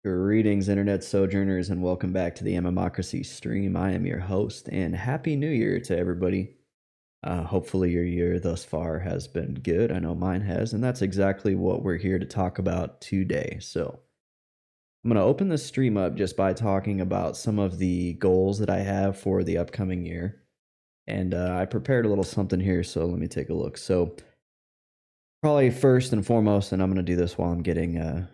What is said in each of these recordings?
Greetings, internet sojourners, and welcome back to the Mmocracy stream. I am your host, and Happy New Year to everybody. Hopefully, your year thus far has been good. I know mine has, and that's exactly what we're here to talk about today. So, I'm going to open this stream up just by talking about some of the goals that I have for the upcoming year. And I prepared a little something here, so let me take a look. So, probably first and foremost, and I'm going to do this while I'm getting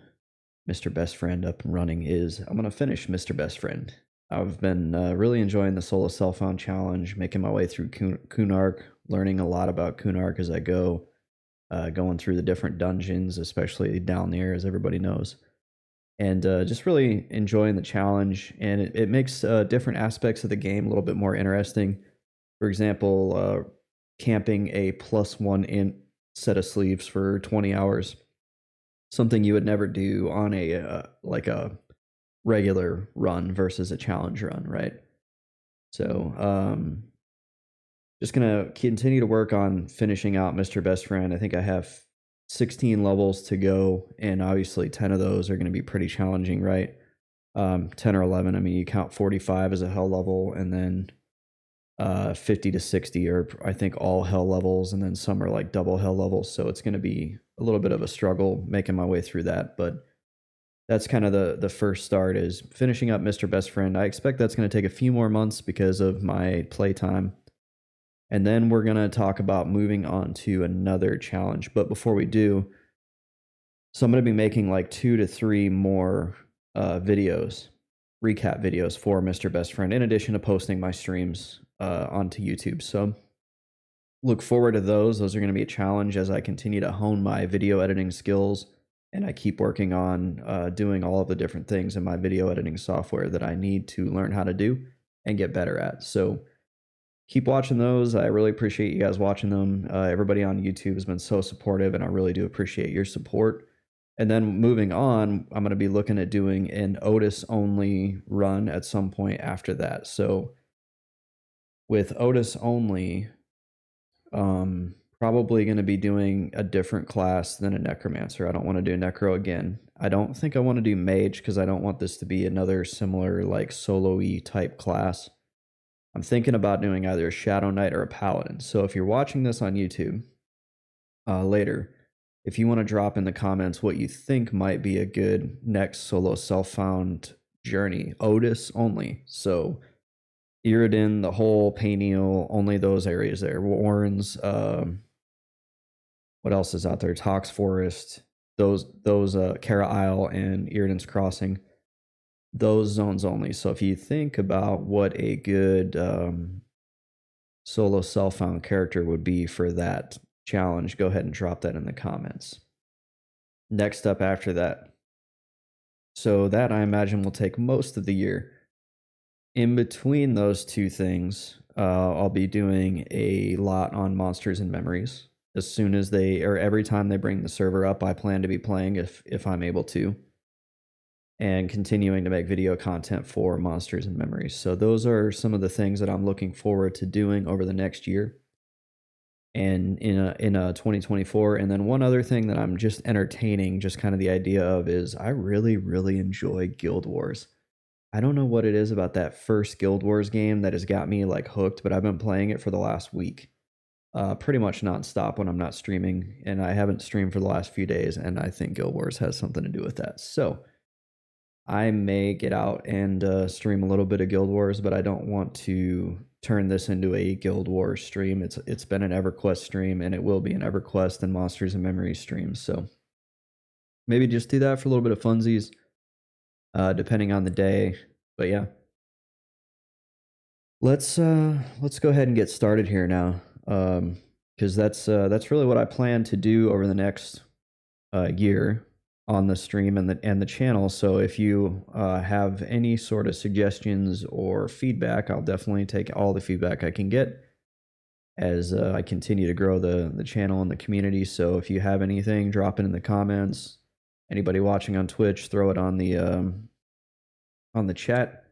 Mr. Best Friend up and running, is I'm going to finish Mr. Best Friend. I've been really enjoying the soloselffound challenge, making my way through Kunark, learning a lot about Kunark as I go, going through the different dungeons, especially down there, as everybody knows. And just really enjoying the challenge, and it makes different aspects of the game a little bit more interesting. For example, camping a +1 int set of sleeves for 20 hours. Something you would never do on a like a regular run versus a challenge run, right? So just gonna continue to work on finishing out Mr. Best Friend. I think I have 16 levels to go, and obviously 10 of those are going to be pretty challenging, right? 10 or 11. I mean, you count 45 as a hell level, and then 50 to 60 are, I think, all hell levels, and then some are like double hell levels. So it's going to be a little bit of a struggle making my way through that. But that's kind of the first start, is finishing up Mr. Best Friend. I expect that's going to take a few more months because of my playtime. And then we're going to talk about moving on to another challenge. But before we do, so I'm going to be making like 2 to 3 more videos, recap videos for Mr. Best Friend, in addition to posting my streams onto YouTube. So look forward to those. Those are going to be a challenge as I continue to hone my video editing skills, and I keep working on doing all of the different things in my video editing software that I need to learn how to do and get better at. So keep watching those. I really appreciate you guys watching them. Everybody on YouTube has been so supportive, and I really do appreciate your support. And then moving on, I'm going to be looking at doing an Otis only run at some point after that. So with Otis only, probably going to be doing a different class than a necromancer. I don't want to do necro again. I don't think I want to do mage because I don't want this to be another similar like solo-y type class. I'm thinking about doing either a shadow knight or a paladin. So if you're watching this on YouTube later, if you want to drop in the comments what you think might be a good next solo self-found journey, Otis only. So Iridan, the whole Payneal, only those areas there. Warrens, what else is out there? Tox Forest, those Kara Isle and Iridan's Crossing, those zones only. So if you think about what a good solo self-found character would be for that challenge, go ahead and drop that in the comments. Next up after that. So that, I imagine, will take most of the year. In between those two things, I'll be doing a lot on Monsters and Memories. As soon as every time they bring the server up, I plan to be playing if I'm able to, and continuing to make video content for Monsters and Memories. So those are some of the things that I'm looking forward to doing over the next year and in 2024. And then one other thing that I'm just entertaining, just kind of the idea of, is I really, really enjoy Guild Wars. I don't know what it is about that first Guild Wars game that has got me like hooked, but I've been playing it for the last week, pretty much nonstop when I'm not streaming, and I haven't streamed for the last few days, and I think Guild Wars has something to do with that. So I may get out and stream a little bit of Guild Wars, but I don't want to turn this into a Guild Wars stream. It's been an EverQuest stream, and it will be an EverQuest and Monsters and Memories stream. So maybe just do that for a little bit of funsies, depending on the day. But yeah, let's go ahead and get started here now, because that's really what I plan to do over the next year on the stream and the channel. So if you have any sort of suggestions or feedback, I'll definitely take all the feedback I can get as I continue to grow the channel and the community. So if you have anything, drop it in the comments. Anybody watching on Twitch, throw it on the chat.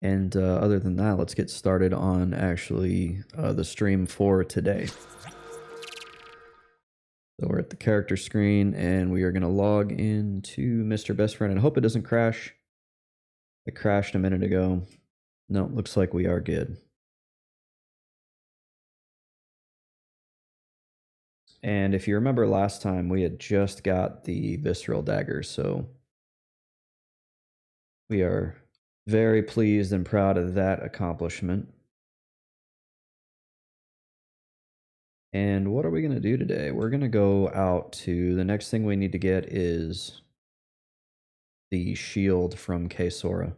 And other than that, let's get started on actually the stream for today. So we're at the character screen and we are going to log into Mr. Best Friend and I hope it doesn't crash. It crashed a minute ago. No, looks like we are good. And if you remember last time, we had just got the Visceral Dagger, so we are very pleased and proud of that accomplishment. And what are we going to do today? We're going to go out to, the next thing we need to get is the shield from Kaesora.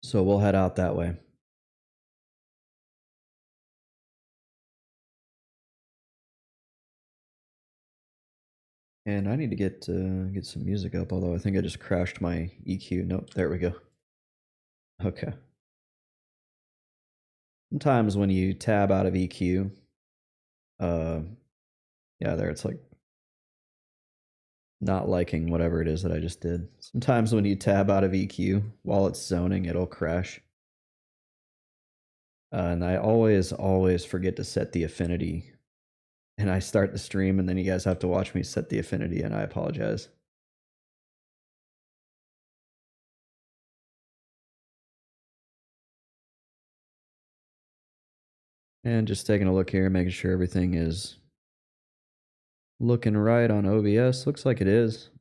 So we'll head out that way. And I need to get some music up, although I think I just crashed my EQ. Nope, there we go. Okay. Sometimes when you tab out of EQ, yeah, there it's like not liking whatever it is that I just did. Sometimes when you tab out of EQ while it's zoning, it'll crash. And I always forget to set the affinity. And I start the stream and then you guys have to watch me set the affinity and I apologize. And just taking a look here, making sure everything is looking right on OBS. Looks like it is.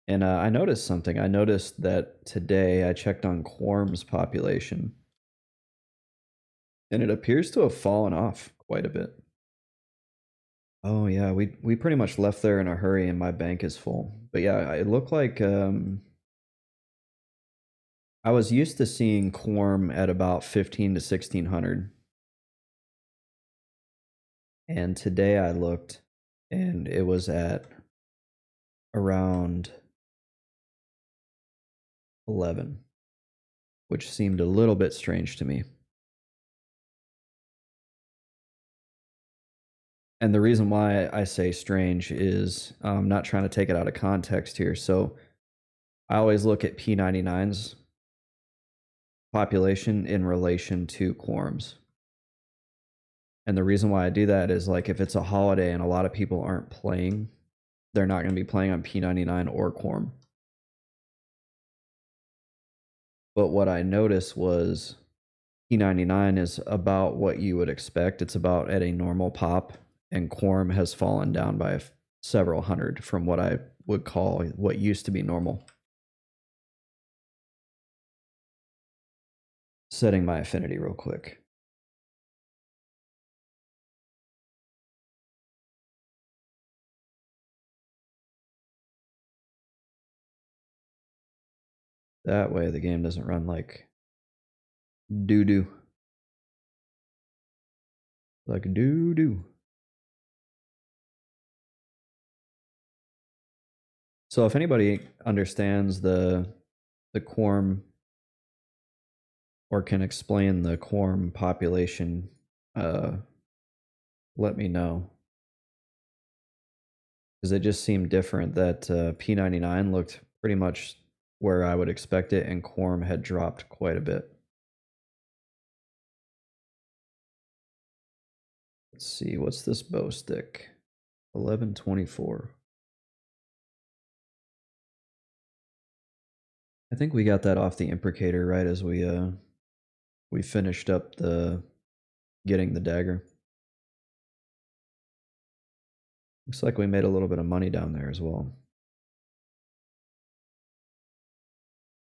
And I noticed something. I noticed that today I checked on Quorm's population. And it appears to have fallen off quite a bit. Oh yeah, we pretty much left there in a hurry and my bank is full. But yeah, it looked like I was used to seeing Quorm at about 15 to 1600. And today I looked and it was at around 11, which seemed a little bit strange to me. And the reason why I say strange is I'm not trying to take it out of context here. So I always look at P99's population in relation to Quorm's. And the reason why I do that is like if it's a holiday and a lot of people aren't playing, they're not going to be playing on P99 or Quorm. But what I noticed was P99 is about what you would expect. It's about at a normal pop, and Quorum has fallen down by several hundred from what I would call what used to be normal. Setting my affinity real quick. That way the game doesn't run like doo-doo. Like doo-doo. So if anybody understands the Quorum or can explain the Quorum population, let me know. Because it just seemed different that P99 looked pretty much where I would expect it, and Quorum had dropped quite a bit. Let's see, what's this bow stick? 1124. I think we got that off the imprecator right as we finished up the getting the dagger. Looks like we made a little bit of money down there as well.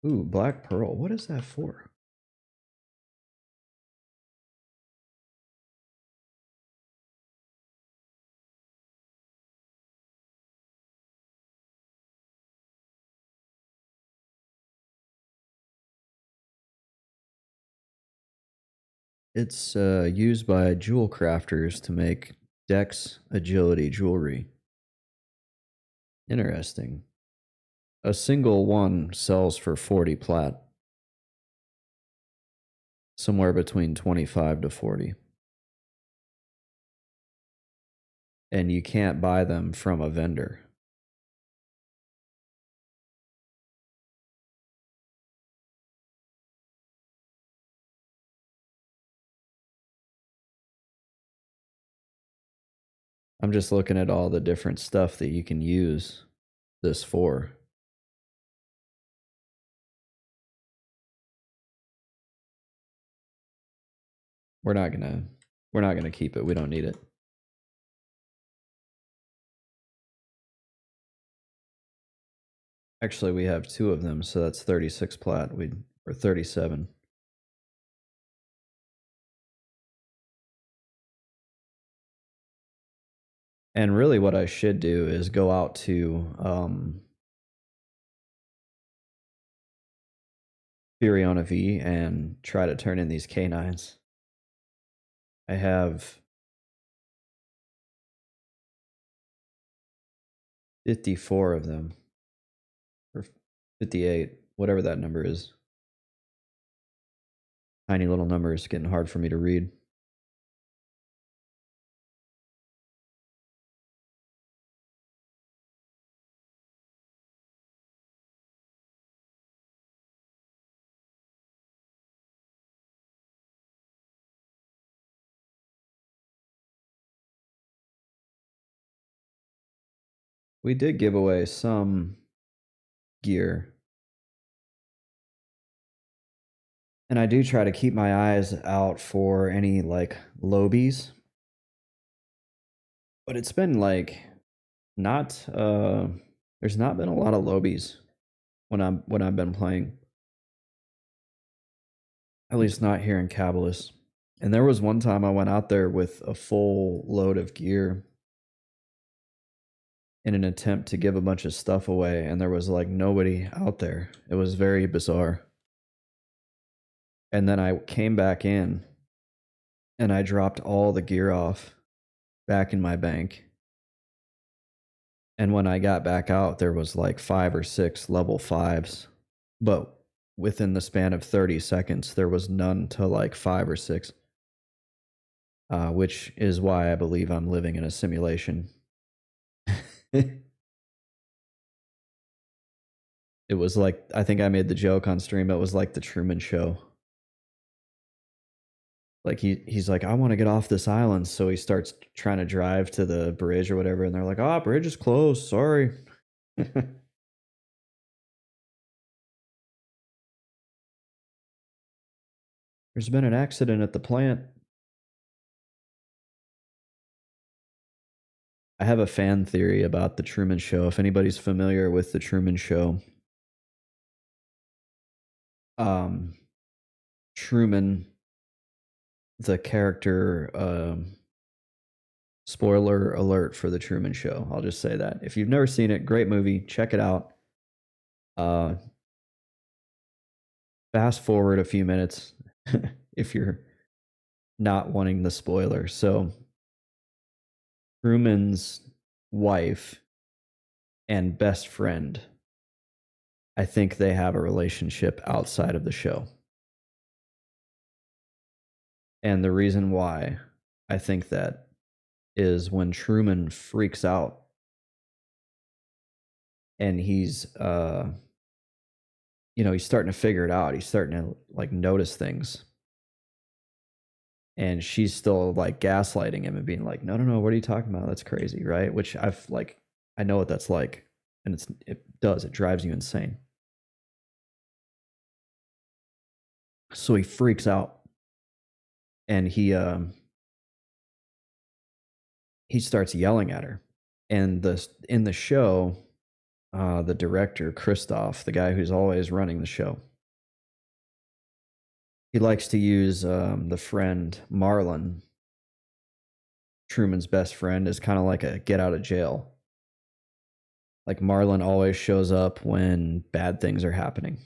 Ooh, Black Pearl. What is that for? It's used by jewel crafters to make dex agility jewelry. Interesting. A single one sells for 40 plat. Somewhere between 25 to 40. And you can't buy them from a vendor. I'm just looking at all the different stuff that you can use this for. We're not gonna we're not gonna keep it. We don't need it. Actually, we have 2 of them, so that's 36 plat. Or 37. And really what I should do is go out to Furiona V and try to turn in these canines. I have 54 of them. Or 58, whatever that number is. Tiny little number is getting hard for me to read. We did give away some gear. And I do try to keep my eyes out for any like lobies. But it's been like not there's not been a lot of lobies when I've been playing. At least not here in Cabalus. And there was one time I went out there with a full load of gear in an attempt to give a bunch of stuff away, and there was like nobody out there. It was very bizarre. And then I came back in and I dropped all the gear off back in my bank. And when I got back out, there was like 5 or 6 level 5s. But within the span of 30 seconds, there was none to like 5 or 6. Which is why I believe I'm living in a simulation. It was like, I think I made the joke on stream, it was like the Truman Show. Like he's like, I want to get off this island, so he starts trying to drive to the bridge or whatever, and they're like, oh, bridge is closed, sorry. There's been an accident at the plant. I have a fan theory about the Truman Show. If anybody's familiar with the Truman Show, Truman, the character, spoiler alert for the Truman Show. I'll just say that. If you've never seen it, great movie, check it out. Fast forward a few minutes if you're not wanting the spoiler. So Truman's wife and best friend, I think they have a relationship outside of the show. And the reason why I think that is when Truman freaks out and he's he's starting to figure it out. He's starting to like notice things. And she's still like gaslighting him and being like, no, what are you talking about? That's crazy, right? Which I know what that's like. And it drives you insane. So he freaks out and he starts yelling at her. And in the show, the director, Christoph, the guy who's always running the show, he likes to use the friend Marlon, Truman's best friend, as kind of like a get out of jail. Like Marlon always shows up when bad things are happening.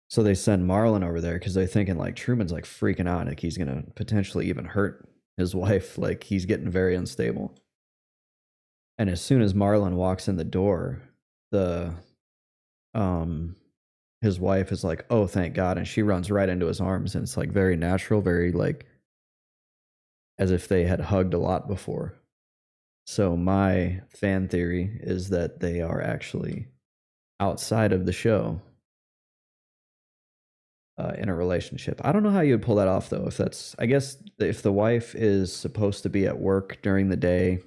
So they send Marlon over there because they're thinking like Truman's like freaking out, like he's gonna potentially even hurt his wife. Like he's getting very unstable. And as soon as Marlon walks in the door, his wife is like, oh, thank God. And she runs right into his arms. And it's like very natural, very like as if they had hugged a lot before. So my fan theory is that they are actually outside of the show in a relationship. I don't know how you would pull that off though. If that's, I guess, if the wife is supposed to be at work during the day,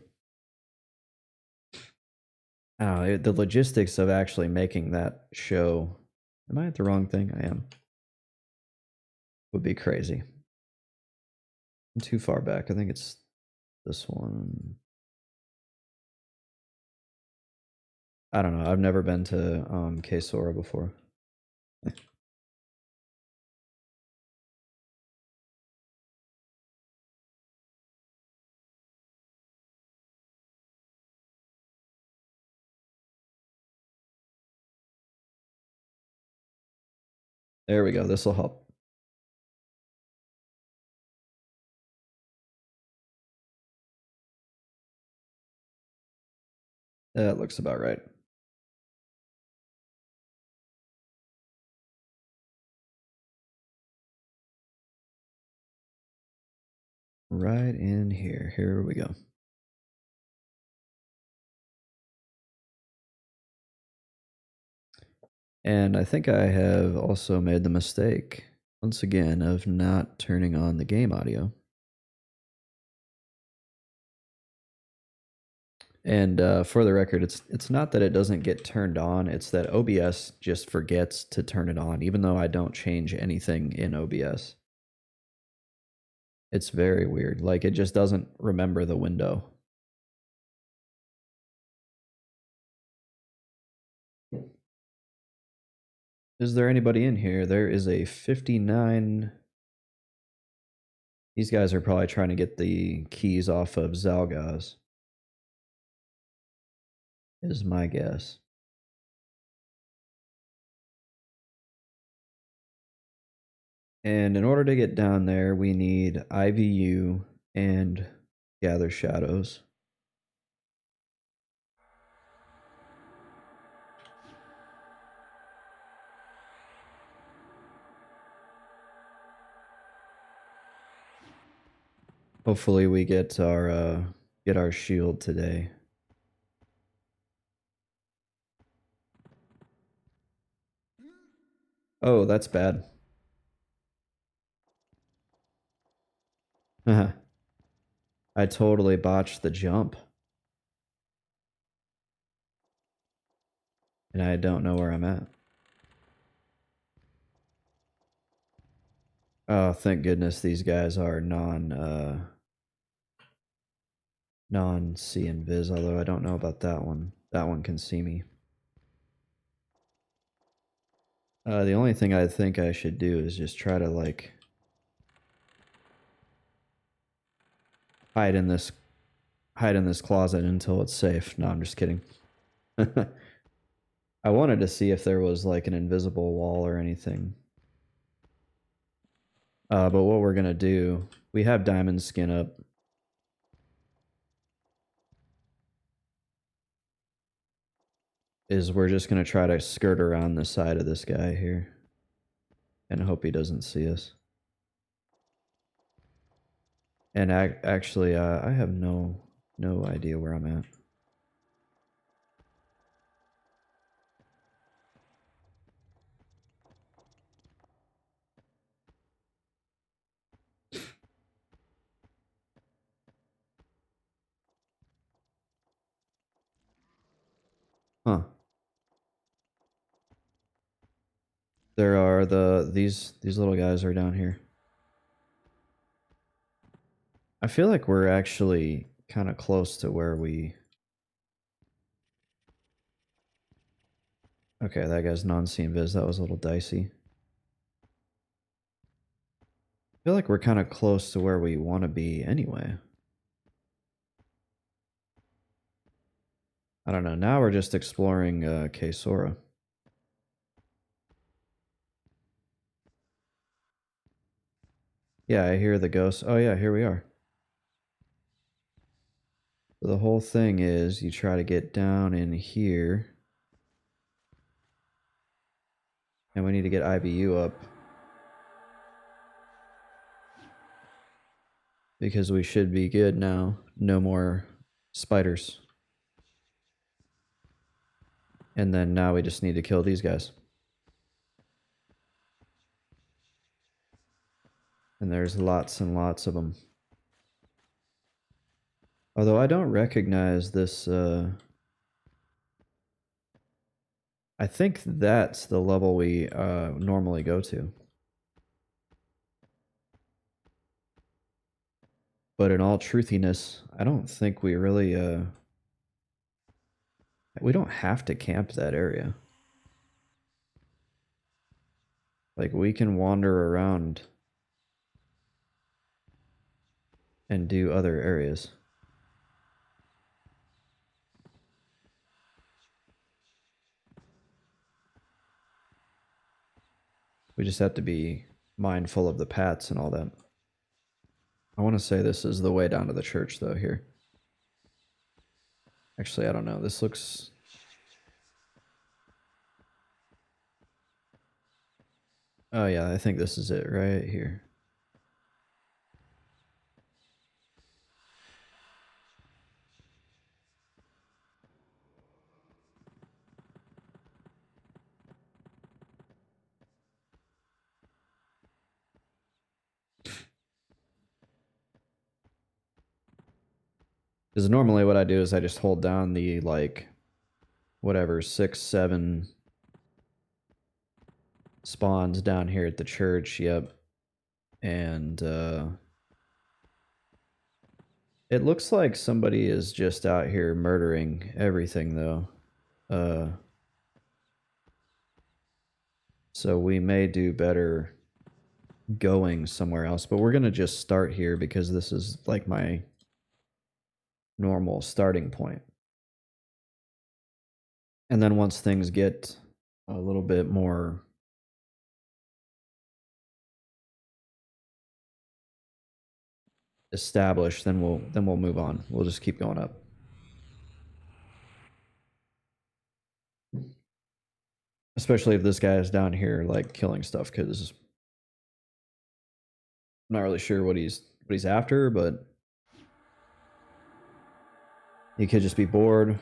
the logistics of actually making that show. Am I at the wrong thing? I am. Would be crazy. I'm too far back. I think it's this one. I don't know. I've never been to Kaesora before. There we go. This will help. That looks about right. Right in here. Here we go. And I think I have also made the mistake, once again, of not turning on the game audio. And for the record, it's not that it doesn't get turned on, it's that OBS just forgets to turn it on, even though I don't change anything in OBS. It's very weird. Like, it just doesn't remember the window. Is there anybody in here? There is a 59. These guys are probably trying to get the keys off of Zalgaz, is my guess. And in order to get down there, we need IVU and Gather Shadows. Hopefully we get our shield today. Oh, that's bad. I totally botched the jump. And I don't know where I'm at. Oh, thank goodness these guys are non-see and vis, although I don't know about that one. That one can see me. The only thing I think I should do is just try to, like, hide in this closet until it's safe. No, I'm just kidding. I wanted to see if there was like an invisible wall or anything. But what we're gonna do, we have diamond skin up. Is we're just gonna try to skirt around the side of this guy here. And hope he doesn't see us. And actually, I have no idea where I'm at. Huh. There are these little guys are down here. I feel like we're actually kind of close to where we... Okay, that guy's non-seeing viz. That was a little dicey. I feel like we're kind of close to where we want to be anyway. I don't know. Now we're just exploring Kaesora. Yeah, I hear the ghosts. Oh yeah, here we are. So the whole thing is you try to get down in here. And we need to get IBU up. Because we should be good now. No more spiders. And then now we just need to kill these guys. And there's lots and lots of them. Although I don't recognize this, I think that's the level we normally go to. But in all truthiness, I don't think we really, we don't have to camp that area. Like, we can wander around and do other areas. We just have to be mindful of the paths and all that. I want to say this is the way down to the church, though, here. Actually, I don't know. This looks... Oh, yeah, I think this is it right here. Because normally what I do is I just hold down the, like, whatever, 6, 7 spawns down here at the church, yep. And, it looks like somebody is just out here murdering everything, though. So we may do better going somewhere else, but we're gonna just start here because this is, like, my normal starting point. And then once things get a little bit more established, then we'll move on. We'll just keep going up. Especially if this guy is down here like killing stuff, because I'm not really sure what he's after, but he could just be bored.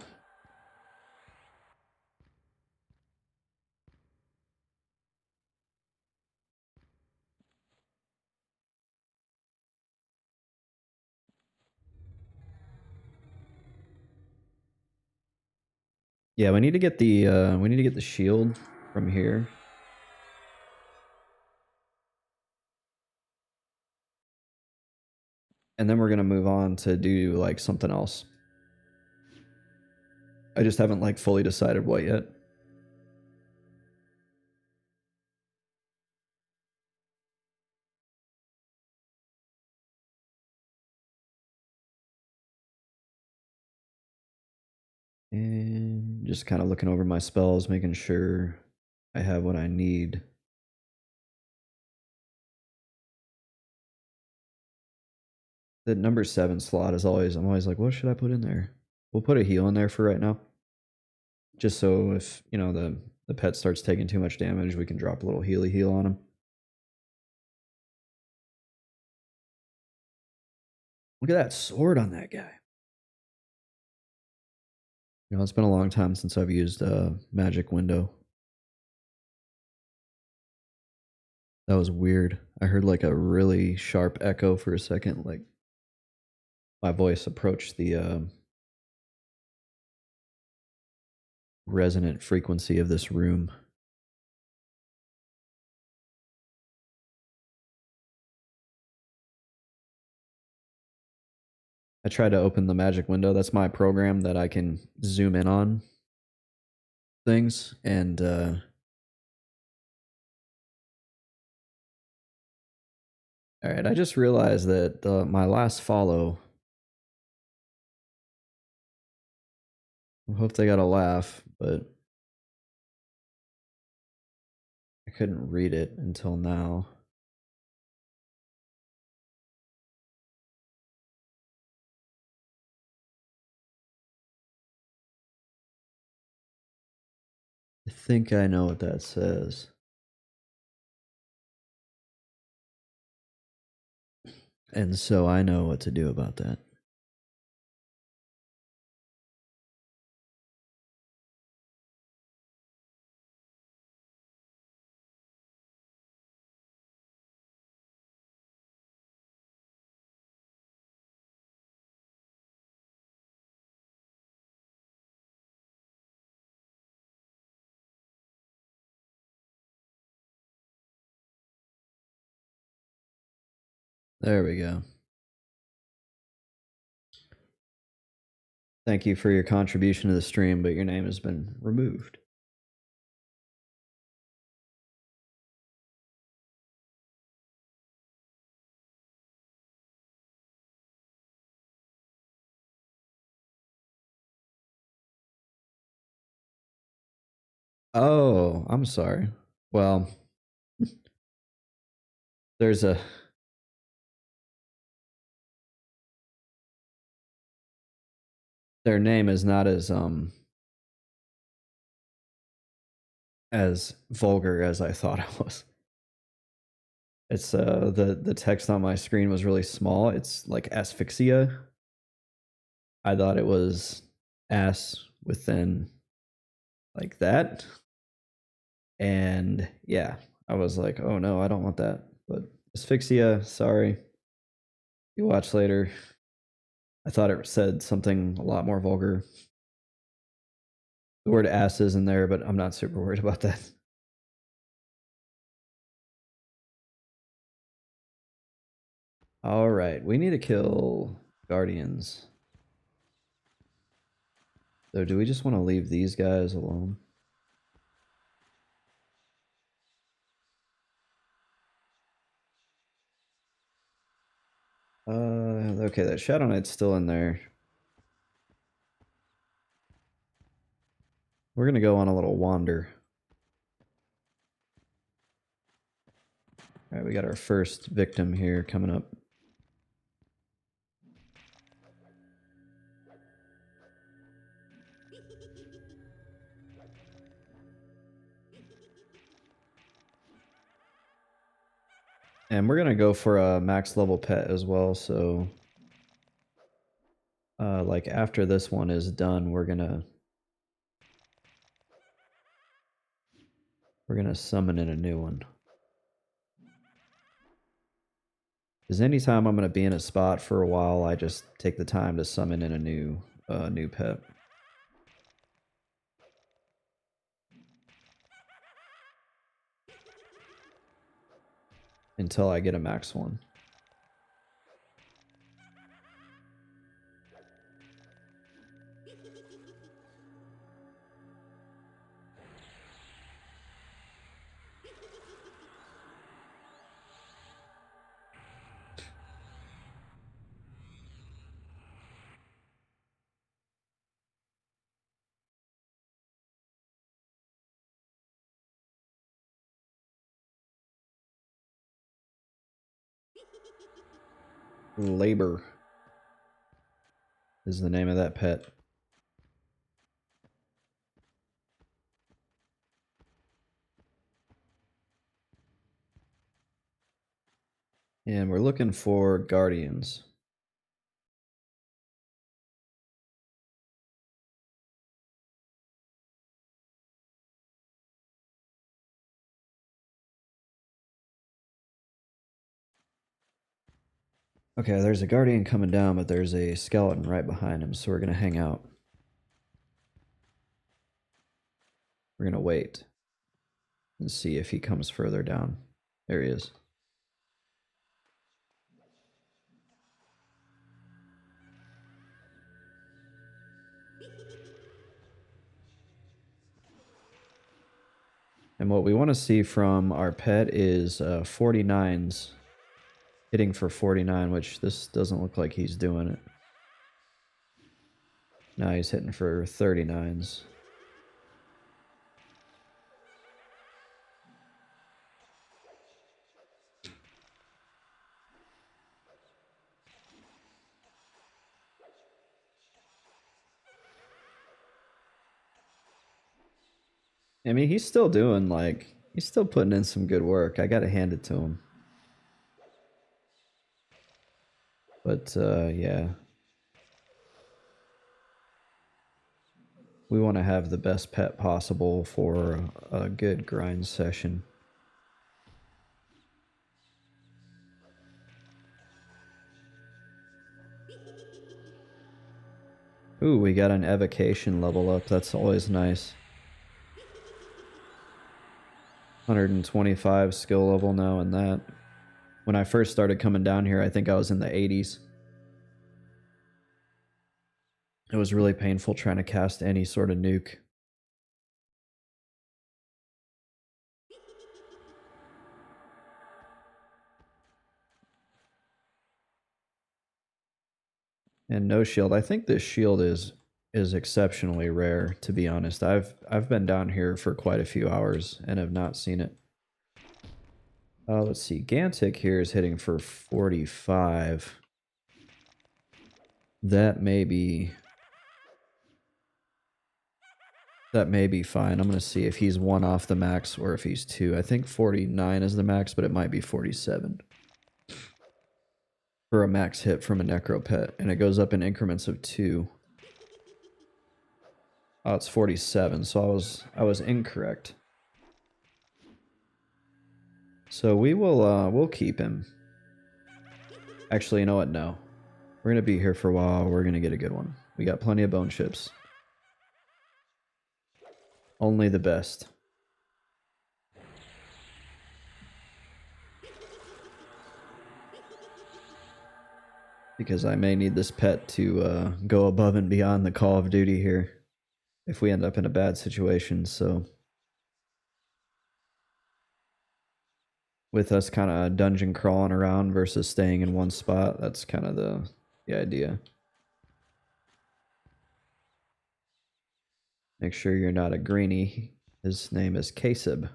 Yeah, we need to get the shield from here. And then we're gonna move on to do like something else. I just haven't like fully decided what yet. And just kind of looking over my spells, making sure I have what I need. The number 7 slot is always, I'm always like, what should I put in there? We'll put a heal in there for right now. Just so if, you know, the pet starts taking too much damage, we can drop a little heal on him. Look at that sword on that guy. You know, it's been a long time since I've used a magic window. That was weird. I heard like a really sharp echo for a second, like my voice approached the resonant frequency of this room. I tried to open the magic window. That's my program that I can zoom in on things, and all right, I just realized that my last follow, I hope they got a laugh, but I couldn't read it until now. I think I know what that says. And so I know what to do about that. There we go. Thank you for your contribution to the stream, but your name has been removed. Oh, I'm sorry. Well, there's a their name is not as vulgar as I thought it was. It's the text on my screen was really small. It's like asphyxia. I thought it was ass within like that. And yeah, I was like, oh no, I don't want that. But asphyxia, sorry. You watch later. I thought it said something a lot more vulgar. The word ass is in there, but I'm not super worried about that. All right, we need to kill guardians. So do we just want to leave these guys alone? Okay, that Shadow Knight's still in there. We're gonna go on a little wander. All right, we got our first victim here coming up. And we're gonna go for a max level pet as well, so like after this one is done, we're gonna summon in a new one. Because anytime I'm gonna be in a spot for a while, I just take the time to summon in a new pet. Until I get a max one. Labor is the name of that pet. And we're looking for guardians. Okay, there's a guardian coming down, but there's a skeleton right behind him, so we're gonna hang out. We're gonna wait and see if he comes further down. There he is. And what we want to see from our pet is 49s. Hitting for 49, which this doesn't look like he's doing it. Now he's hitting for 39s. I mean, he's still doing, like, he's still putting in some good work. I gotta hand it to him. But, yeah. We want to have the best pet possible for a good grind session. Ooh, we got an evocation level up. That's always nice. 125 skill level now in that. When I first started coming down here, I think I was in the 80s. It was really painful trying to cast any sort of nuke. And no shield. I think this shield is exceptionally rare, to be honest. I've been down here for quite a few hours and have not seen it. Let's see. Gantic here is hitting for 45. That may be fine. I'm going to see if he's 1 off the max or if he's 2. I think 49 is the max, but it might be 47 for a max hit from a Necro pet, and it goes up in increments of 2. Oh, it's 47, so I was incorrect. So we'll keep him. Actually, you know what? No. We're going to be here for a while. We're going to get a good one. We got plenty of bone chips. Only the best. Because I may need this pet to go above and beyond the Call of Duty here if we end up in a bad situation, so with us kind of dungeon crawling around versus staying in one spot, that's kind of the idea. Make sure you're not a greenie. His name is Kaesib.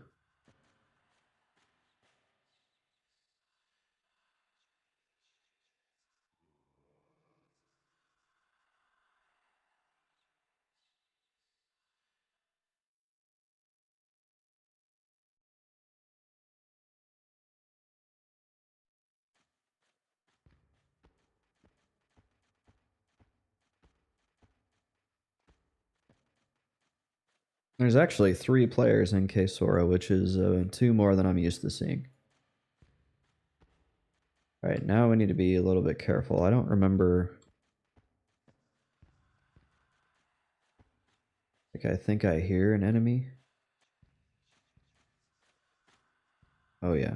There's actually 3 players in Kaesora, which is 2 more than I'm used to seeing. Alright, now we need to be a little bit careful. I don't remember... I think I hear an enemy. Oh yeah.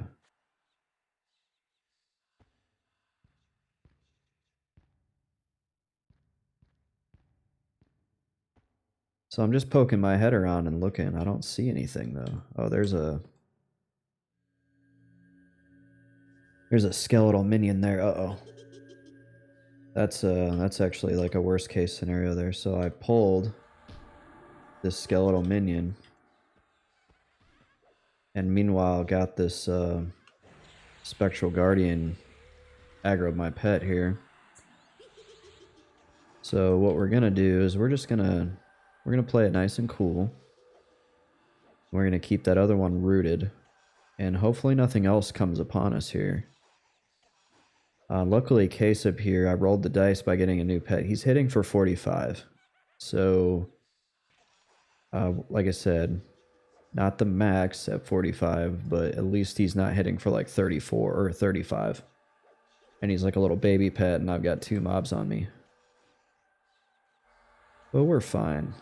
So I'm just poking my head around and looking. I don't see anything though. Oh, there's a skeletal minion there. Uh-oh. That's actually like a worst case scenario there. So I pulled this skeletal minion, and meanwhile got this spectral guardian aggroed my pet here. So what we're gonna do is we're gonna play it nice and cool. We're gonna keep that other one rooted, and hopefully nothing else comes upon us here. Luckily, Kaesib here, I rolled the dice by getting a new pet. He's hitting for 45. So, like I said, not the max at 45, but at least he's not hitting for like 34 or 35. And he's like a little baby pet, and I've got 2 mobs on me. But we're fine.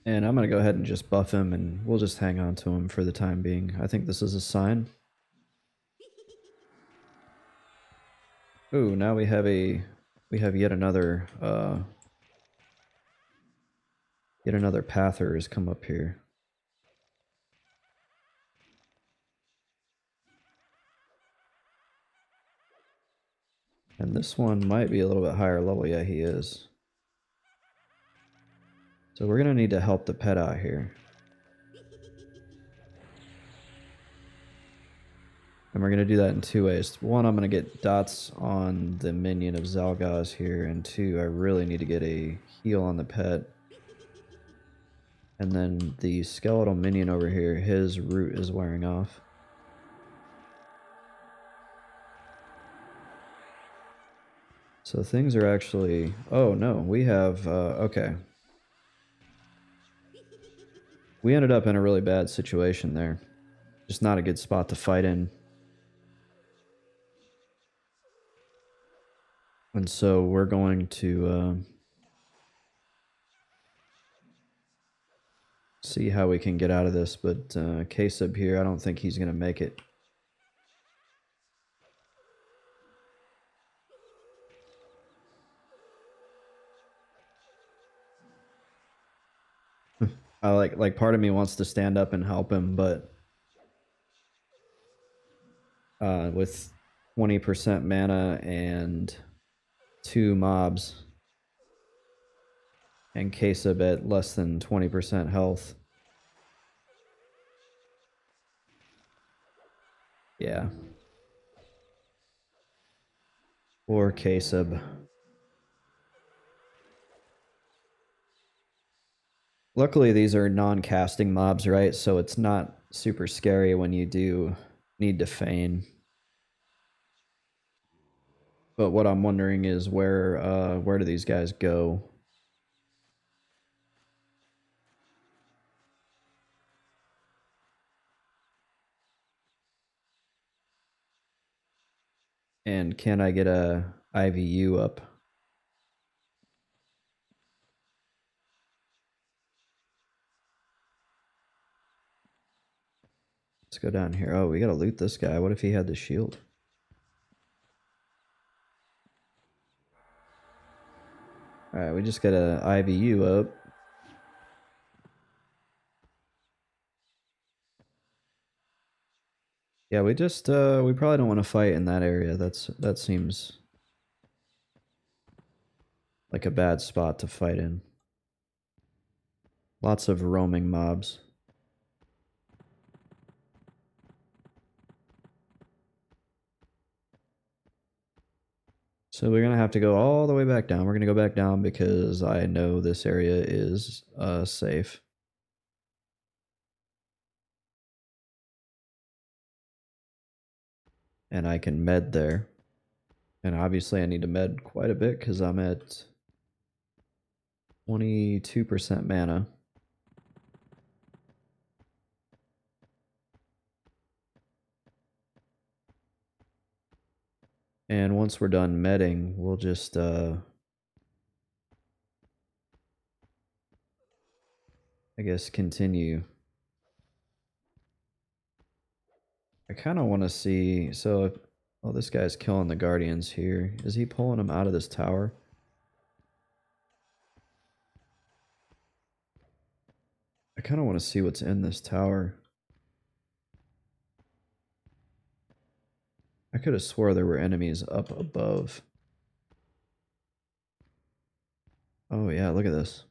And I'm going to go ahead and just buff him, and we'll just hang on to him for the time being. I think this is a sign. Ooh, now we have yet another pather has come up here. And this one might be a little bit higher level. Yeah, he is. So we're going to need to help the pet out here. And we're going to do that in 2 ways. 1, I'm going to get dots on the minion of Zalgaz here. And 2, I really need to get a heal on the pet. And then the skeletal minion over here, his root is wearing off. So things are actually... Oh, no, we have... okay. We ended up in a really bad situation there. Just not a good spot to fight in. And so we're going to see how we can get out of this, but K-Sub here, I don't think he's going to make it. I like part of me wants to stand up and help him, but with 20% mana and 2 mobs and K-Sub at less than 20% health. Yeah. Or K-Sub. Luckily, these are non-casting mobs, right? So it's not super scary when you do need to feign. But what I'm wondering is where do these guys go? And can I get a IVU up? Let's go down here. Oh, we gotta loot this guy. What if he had the shield? Alright, we just got a IVU up. Yeah, we just we probably don't want to fight in that area. That seems like a bad spot to fight in. Lots of roaming mobs. So we're gonna have to go all the way back down. We're gonna go back down because I know this area is safe. And I can med there. And obviously I need to med quite a bit because I'm at 22% mana. And once we're done medding, we'll just I guess continue. I kind of want to see, so if, oh, this guy's killing the guardians here. Is he pulling them out of this tower? I kind of want to see what's in this tower. I could have swore there were enemies up above. Oh yeah, look at this.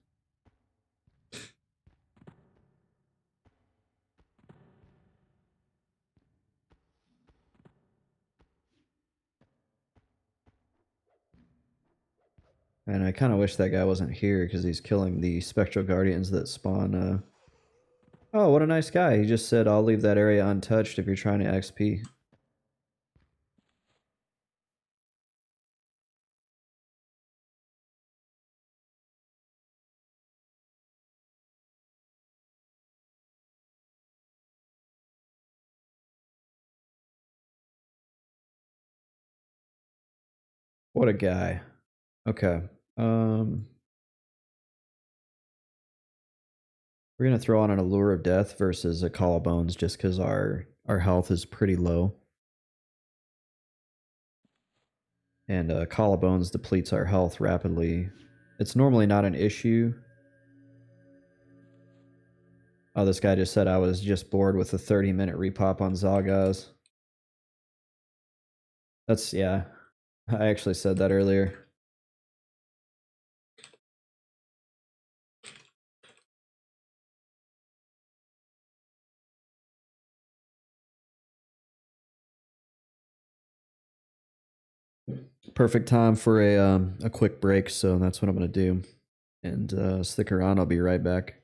And I kind of wish that guy wasn't here because he's killing the spectral guardians that spawn. Oh, what a nice guy. He just said, I'll leave that area untouched if you're trying to XP. What a guy. Okay. We're gonna throw on an Allure of Death versus a Call of Bones just because our health is pretty low. And Call of Bones depletes our health rapidly. It's normally not an issue. Oh, this guy just said I was just bored with a 30-minute repop on Zalgaz. That's, yeah. I actually said that earlier. Perfect time for a quick break, so that's what I'm gonna do. And stick around, I'll be right back.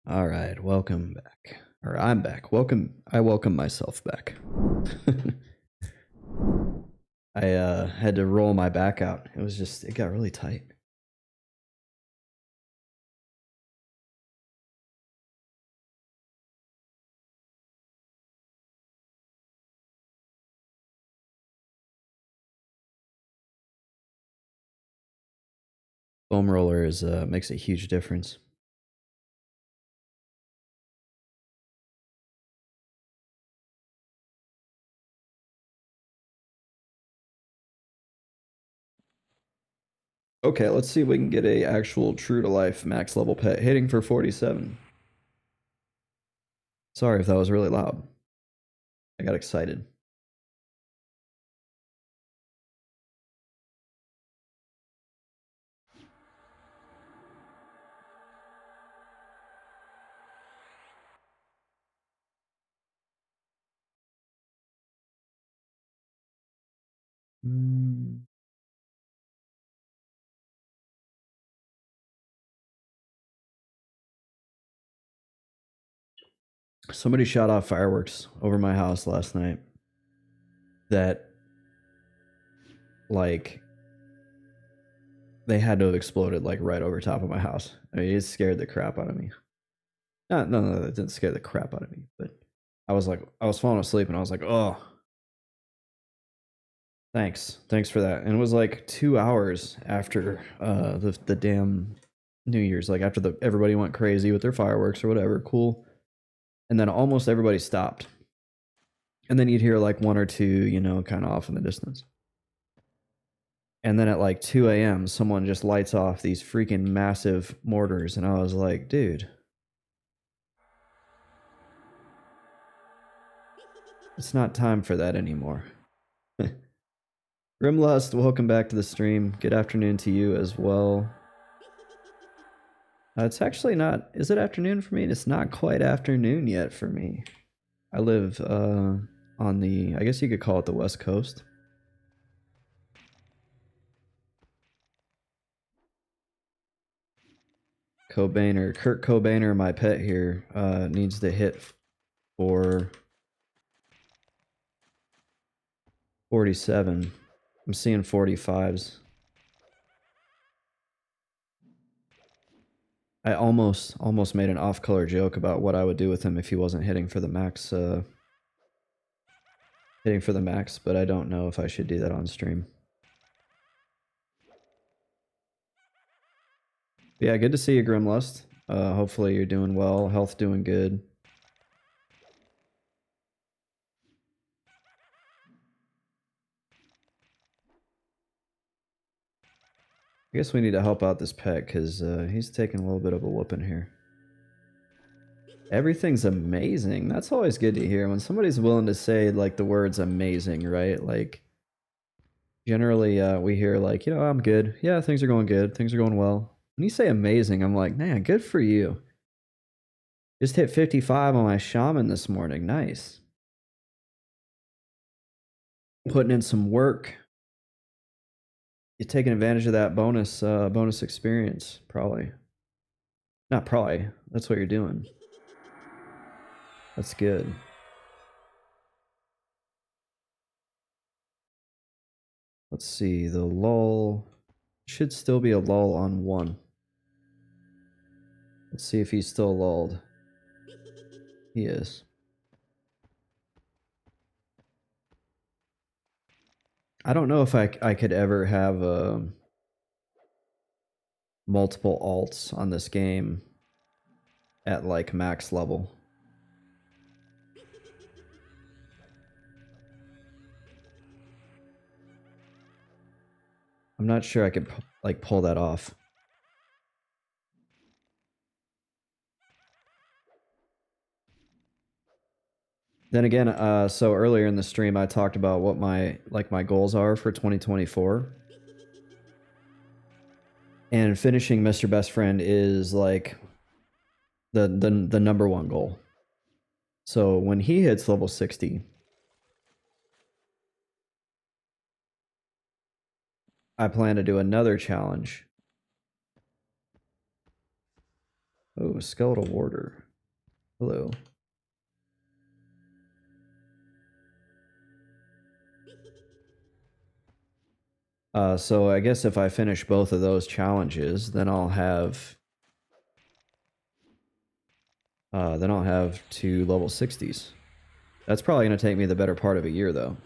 All right, welcome back. Or I'm back. I welcome myself back. I had to roll my back out. It got really tight. Foam roller is makes a huge difference. Okay, let's see if we can get a actual true to life max level pet hitting for 47. Sorry if that was really loud. I got excited. Somebody shot off fireworks over my house last night that, like, they had to have exploded, like, right over top of my house. I mean, it scared the crap out of me. No, it didn't scare the crap out of me, but I was falling asleep and I was like, oh, thanks for that. And it was like 2 hours after the damn New Year's, like after everybody went crazy with their fireworks or whatever, cool. And then almost everybody stopped. And then you'd hear like one or two, kind of off in the distance. And then at like 2 a.m., someone just lights off these freaking massive mortars. And I was like, dude, it's not time for that anymore. Grimlust, welcome back to the stream. Good afternoon to you as well. It's actually not, is it afternoon for me? It's not quite afternoon yet for me. I live on the, I guess you could call it the West Coast. Kurt Cobainer, my pet here, needs to hit for 47. I'm seeing 45s. I almost made an off-color joke about what I would do with him if he wasn't hitting for the max, but I don't know if I should do that on stream. Yeah, good to see you, Grimlust. Hopefully you're doing well, health doing good. I guess we need to help out this pet because he's taking a little bit of a whooping here. Everything's amazing. That's always good to hear when somebody's willing to say like the words amazing, right? Like generally we hear like, I'm good. Yeah, things are going good. Things are going well. When you say amazing, I'm like, man, good for you. Just hit 55 on my shaman this morning. Nice. Putting in some work. You're taking advantage of that bonus experience, probably. Not probably. That's what you're doing. That's good. Let's see. The lull should still be a lull on 1. Let's see if he's still lulled. He is. I don't know if I could ever have multiple alts on this game at like max level. I'm not sure I could like pull that off. Then again, so earlier in the stream I talked about what my goals are for 2024. And finishing Mr. Best Friend is like the number one goal. So when he hits level 60, I plan to do another challenge Oh, skeletal warder. Hello. So I guess if I finish both of those challenges, then I'll have 2 level 60s. That's probably going to take me the better part of a year, though.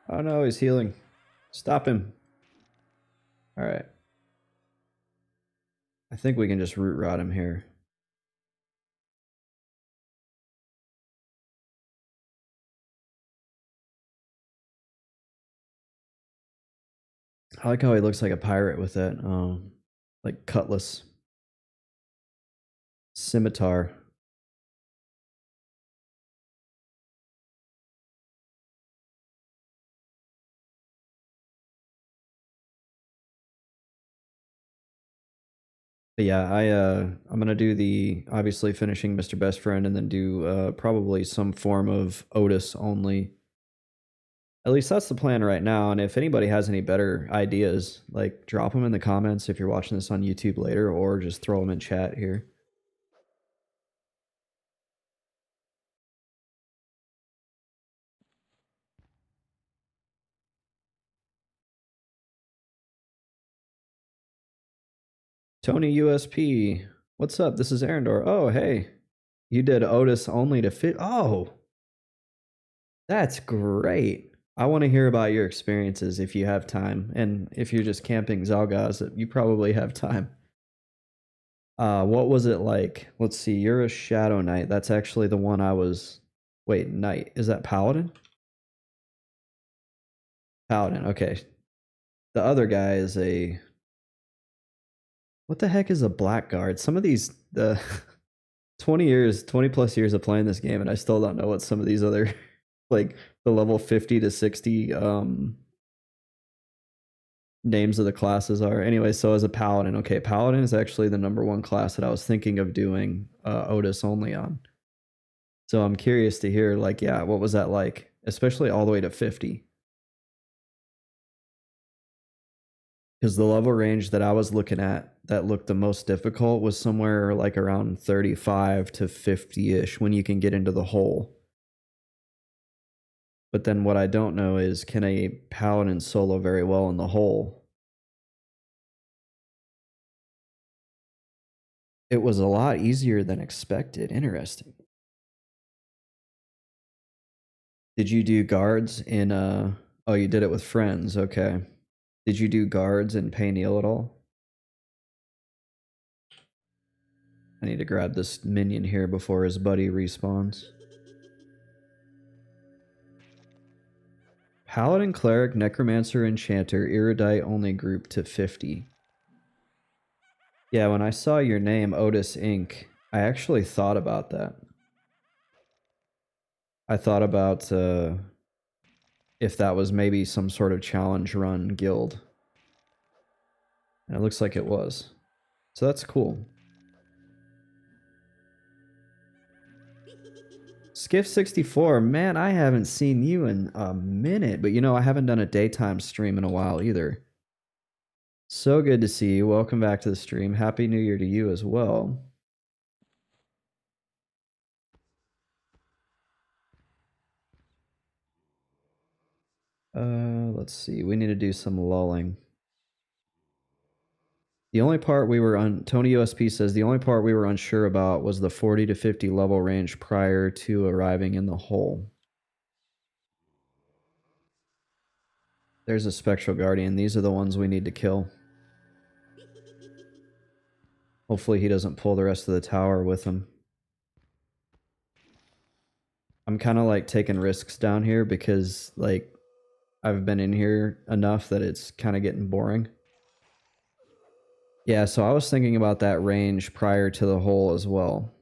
Oh no, he's healing. Stop him. All right. I think we can just root rot him here. I like how he looks like a pirate with that, like cutlass. Scimitar. But yeah, I'm gonna do the obviously finishing Mr. Best Friend and then do probably some form of Otis only. At least that's the plan right now. And if anybody has any better ideas, like drop them in the comments if you're watching this on YouTube later, or just throw them in chat here. Tony USP, what's up? This is Arendor. Oh, hey, you did Otis only to fit. Oh, that's great. I want to hear about your experiences if you have time. And if you're just camping Zalgaz, you probably have time. What was it like? Let's see. You're a Shadow Knight. That's actually the one I was. Wait, Knight. Is that Paladin? Paladin. Okay. The other guy is a. What the heck is a Blackguard? Some of these. The 20 years, 20 plus years of playing this game, and I still don't know what some of these other. Like the level 50 to 60 names of the classes are. Anyway, so as a Paladin, okay, Paladin is actually the #1 class that I was thinking of doing Otis only on. So I'm curious to hear, like, yeah, what was that like? Especially all the way to 50. Because the level range that I was looking at that looked the most difficult was somewhere like around 35 to 50-ish when you can get into the hole. But then what I don't know is, can a Paladin solo very well in the hole? It was a lot easier than expected. Interesting. Did you do guards in oh, you did it with friends, okay. Did you do guards in Payneal at all? I need to grab this minion here before his buddy respawns. Paladin, Cleric, Necromancer, Enchanter, Erudite only group to 50. Yeah, when I saw your name, Otis Inc., I actually thought about that. I thought about if that was maybe some sort of challenge run guild. And it looks like it was. So that's cool. Skiff64, man, I haven't seen you in a minute. But you know, I haven't done a daytime stream in a while either. So good to see you. Welcome back to the stream. Happy New Year to you as well. Let's see. We need to do some lulling. The only part we were on, Tony USP says, the only part we were unsure about was the 40 to 50 level range prior to arriving in the hole. There's a Spectral Guardian. These are the ones we need to kill. Hopefully he doesn't pull the rest of the tower with him. I'm kind of like taking risks down here because like I've been in here enough that it's kind of getting boring. Yeah, so I was thinking about that range prior to the hole as well.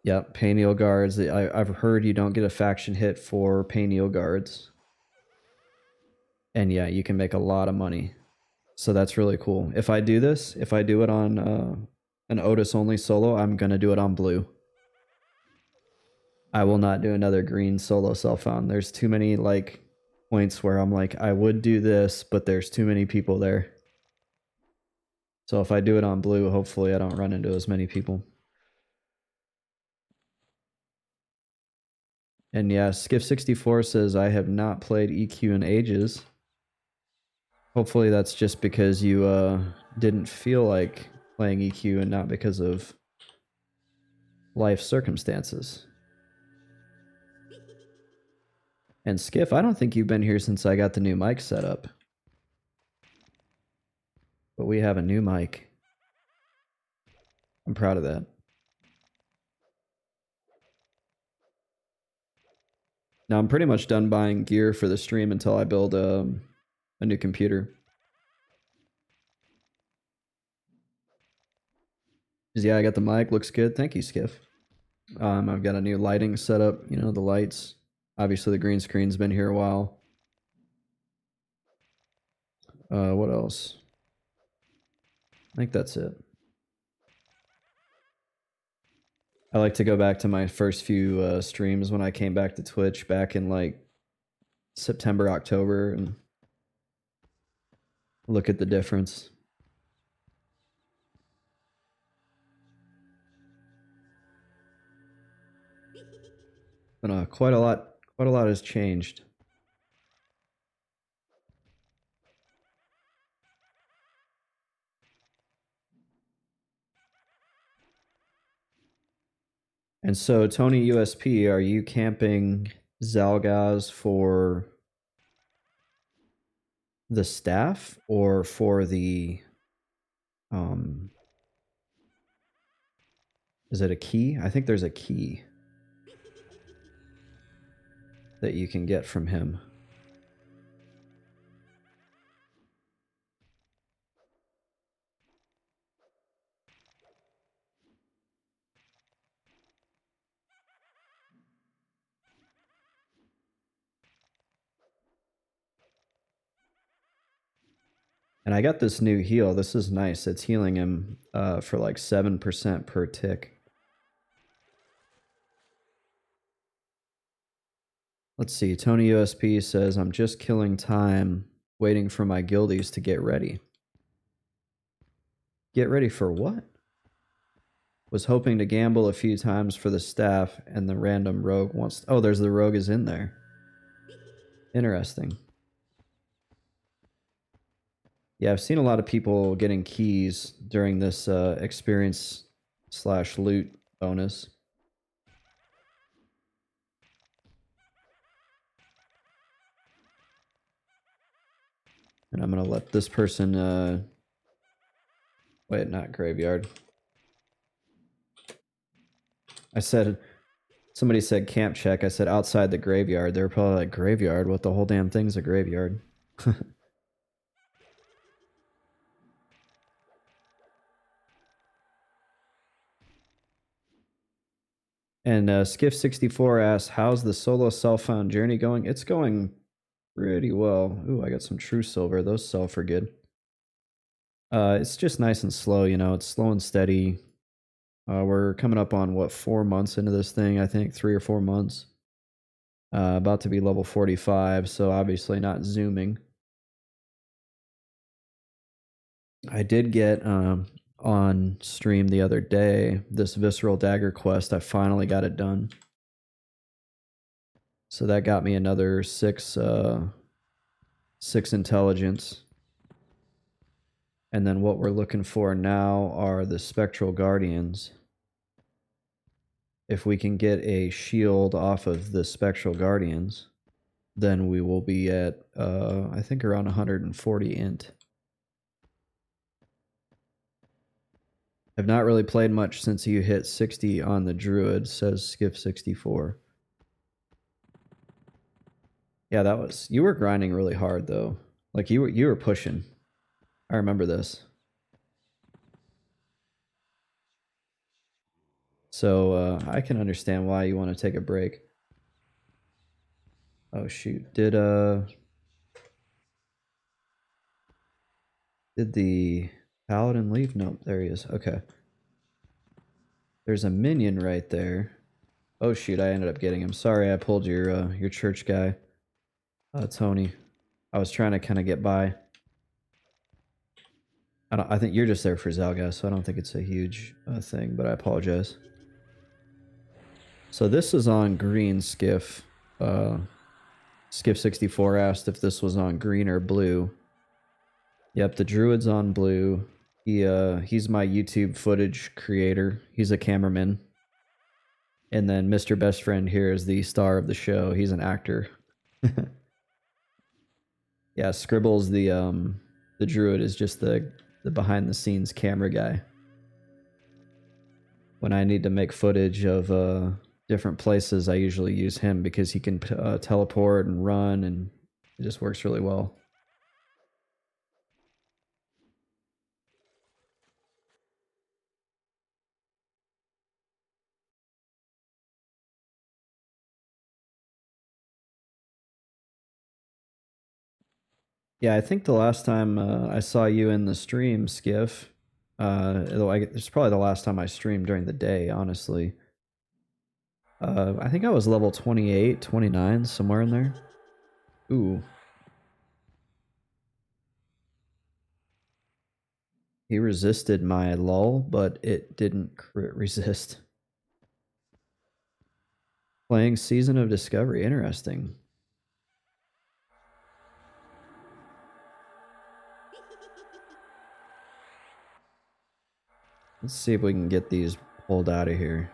Yep, Payneal guards. I've heard you don't get a faction hit for Payneal guards. And yeah, you can make a lot of money. So that's really cool. If I do this, if I do it on an Otis only solo, I'm gonna do it on blue. I will not do another green solo self-found. There's too many like points where I'm like, I would do this, but there's too many people there. So if I do it on blue, hopefully I don't run into as many people. And yeah, Skiff64 says, I have not played EQ in ages. Hopefully that's just because you didn't feel like playing EQ and not because of life circumstances. And Skiff, I don't think you've been here since I got the new mic set up. But we have a new mic. I'm proud of that. Now I'm pretty much done buying gear for the stream until I build a new computer. Yeah, I got the mic. Looks good. Thank you, Skiff. I've got a new lighting setup. You know, the lights. Obviously, the green screen's been here a while. What else? I think that's it. I like to go back to my first few streams when I came back to Twitch back in like September, October, and look at the difference. But quite a lot has changed. And so, Tony USP, are you camping Zalgaz for the staff or for the is it a key? I think there's a key that you can get from him. And I got this new heal. This is nice. It's healing him for like 7% per tick. Let's see. Tony USP says, I'm just killing time, waiting for my guildies to get ready. Get ready for what? Was hoping to gamble a few times for the staff, and the random rogue wants... Oh, there's the rogue is in there. Interesting. Yeah, I've seen a lot of people getting keys during this experience/loot bonus. And I'm going to let this person... Wait, not graveyard. I said... Somebody said camp check. I said outside the graveyard. They were probably like, graveyard? What, the whole damn thing's a graveyard? And Skiff64 asks, how's the solo self-found journey going? It's going pretty well. Ooh, I got some true silver. Those sell for good. It's just nice and slow, you know. It's slow and steady. We're coming up on, what, 4 months into this thing, I think. 3 or 4 months. About to be level 45, so obviously not zooming. I did get on stream the other day this Visceral Dagger quest. I finally got it done. So that got me another 6 intelligence. And then what we're looking for now are the Spectral Guardians. If we can get a shield off of the Spectral Guardians, then we will be at, I think, around 140 int. I've not really played much since you hit 60 on the Druid, says Skiff64. Yeah, that was... You were grinding really hard, though. Like, you were pushing. I remember this. So, I can understand why you want to take a break. Oh, shoot. Did, Did the paladin leave? Nope, there he is. Okay. There's a minion right there. Oh shoot, I ended up getting him. Sorry, I pulled your church guy, Tony. I was trying to kind of get by. I think you're just there for Zalgas, so I don't think it's a huge thing, but I apologize. So this is on green Skiff. Skiff64 asked if this was on green or blue. Yep, the druid's on blue. He's my YouTube footage creator. He's a cameraman. And then Mr. Best Friend here is the star of the show. He's an actor. Yeah, Scribbles the druid is just the behind the scenes camera guy. When I need to make footage of different places, I usually use him because he can teleport and run, and it just works really well. Yeah, I think the last time I saw you in the stream, Skiff, it's probably the last time I streamed during the day, honestly. I think I was level 28, 29, somewhere in there. Ooh. He resisted my lull, but it didn't crit resist. Playing Season of Discovery, interesting. Let's see if we can get these pulled out of here.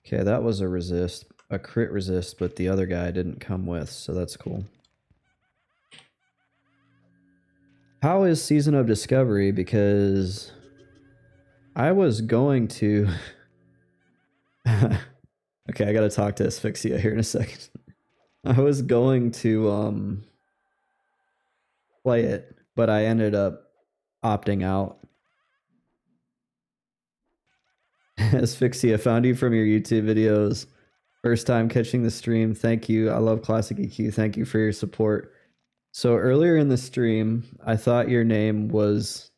Okay, that was a crit resist, but the other guy didn't come with, so that's cool. How is Season of Discovery? Because I was going to... Okay, I gotta talk to Asphyxia here in a second. I was going to play it, but I ended up opting out. Asphyxia, found you from your YouTube videos. First time catching the stream. Thank you. I love Classic EQ. Thank you for your support. So earlier in the stream, I thought your name was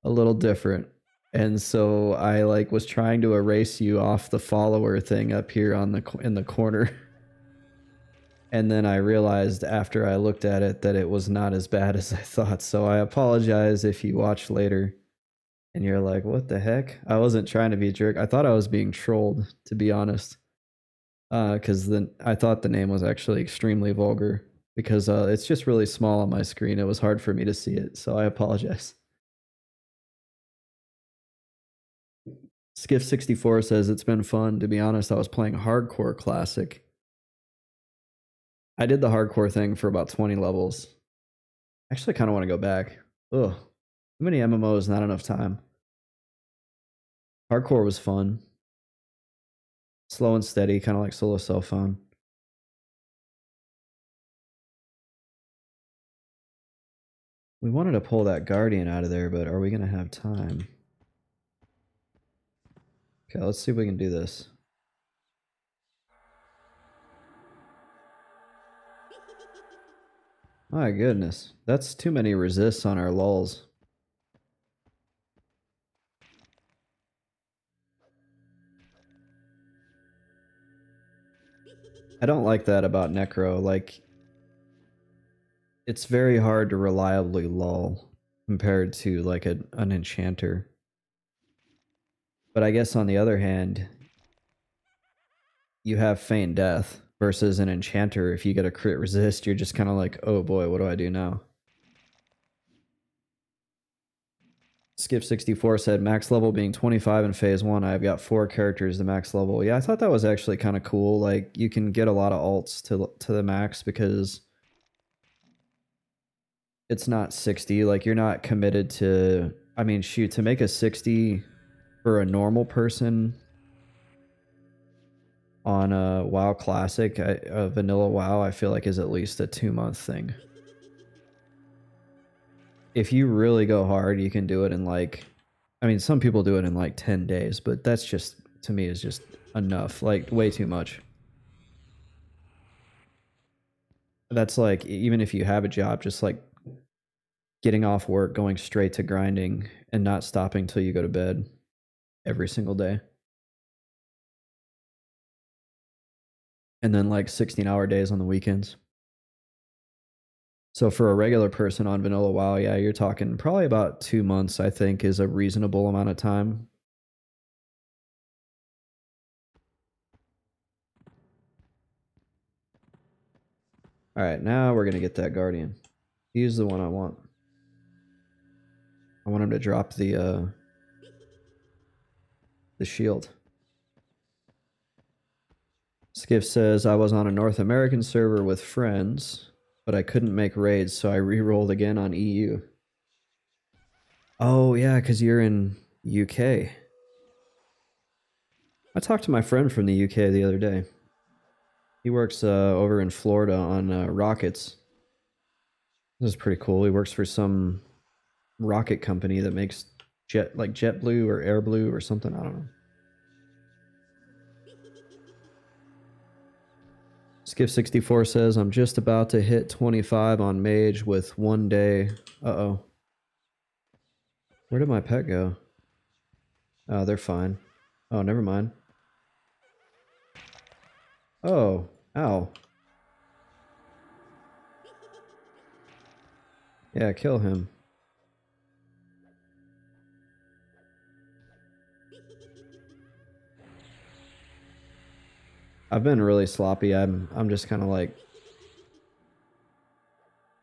a little different. And so I was trying to erase you off the follower thing up here on in the corner. And then I realized after I looked at it that it was not as bad as I thought. So I apologize if you watch later and you're like, what the heck? I wasn't trying to be a jerk. I thought I was being trolled, to be honest. Because then I thought the name was actually extremely vulgar because it's just really small on my screen. It was hard for me to see it, so I apologize. Skiff64 says, it's been fun. To be honest, I was playing Hardcore Classic. I did the hardcore thing for about 20 levels. Actually, I kind of want to go back. Ugh. Too many MMOs, not enough time. Hardcore was fun. Slow and steady, kind of like soloselffound. We wanted to pull that Guardian out of there, but are we going to have time? Okay, let's see if we can do this. My goodness, that's too many resists on our lulls. I don't like that about Necro. Like, it's very hard to reliably lull compared to like an enchanter. But I guess on the other hand, you have feign death versus an enchanter. If you get a crit resist, you're just kind of like, oh boy, what do I do now? Skip64 said, max level being 25 in phase 1, I've got 4 characters to max level. Yeah, I thought that was actually kind of cool. Like, you can get a lot of alts to the max because it's not 60. Like, you're not committed to... I mean, shoot, to make a 60 for a normal person on a WoW Classic, a vanilla WoW, I feel like is at least a 2-month thing. If you really go hard, you can do it in like... I mean, some people do it in like 10 days, but that's just, to me, is just enough. Like, way too much. That's like, even if you have a job, just like getting off work, going straight to grinding, and not stopping till you go to bed every single day. And then like 16-hour days on the weekends. So for a regular person on Vanilla WoW, yeah, you're talking probably about 2 months, I think, is a reasonable amount of time. All right, now we're going to get that Guardian. He's the one I want. I want him to drop the shield. Skiff says, I was on a North American server with friends, but I couldn't make raids, so I re-rolled again on EU. Oh, yeah, because you're in UK. I talked to my friend from the UK the other day. He works over in Florida on rockets. This is pretty cool. He works for some rocket company that makes JetBlue or AirBlue or something. I don't know. Skiff64 says, I'm just about to hit 25 on Mage with 1 day. Uh-oh. Where did my pet go? Oh, they're fine. Oh, never mind. Oh, ow. Yeah, kill him. I've been really sloppy. I'm just kind of like,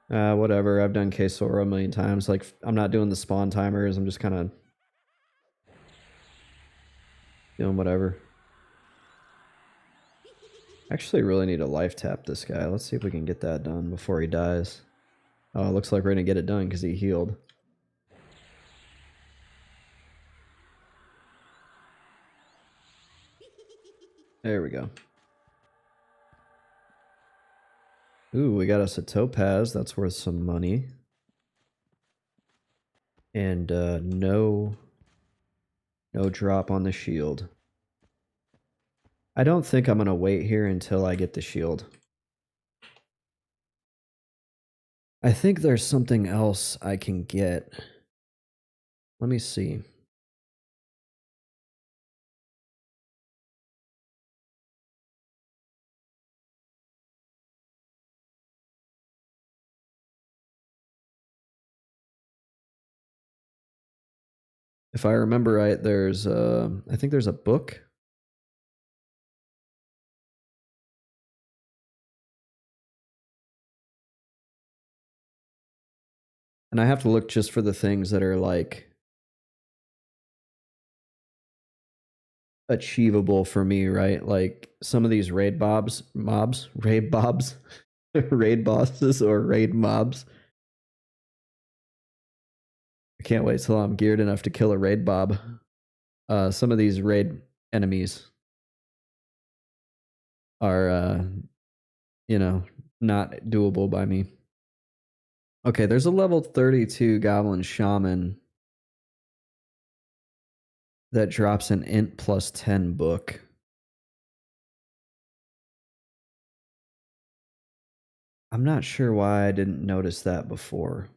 whatever. I've done Kaesora a million times. Like, I'm not doing the spawn timers. I'm just kind of doing whatever. Actually, really need to life tap this guy. Let's see if we can get that done before he dies. Oh, it looks like we're gonna get it done because he healed. There we go. Ooh, we got us a topaz. That's worth some money. And no drop on the shield. I don't think I'm gonna wait here until I get the shield. I think there's something else I can get. Let me see. If I remember right, there's I think there's a book. And I have to look just for the things that are like achievable for me, right? Like some of these raid bobs, raid bobs, raid bosses or raid mobs. I can't wait till I'm geared enough to kill a raid bob. Some of these raid enemies are, you know, not doable by me. Okay, there's a level 32 Goblin Shaman that drops an int plus 10 book. I'm not sure why I didn't notice that before.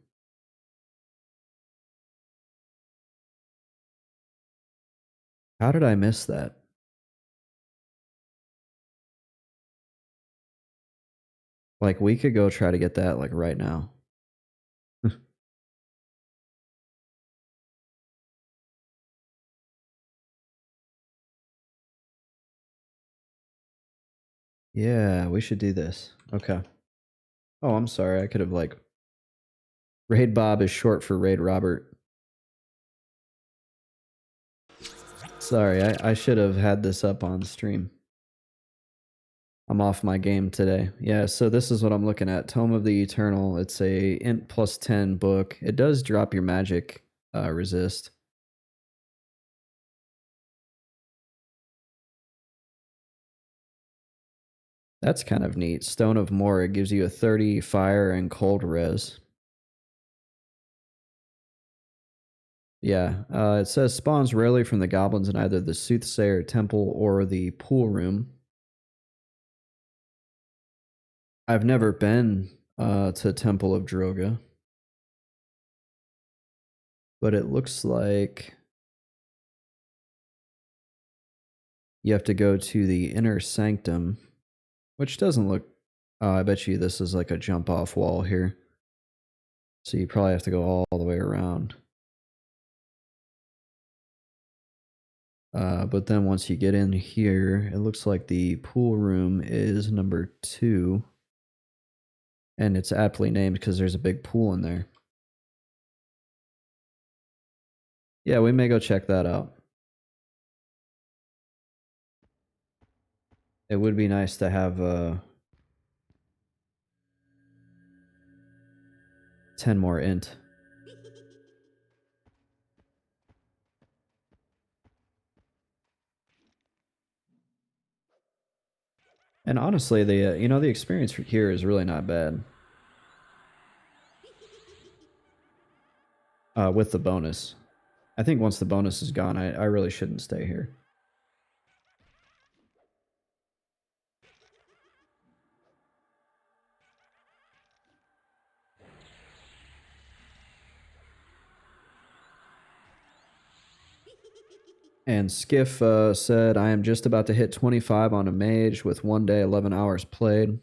How did I miss that? Like, we could go try to get that, like, right now. Yeah, we should do this. Okay. Oh, I'm sorry. I could have, like... Raid Bob is short for Raid Robert. Sorry, I should have had this up on stream. I'm off my game today. Yeah, so this is what I'm looking at. Tome of the Eternal. It's a int plus 10 book. It does drop your magic resist. That's kind of neat. Stone of More. It gives you a 30 fire and cold res. Yeah, it says spawns rarely from the goblins in either the Soothsayer Temple or the Pool Room. I've never been to Temple of Droga. but it looks like you have to go to the inner sanctum, which doesn't look... Oh, I bet you this is like a jump off wall here. So you probably have to go all the way around. But then once you get in here, it looks like the pool room is number 2. And it's aptly named because there's a big pool in there. Yeah, we may go check that out. It would be nice to have 10 more int. And honestly, the the experience here is really not bad. With the bonus. I think once the bonus is gone, I really shouldn't stay here. And Skiff said, I am just about to hit 25 on a mage with 1 day, 11 hours played.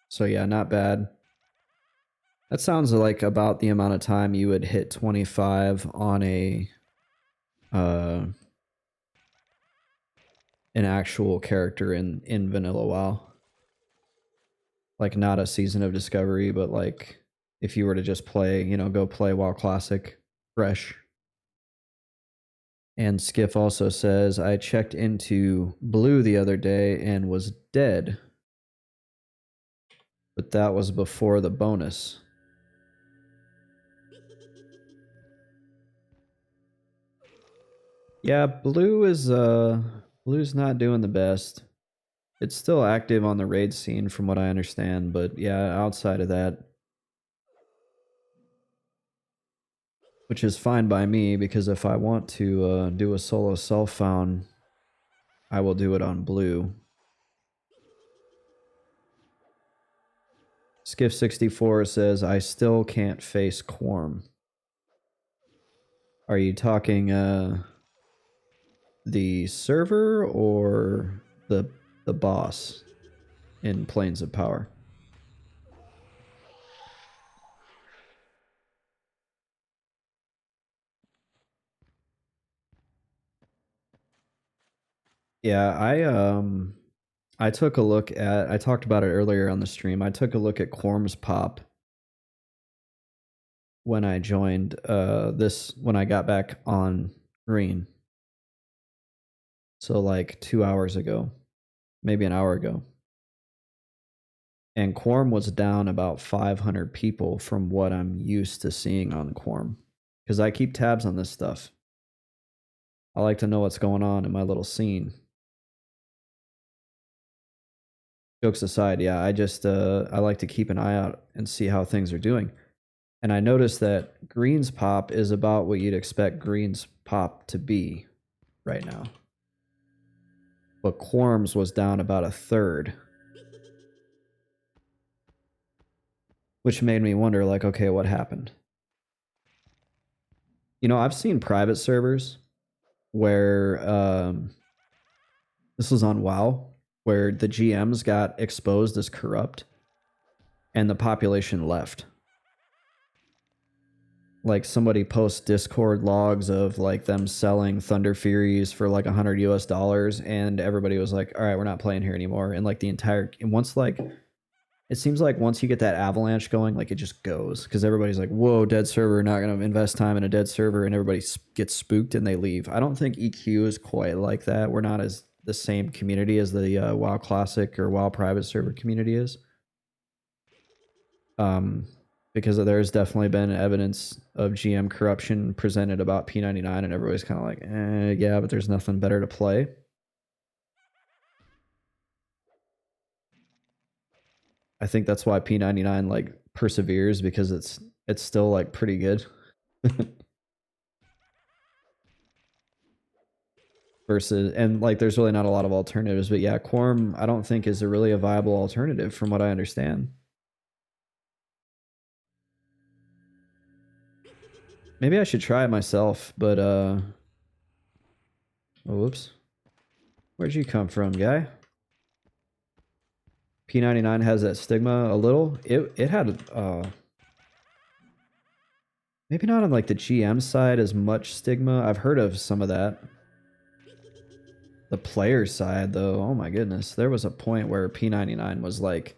So yeah, not bad. That sounds like about the amount of time you would hit 25 on a an actual character in Vanilla WoW. Like not a Season of Discovery, but like if you were to just play, go play WoW Classic fresh. And Skiff also says, I checked into Blue the other day and was dead. But that was before the bonus. Yeah, Blue's not doing the best. It's still active on the raid scene from what I understand, but yeah, outside of that, which is fine by me, because if I want to do a solo self-found, I will do it on Blue. Skiff64 says, I still can't face Quorm. Are you talking the server or the boss in Plains of Power? Yeah, I took a look at, I talked about it earlier on the stream. I took a look at Quorm's pop when I joined when I got back on green. So like 2 hours ago, maybe an hour ago. And Quorum was down about 500 people from what I'm used to seeing on Quorum. Because I keep tabs on this stuff. I like to know what's going on in my little scene. Jokes aside, yeah, I just I like to keep an eye out and see how things are doing. And I noticed that Green's pop is about what you'd expect Green's pop to be right now. But Quorum's was down about a third. Which made me wonder, like, okay, what happened? I've seen private servers where this was on WoW, where the GMs got exposed as corrupt and the population left. Like somebody posts Discord logs of like them selling Thunder Furies for like $100 US, and everybody was like, all right, we're not playing here anymore. And like it seems like once you get that avalanche going, like it just goes, because everybody's like, whoa, dead server, not going to invest time in a dead server, and everybody gets spooked and they leave. I don't think EQ is quite like that. We're not as the same community as the WoW Classic or WoW private server community is. Because there's definitely been evidence of GM corruption presented about P99, and everybody's kind of like, yeah, but there's nothing better to play. I think that's why P99 like perseveres, because it's still like pretty good. Versus, and like there's really not a lot of alternatives, but yeah, Quorum I don't think is really a viable alternative from what I understand. Maybe I should try it myself, but oh, whoops. Where'd you come from, guy? P99 has that stigma a little. It had maybe not on like the GM side as much stigma. I've heard of some of that. The player side though, oh my goodness. There was a point where P99 was like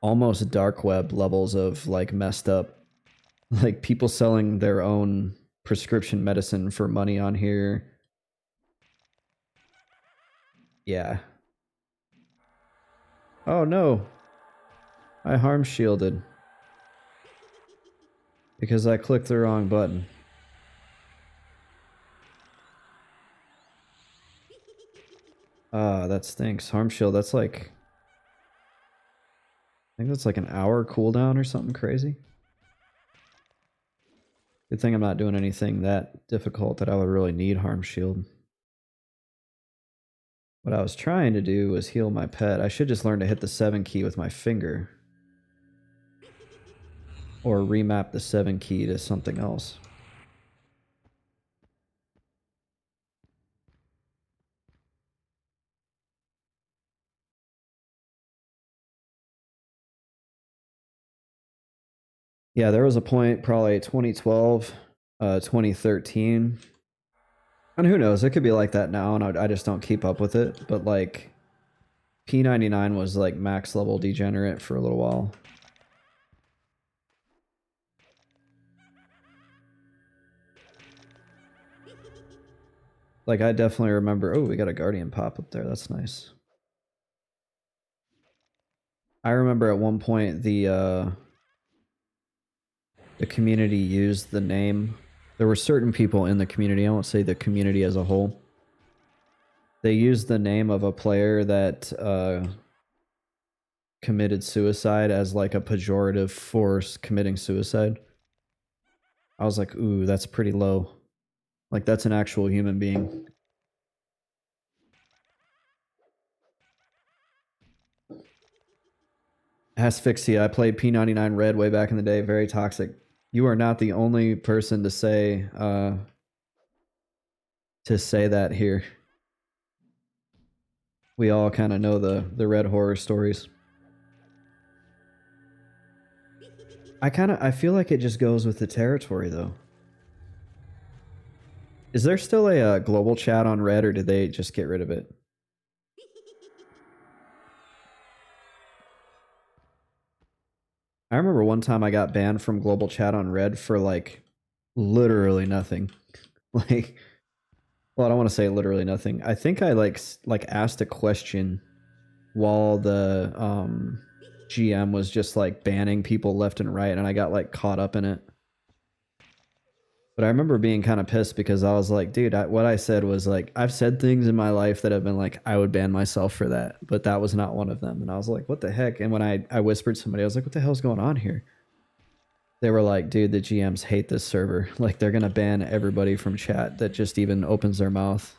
almost dark web levels of like messed up. Like people selling their own prescription medicine for money on here. Yeah. Oh no. I harm shielded. Because I clicked the wrong button. Ah, that stinks. Harm shield, that's like... I think that's like an hour cooldown or something crazy. Good thing I'm not doing anything that difficult that I would really need harm shield. What I was trying to do was heal my pet. I should just learn to hit the 7 key with my finger. Or remap the 7 key to something else. Yeah, there was a point, probably 2012, 2013. And who knows, it could be like that now, and I just don't keep up with it. But like, P99 was like max level degenerate for a little while. Like, I definitely remember... Oh, we got a guardian pop up there. That's nice. I remember at one point the community used the name. There were certain people in the community, I won't say the community as a whole. They used the name of a player that committed suicide as like a pejorative for committing suicide. I was like, ooh, that's pretty low. Like, that's an actual human being. Asphyxia, I played P99 Red way back in the day. Very toxic. You are not the only person to say that here. We all kind of know the red horror stories. I feel like it just goes with the territory though. Is there still a global chat on Red, or did they just get rid of it? I remember one time I got banned from global chat on Red for like literally nothing. Like, well, I don't want to say literally nothing. I think I like asked a question while the GM was just like banning people left and right, and I got like caught up in it. But I remember being kind of pissed because I was like, dude, what I said was like, I've said things in my life that have been like, I would ban myself for that, but that was not one of them. And I was like, what the heck? And when I whispered to somebody, I was like, what the hell's going on here? They were like, dude, the GMs hate this server. Like, they're going to ban everybody from chat that just even opens their mouth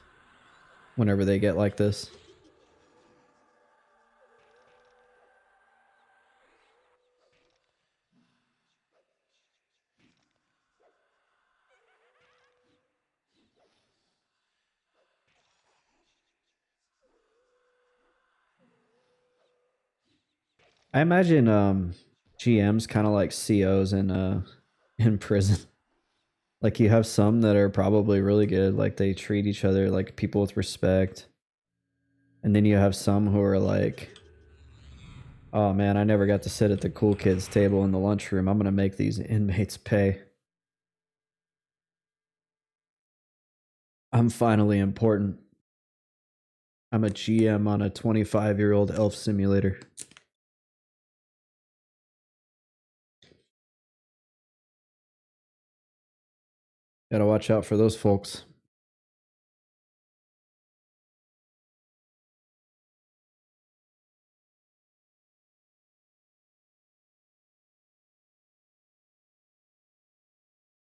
whenever they get like this. I imagine GMs kind of like COs in prison. Like, you have some that are probably really good, like they treat each other like people with respect. And then you have some who are like, oh man, I never got to sit at the cool kids table in the lunchroom. I'm going to make these inmates pay. I'm finally important. I'm a GM on a 25-year-old elf simulator. Gotta watch out for those folks.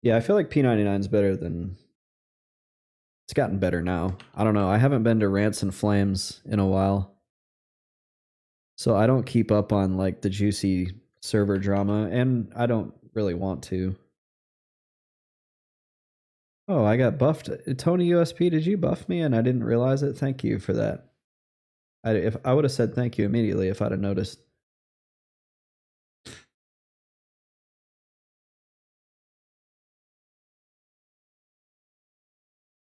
Yeah, I feel like P99 is better than... It's gotten better now. I don't know. I haven't been to Rants and Flames in a while. So I don't keep up on like the juicy server drama, and I don't really want to. Oh, I got buffed. Tony USP, did you buff me and I didn't realize it? Thank you for that. If I would have said thank you immediately if I'd have noticed.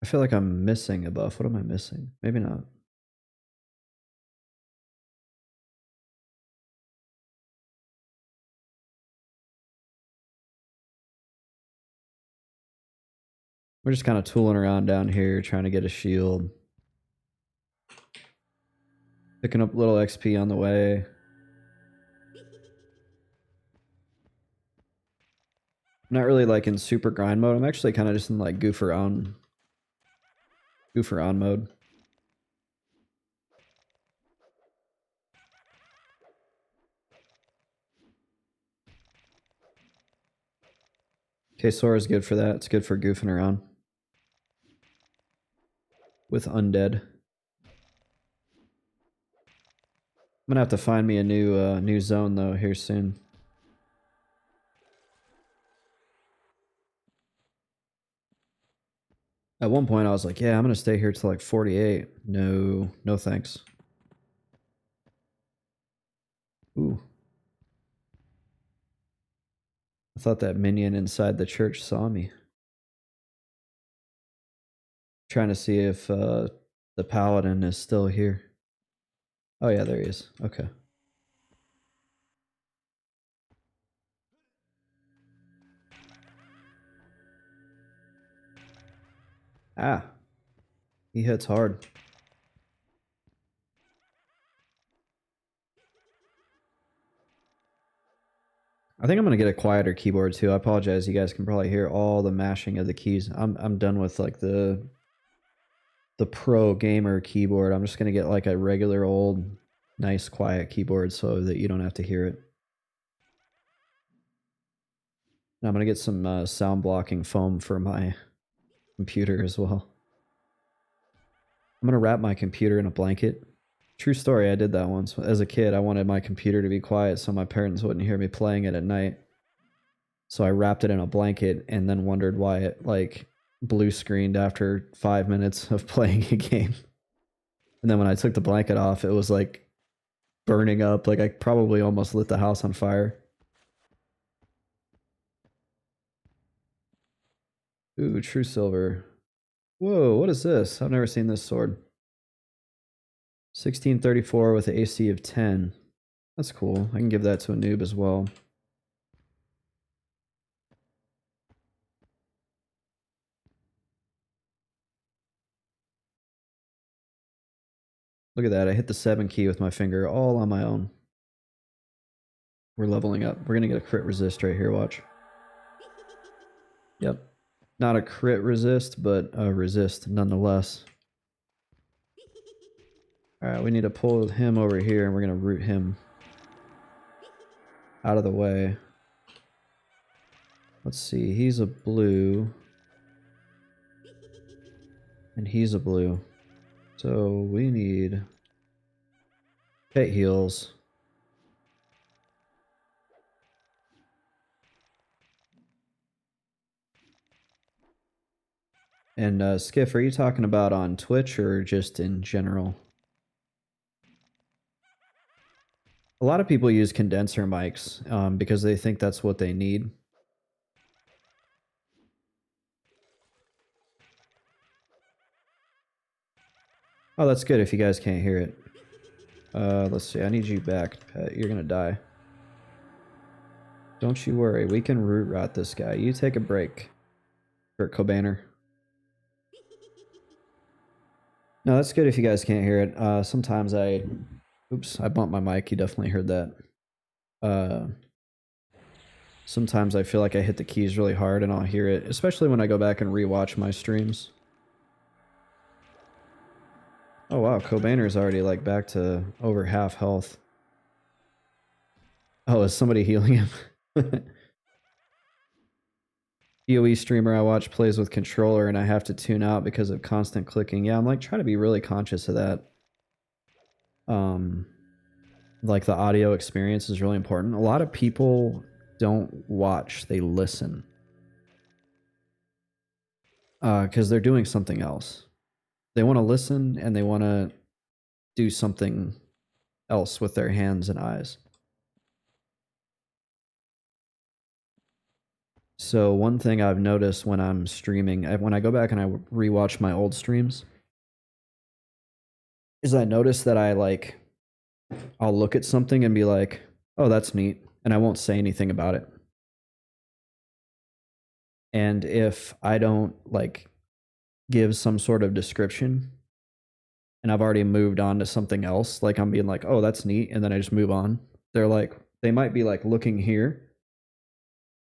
I feel like I'm missing a buff. What am I missing? Maybe not. We're just kind of tooling around down here, trying to get a shield. Picking up little XP on the way. I'm not really like in super grind mode. I'm actually kind of just in like goof around mode. Kaesora is good for that. It's good for goofing around with undead. I'm gonna have to find me a new zone though here soon. At one point I was like, yeah, I'm gonna stay here till like 48. No, no thanks. Ooh. I thought that minion inside the church saw me. Trying to see if the paladin is still here. Oh yeah, there he is. Okay. Ah. He hits hard. I think I'm gonna get a quieter keyboard too. I apologize. You guys can probably hear all the mashing of the keys. I'm done with like the pro gamer keyboard. I'm just gonna get like a regular old nice quiet keyboard so that you don't have to hear it. And I'm gonna get some sound blocking foam for my computer as well. I'm gonna wrap my computer in a blanket. True story, I did that once. As a kid, I wanted my computer to be quiet so my parents wouldn't hear me playing it at night. So I wrapped it in a blanket and then wondered why it like blue screened after 5 minutes of playing a game. And then when I took the blanket off, it was like burning up. Like I probably almost lit the house on fire. Ooh, true silver. Whoa, what is this? I've never seen this sword. 1634 with an AC of 10. That's cool. I can give that to a noob as well. Look at that. I hit the 7 key with my finger all on my own. We're leveling up. We're going to get a crit resist right here. Watch. Yep. Not a crit resist, but a resist nonetheless. Alright, we need to pull him over here and we're going to root him out of the way. Let's see. He's a blue. And he's a blue. So we need pet heals. And Skiff, are you talking about on Twitch or just in general? A lot of people use condenser mics because they think that's what they need. Oh, that's good if you guys can't hear it. Let's see. I need you back, pet. You're gonna die. Don't you worry. We can root rot this guy. You take a break, Kurt Cobainer. No, that's good if you guys can't hear it. Sometimes I... Oops, I bumped my mic. You definitely heard that. Sometimes I feel like I hit the keys really hard and I'll hear it, especially when I go back and rewatch my streams. Oh wow, Cobainer's already like back to over half health. Oh, is somebody healing him? PoE streamer I watch plays with controller and I have to tune out because of constant clicking. Yeah, I'm like trying to be really conscious of that. Like the audio experience is really important. A lot of people don't watch, they listen. Because they're doing something else. They want to listen and they want to do something else with their hands and eyes. So one thing I've noticed when I'm streaming, when I go back and I rewatch my old streams, is I notice that I'll look at something and be like, "Oh, that's neat," and I won't say anything about it. And if I don't give some sort of description and I've already moved on to something else, like I'm being like, "Oh, that's neat," and then I just move on. They might be like looking here,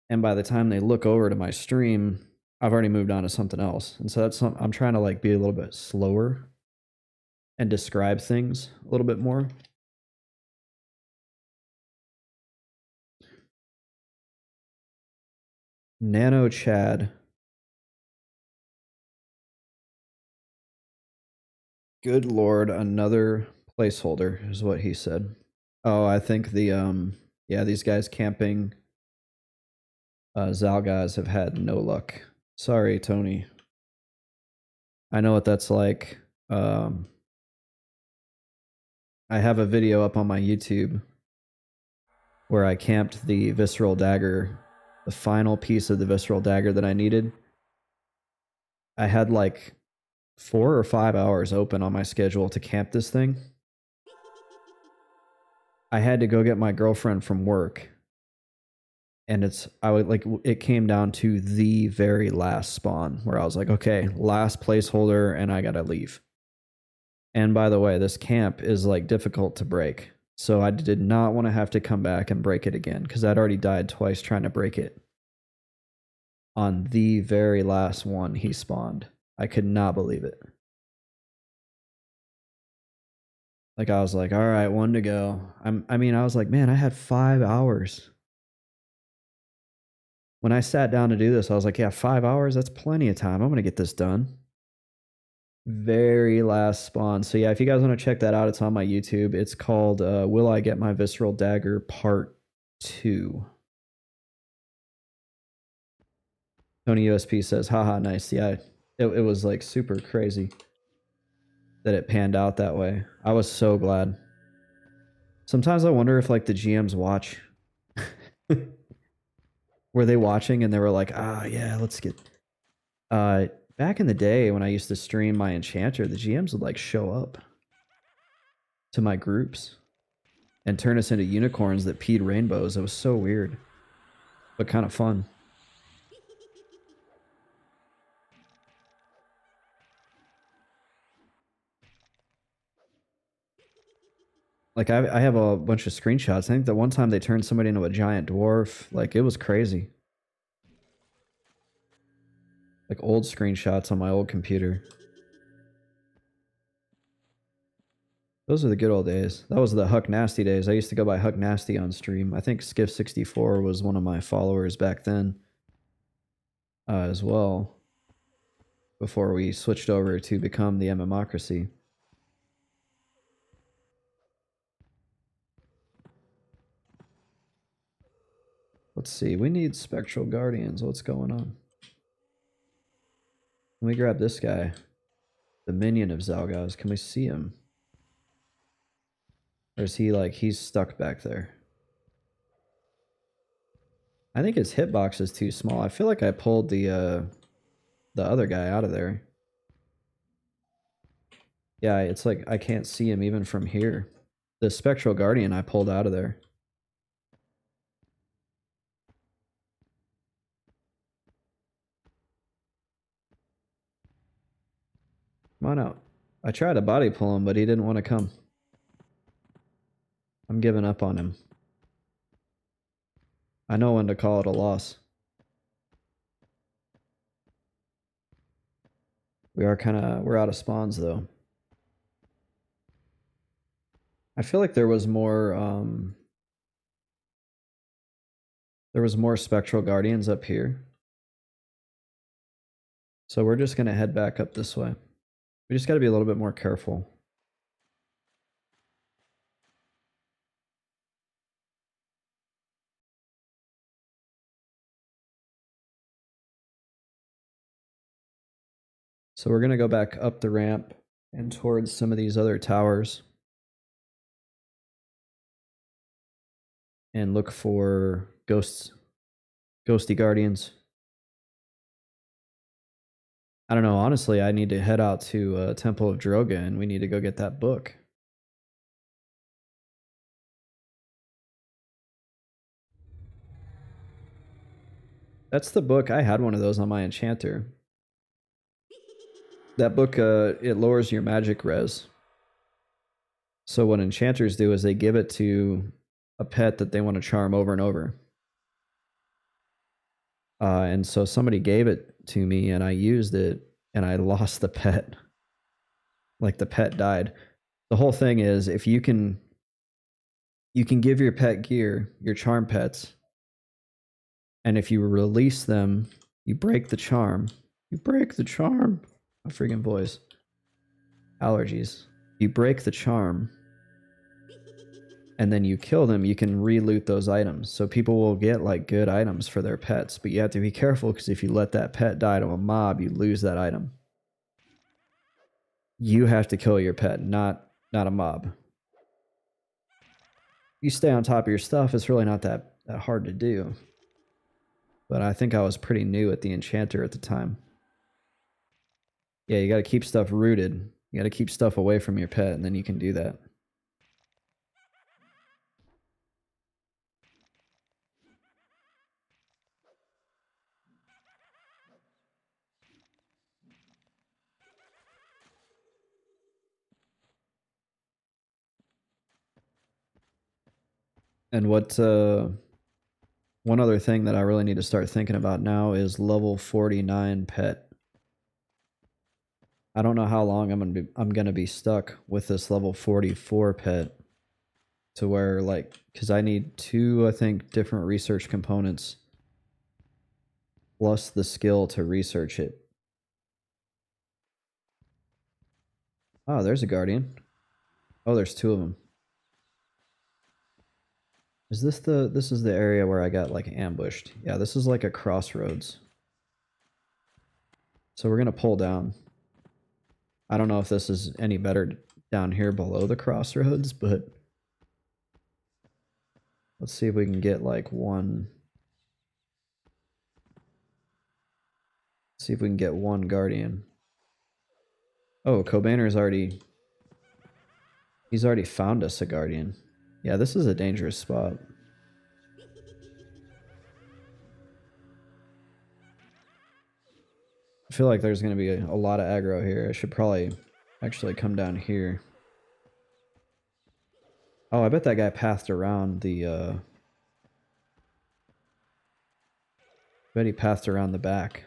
and by the time they look over to my stream, I've already moved on to something else. And so I'm trying to be a little bit slower and describe things a little bit more. Nano Chad. Good lord, another placeholder is what he said. Oh, I think yeah, these guys camping Zalgaz have had no luck. Sorry, Tony. I know what that's like. I have a video up on my YouTube where I camped the visceral dagger, the final piece of the visceral dagger that I needed. I had 4 or 5 hours open on my schedule to camp this thing. I had to go get my girlfriend from work, and it came down to the very last spawn where I was like, okay, last placeholder, and I gotta leave. And by the way, this camp is difficult to break, so I did not want to have to come back and break it again because I'd already died twice trying to break it. On the very last one, he spawned. I could not believe it. I was like, all right, one to go. I was like, man, I had 5 hours. When I sat down to do this, I was like, yeah, 5 hours, that's plenty of time. I'm going to get this done. Very last spawn. So yeah, if you guys want to check that out, it's on my YouTube. It's called Will I Get My Visceral Dagger Part 2. Tony USP says, haha, nice. Yeah, it was super crazy that it panned out that way. I was so glad. Sometimes I wonder if the GMs watch. Were they watching and they were like, yeah, let's get back in the day when I used to stream my enchanter, the GMs would show up to my groups and turn us into unicorns that peed rainbows. It was so weird, but kind of fun. I have a bunch of screenshots. I think the one time they turned somebody into a giant dwarf, it was crazy. Old screenshots on my old computer. Those are the good old days. That was the Huck Nasty days. I used to go by Huck Nasty on stream. I think Skiff64 was one of my followers back then as well, before we switched over to become the MMocracy. Let's see. We need Spectral Guardians. What's going on? Let me grab this guy. The minion of Zalgaz. Can we see him? Or is he he's stuck back there? I think his hitbox is too small. I feel like I pulled the other guy out of there. Yeah, it's I can't see him even from here. The Spectral Guardian I pulled out of there. Come on out. I tried to body pull him, but he didn't want to come. I'm giving up on him. I know when to call it a loss. We're out of spawns though. I feel like there was more Spectral Guardians up here. So we're just gonna head back up this way. We just gotta be a little bit more careful. So we're going to go back up the ramp and towards some of these other towers and look for ghosty guardians. I don't know, honestly, I need to head out to Temple of Droga and we need to go get that book. That's the book. I had one of those on my enchanter. That book, it lowers your magic res. So what enchanters do is they give it to a pet that they want to charm over and over. And so somebody gave it to me and I used it and I lost the pet. Like the pet died. The whole thing is if you can give your pet gear, your charm pets, and if you release them, you break the charm. You break the charm. My freaking voice. Allergies. You break the charm and then you kill them, you can re-loot those items. So people will get like good items for their pets, but you have to be careful because if you let that pet die to a mob, you lose that item. You have to kill your pet, not a mob. You stay on top of your stuff, it's really not that hard to do. But I think I was pretty new at the enchanter at the time. Yeah, you got to keep stuff rooted. You got to keep stuff away from your pet, and then you can do that. And what one other thing that I really need to start thinking about now is level 49 pet. I don't know how long I'm gonna be stuck with this level 44 pet to where like because I need two, I think, different research components plus the skill to research it. Oh, there's a guardian. Oh, there's two of them. Is this this is the area where I got like ambushed? Yeah, this is like a crossroads. So we're gonna pull down. I don't know if this is any better down here below the crossroads, but let's see if we can get like one. See if we can get one guardian. Oh, Kobaner's already... He's already found us a guardian. Yeah, this is a dangerous spot. I feel like there's going to be a lot of aggro here. I should probably actually come down here. Oh, I bet that guy pathed around the... I bet he pathed around the back.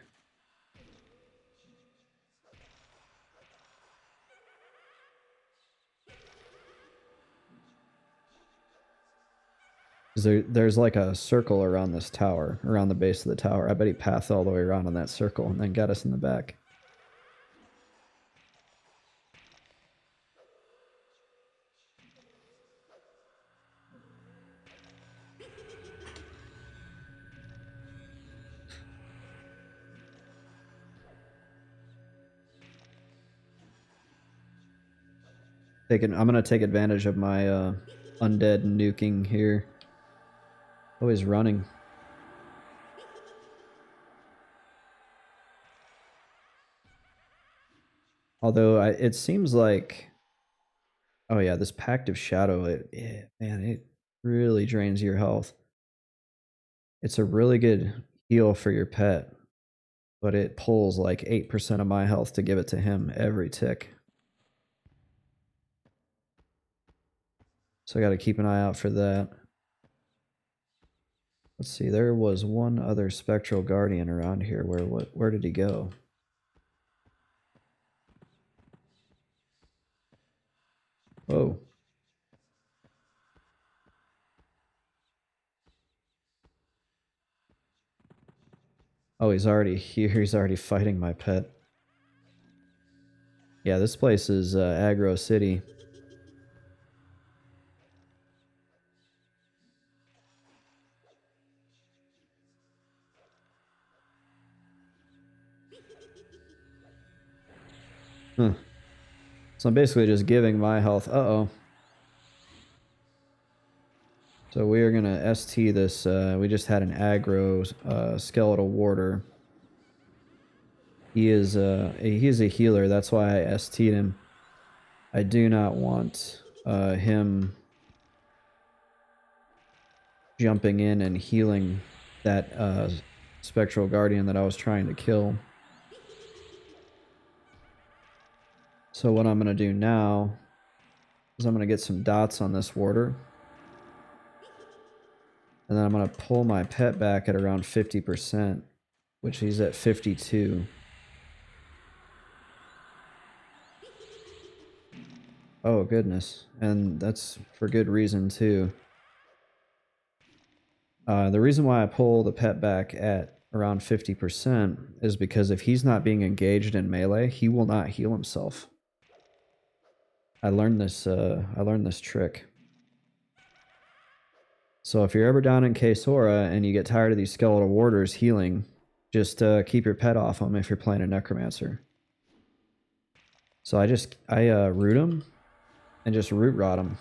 There's like a circle around this tower, around the base of the tower. I bet he pathed all the way around on that circle and then got us in the back. I'm gonna take advantage of my undead nuking here. Oh, he's running. Although it seems like, oh yeah, this Pact of Shadow, man, it really drains your health. It's a really good heal for your pet, but it pulls like 8% of my health to give it to him every tick. So I got to keep an eye out for that. Let's see, there was one other Spectral Guardian around here. Where did he go? Oh. Oh, he's already here. He's already fighting my pet. Yeah, this place is Aggro City. Huh. So I'm basically just giving my health. Uh-oh. So we are going to ST this. We just had an aggro skeletal warder. He is he's a healer. That's why I ST'd him. I do not want him jumping in and healing that spectral guardian that I was trying to kill. So what I'm going to do now is I'm going to get some dots on this warder. And then I'm going to pull my pet back at around 50%, which he's at 52. Oh, goodness. And that's for good reason, too. The reason why I pull the pet back at around 50% is because if he's not being engaged in melee, he will not heal himself. I learned this trick. So if you're ever down in Kaesora and you get tired of these skeletal warders healing, just keep your pet off them if you're playing a necromancer. So I root him and just root rot him.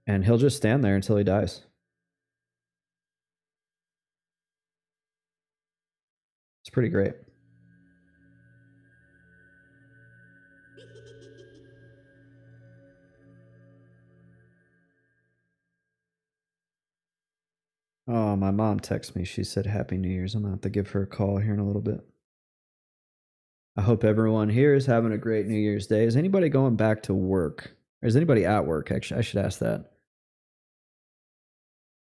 And he'll just stand there until he dies. It's pretty great. Oh, my mom texted me. She said Happy New Year's. I'm going to have to give her a call here in a little bit. I hope everyone here is having a great New Year's Day. Is anybody going back to work? Or is anybody at work? Actually, I should ask that.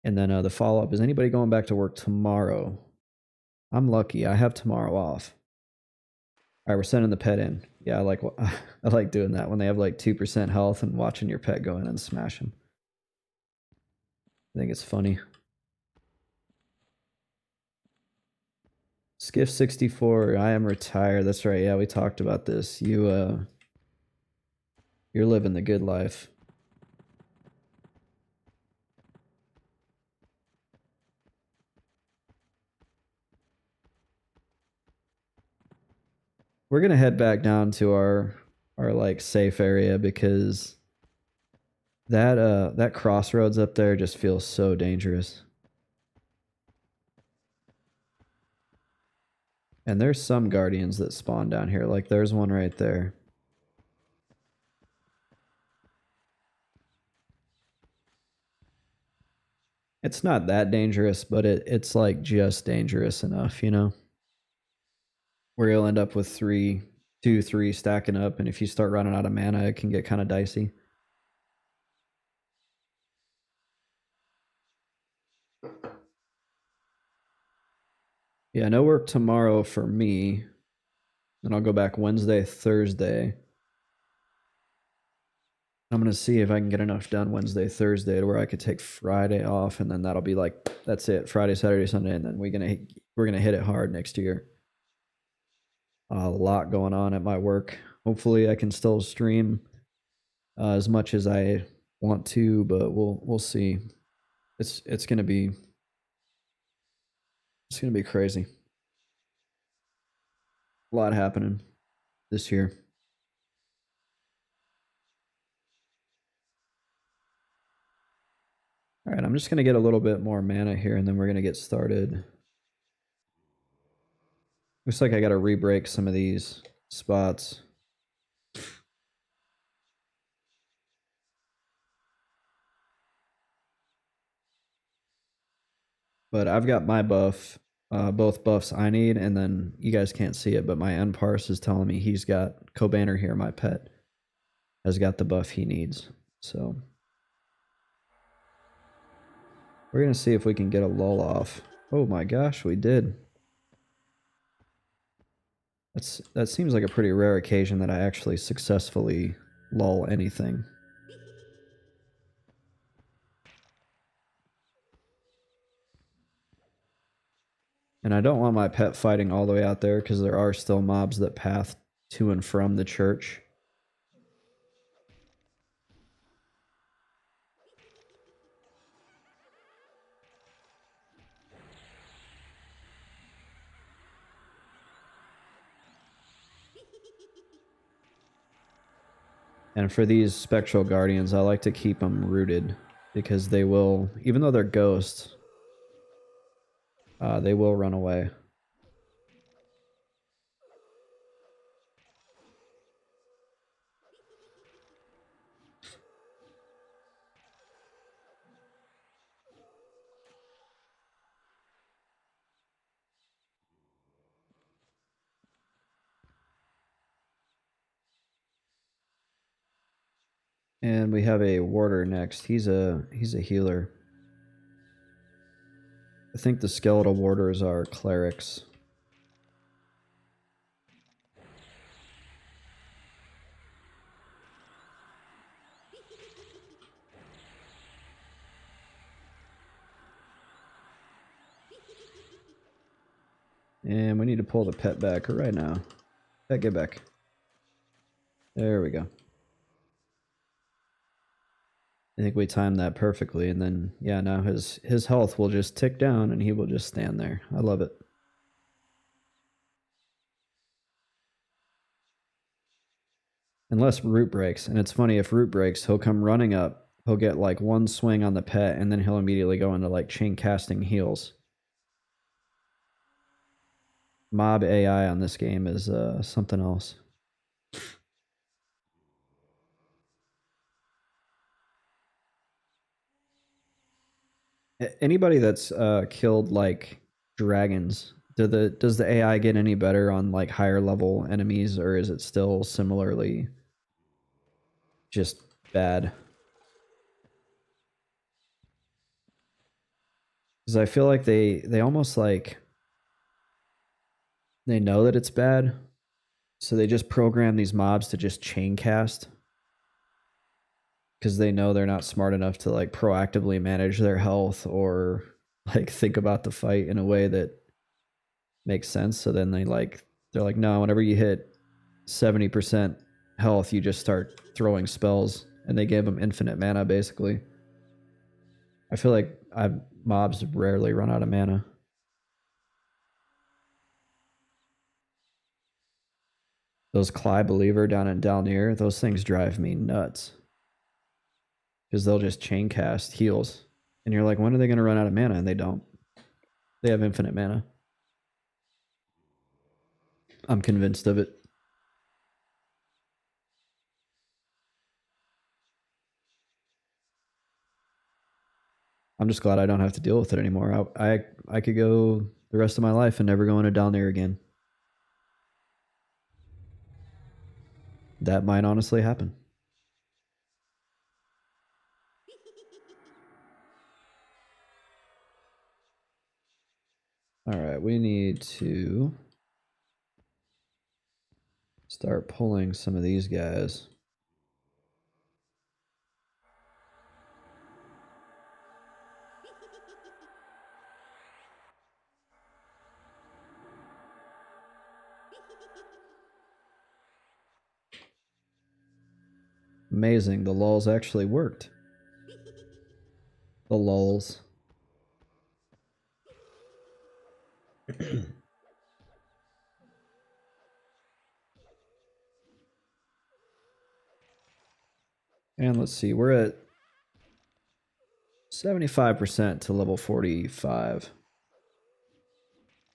And then the follow-up, is anybody going back to work tomorrow? I'm lucky. I have tomorrow off. All right, we're sending the pet in. Yeah, I like doing that when they have like 2% health and watching your pet go in and smash him. I think it's funny. Skiff 64, I am retired. That's right. Yeah, we talked about this. You're living the good life. We're gonna head back down to our like safe area because that crossroads up there just feels so dangerous. And there's some guardians that spawn down here. Like there's one right there. It's not that dangerous, but it's like just dangerous enough, you know? Where you'll end up with 3 stacking up, and if you start running out of mana, it can get kind of dicey. Yeah, no work tomorrow for me. Then I'll go back Wednesday, Thursday. I'm going to see if I can get enough done Wednesday, Thursday to where I could take Friday off, and then that'll be like, that's it, Friday, Saturday, Sunday, and then we're going to hit it hard next year. A lot going on at my work. Hopefully I can still stream as much as I want to, but we'll see. It's going to be crazy. A lot happening this year. All right, I'm just going to get a little bit more mana here, and then we're going to get started. Looks like I got to re-break some of these spots. But I've got my buff, both buffs I need, and then you guys can't see it, but my Unparse is telling me he's got Kobanner here, my pet, has got the buff he needs. So we're going to see if we can get a lull off. Oh my gosh, we did. That seems like a pretty rare occasion that I actually successfully lull anything. And I don't want my pet fighting all the way out there because there are still mobs that path to and from the church. And for these spectral guardians, I like to keep them rooted because they will, even though they're ghosts, they will run away. And we have a warder next. He's a healer. I think the skeletal warders are clerics. And we need to pull the pet back right now. Pet, get back. There we go. I think we timed that perfectly, and then, yeah, now his health will just tick down, and he will just stand there. I love it. Unless root breaks, and it's funny, if root breaks, he'll come running up, he'll get like one swing on the pet, and then he'll immediately go into like chain casting heals. Mob AI on this game is something else. Anybody that's killed like dragons, does the AI get any better on like higher level enemies, or is it still similarly just bad? Because I feel like they almost like they know that it's bad, so they just program these mobs to just chain cast because they know they're not smart enough to like proactively manage their health or like think about the fight in a way that makes sense. So then they're like, no, whenever you hit 70% health, you just start throwing spells, and they give them infinite mana basically. I feel like mobs rarely run out of mana. Those Cly Believer down in Dalnir, those things drive me nuts. Because they'll just chain cast heals. And you're like, when are they going to run out of mana? And they don't. They have infinite mana. I'm convinced of it. I'm just glad I don't have to deal with it anymore. I could go the rest of my life and never go into Dalnir again. That might honestly happen. All right, we need to start pulling some of these guys. Amazing, the lulls actually worked. The lulls. And let's see, we're at 75% to level 45.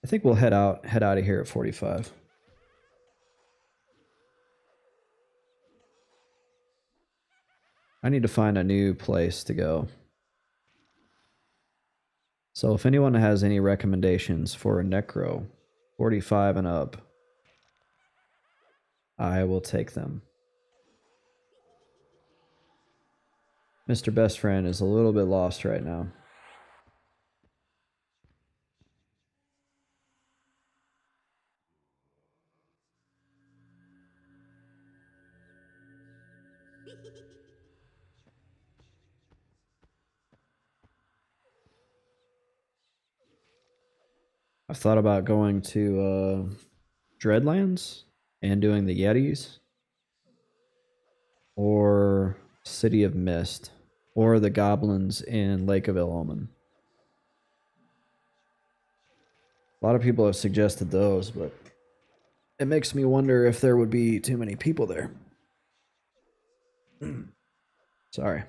I think we'll head out of here at 45. I need to find a new place to go. So if anyone has any recommendations for a Necro, 45 and up, I will take them. Mr. Best Friend is a little bit lost right now. I've thought about going to Dreadlands and doing the Yetis, or City of Mist, or the Goblins in Lake of El-Omen. A lot of people have suggested those, but it makes me wonder if there would be too many people there. Sorry.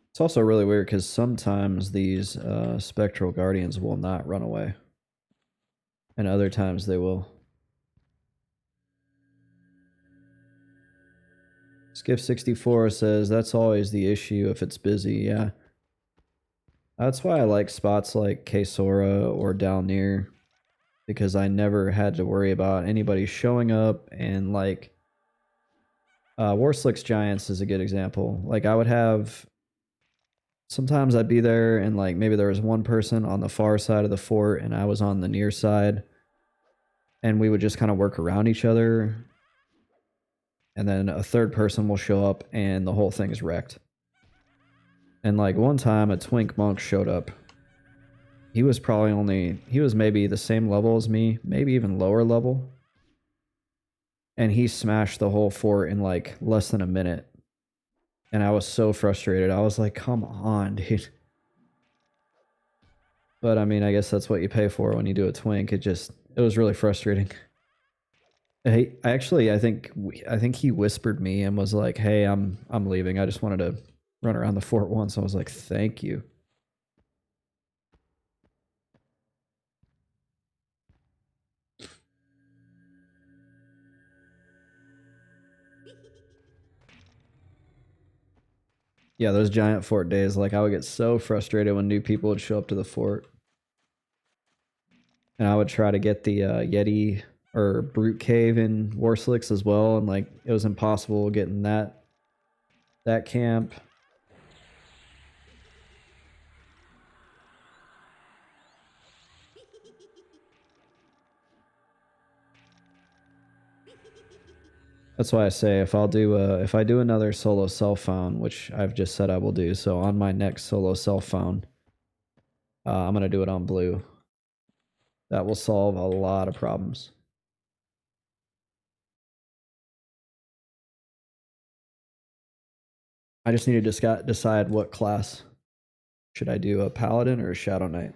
It's also really weird because sometimes these spectral guardians will not run away, and other times they will. Skiff64 says that's always the issue if it's busy. Yeah, that's why I like spots like Kaesora or down near, because I never had to worry about anybody showing up. And like Warslick's Giants is a good example. Like I would have, sometimes I'd be there and like maybe there was one person on the far side of the fort and I was on the near side, and we would just kind of work around each other, and then a third person will show up and the whole thing is wrecked. And like one time a twink monk showed up. He was maybe the same level as me, maybe even lower level, and he smashed the whole fort in like less than a minute. And I was so frustrated. I was like, come on, dude. But I mean, I guess that's what you pay for when you do a twink. It was really frustrating. I think he whispered me and was like, "Hey, I'm leaving. I just wanted to run around the fort once." I was like, "Thank you." Yeah, those giant fort days, like I would get so frustrated when new people would show up to the fort. And I would try to get the Yeti or Brute Cave in Warslicks as well, and like it was impossible getting that camp. That's why I say if I do another solo self-found, which I've just said I will do, so on my next solo self-found, I'm gonna do it on blue. That will solve a lot of problems. I just need to decide what class. Should I do, a paladin or a shadow knight?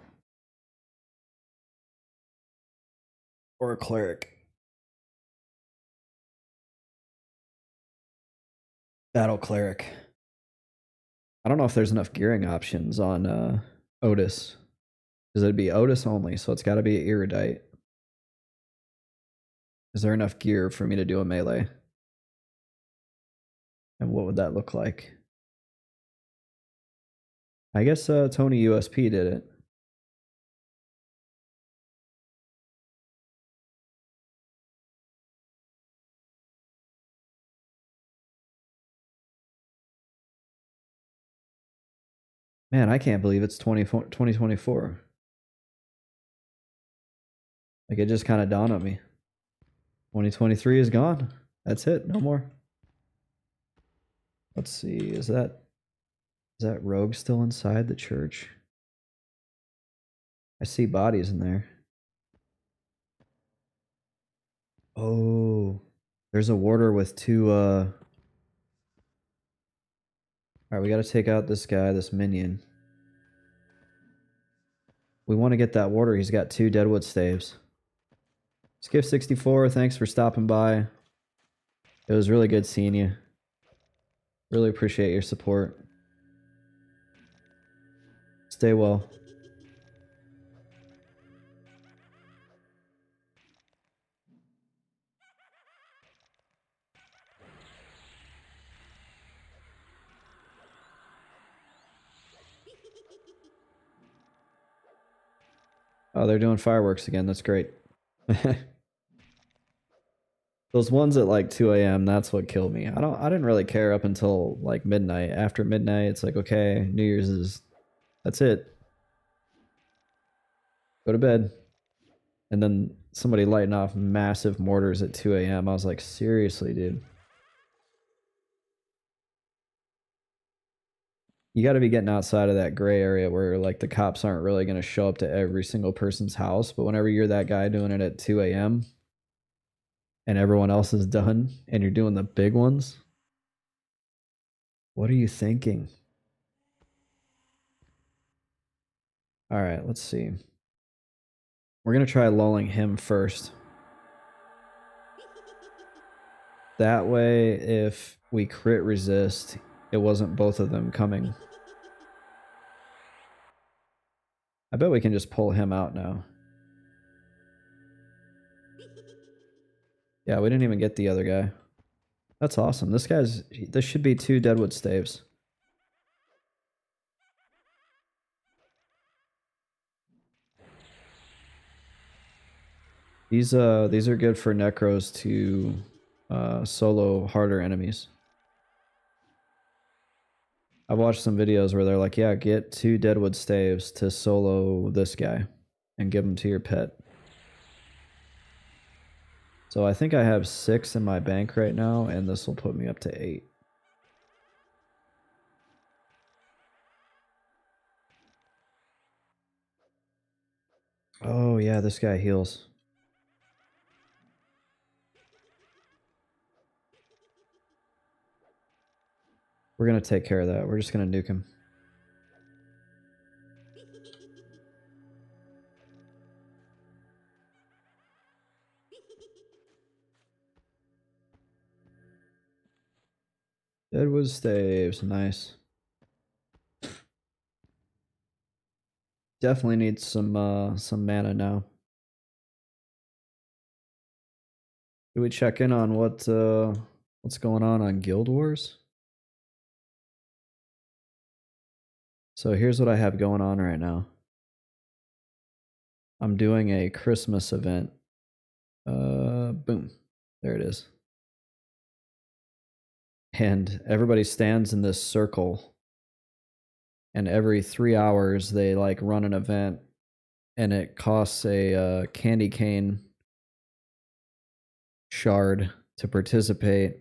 Or a cleric? Battle cleric. I don't know if there's enough gearing options on Otis. Because it'd be Otis only, so it's got to be erudite. Is there enough gear for me to do a melee? And what would that look like? I guess Tony USP did it. Man, I can't believe it's 2024. Like it just kind of dawned on me. 2023 is gone. That's it. No more. Let's see. Is that rogue still inside the church? I see bodies in there. Oh, there's a warder with two all right, we got to take out this guy, this minion. We want to get that warder. He's got 2 deadwood staves. Skiff64, thanks for stopping by. It was really good seeing you. Really appreciate your support. Stay well. Oh, they're doing fireworks again. That's great. Those ones at like 2 a.m., that's what killed me. I didn't really care up until like midnight. After midnight, it's like, okay, New Year's is, that's it. Go to bed. And then somebody lighting off massive mortars at 2 a.m. I was like, seriously, dude. You got to be getting outside of that gray area where like the cops aren't really going to show up to every single person's house. But whenever you're that guy doing it at 2 a.m., and everyone else is done and you're doing the big ones? What are you thinking? All right, let's see. We're going to try lulling him first. That way, if we crit resist, it wasn't both of them coming. I bet we can just pull him out now. Yeah, we didn't even get the other guy. That's awesome. This should be 2 Deadwood staves. These are good for Necros to solo harder enemies. I've watched some videos where they're like, yeah, get 2 Deadwood staves to solo this guy and give them to your pet. So I think I have 6 in my bank right now, and this will put me up to 8. Oh yeah, this guy heals. We're gonna take care of that. We're just gonna nuke him. Deadwood staves, nice. Definitely need some mana now. Do we check in on what's going on Guild Wars? So here's what I have going on right now. I'm doing a Christmas event. Boom. There it is. And everybody stands in this circle. And every 3 hours they like run an event, and it costs a candy cane shard to participate.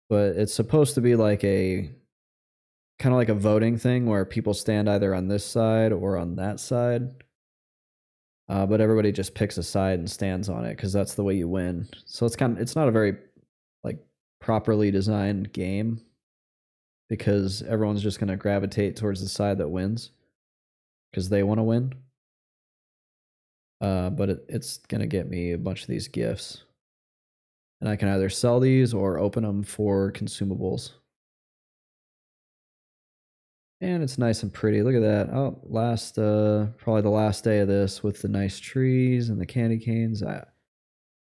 But it's supposed to be like a kind of like a voting thing where people stand either on this side or on that side. But everybody just picks a side and stands on it because that's the way you win. So it's not a very like properly designed game because everyone's just going to gravitate towards the side that wins because they want to win. But it's going to get me a bunch of these gifts. And I can either sell these or open them for consumables. And it's nice and pretty. Look at that. Oh, probably the last day of this with the nice trees and the candy canes. I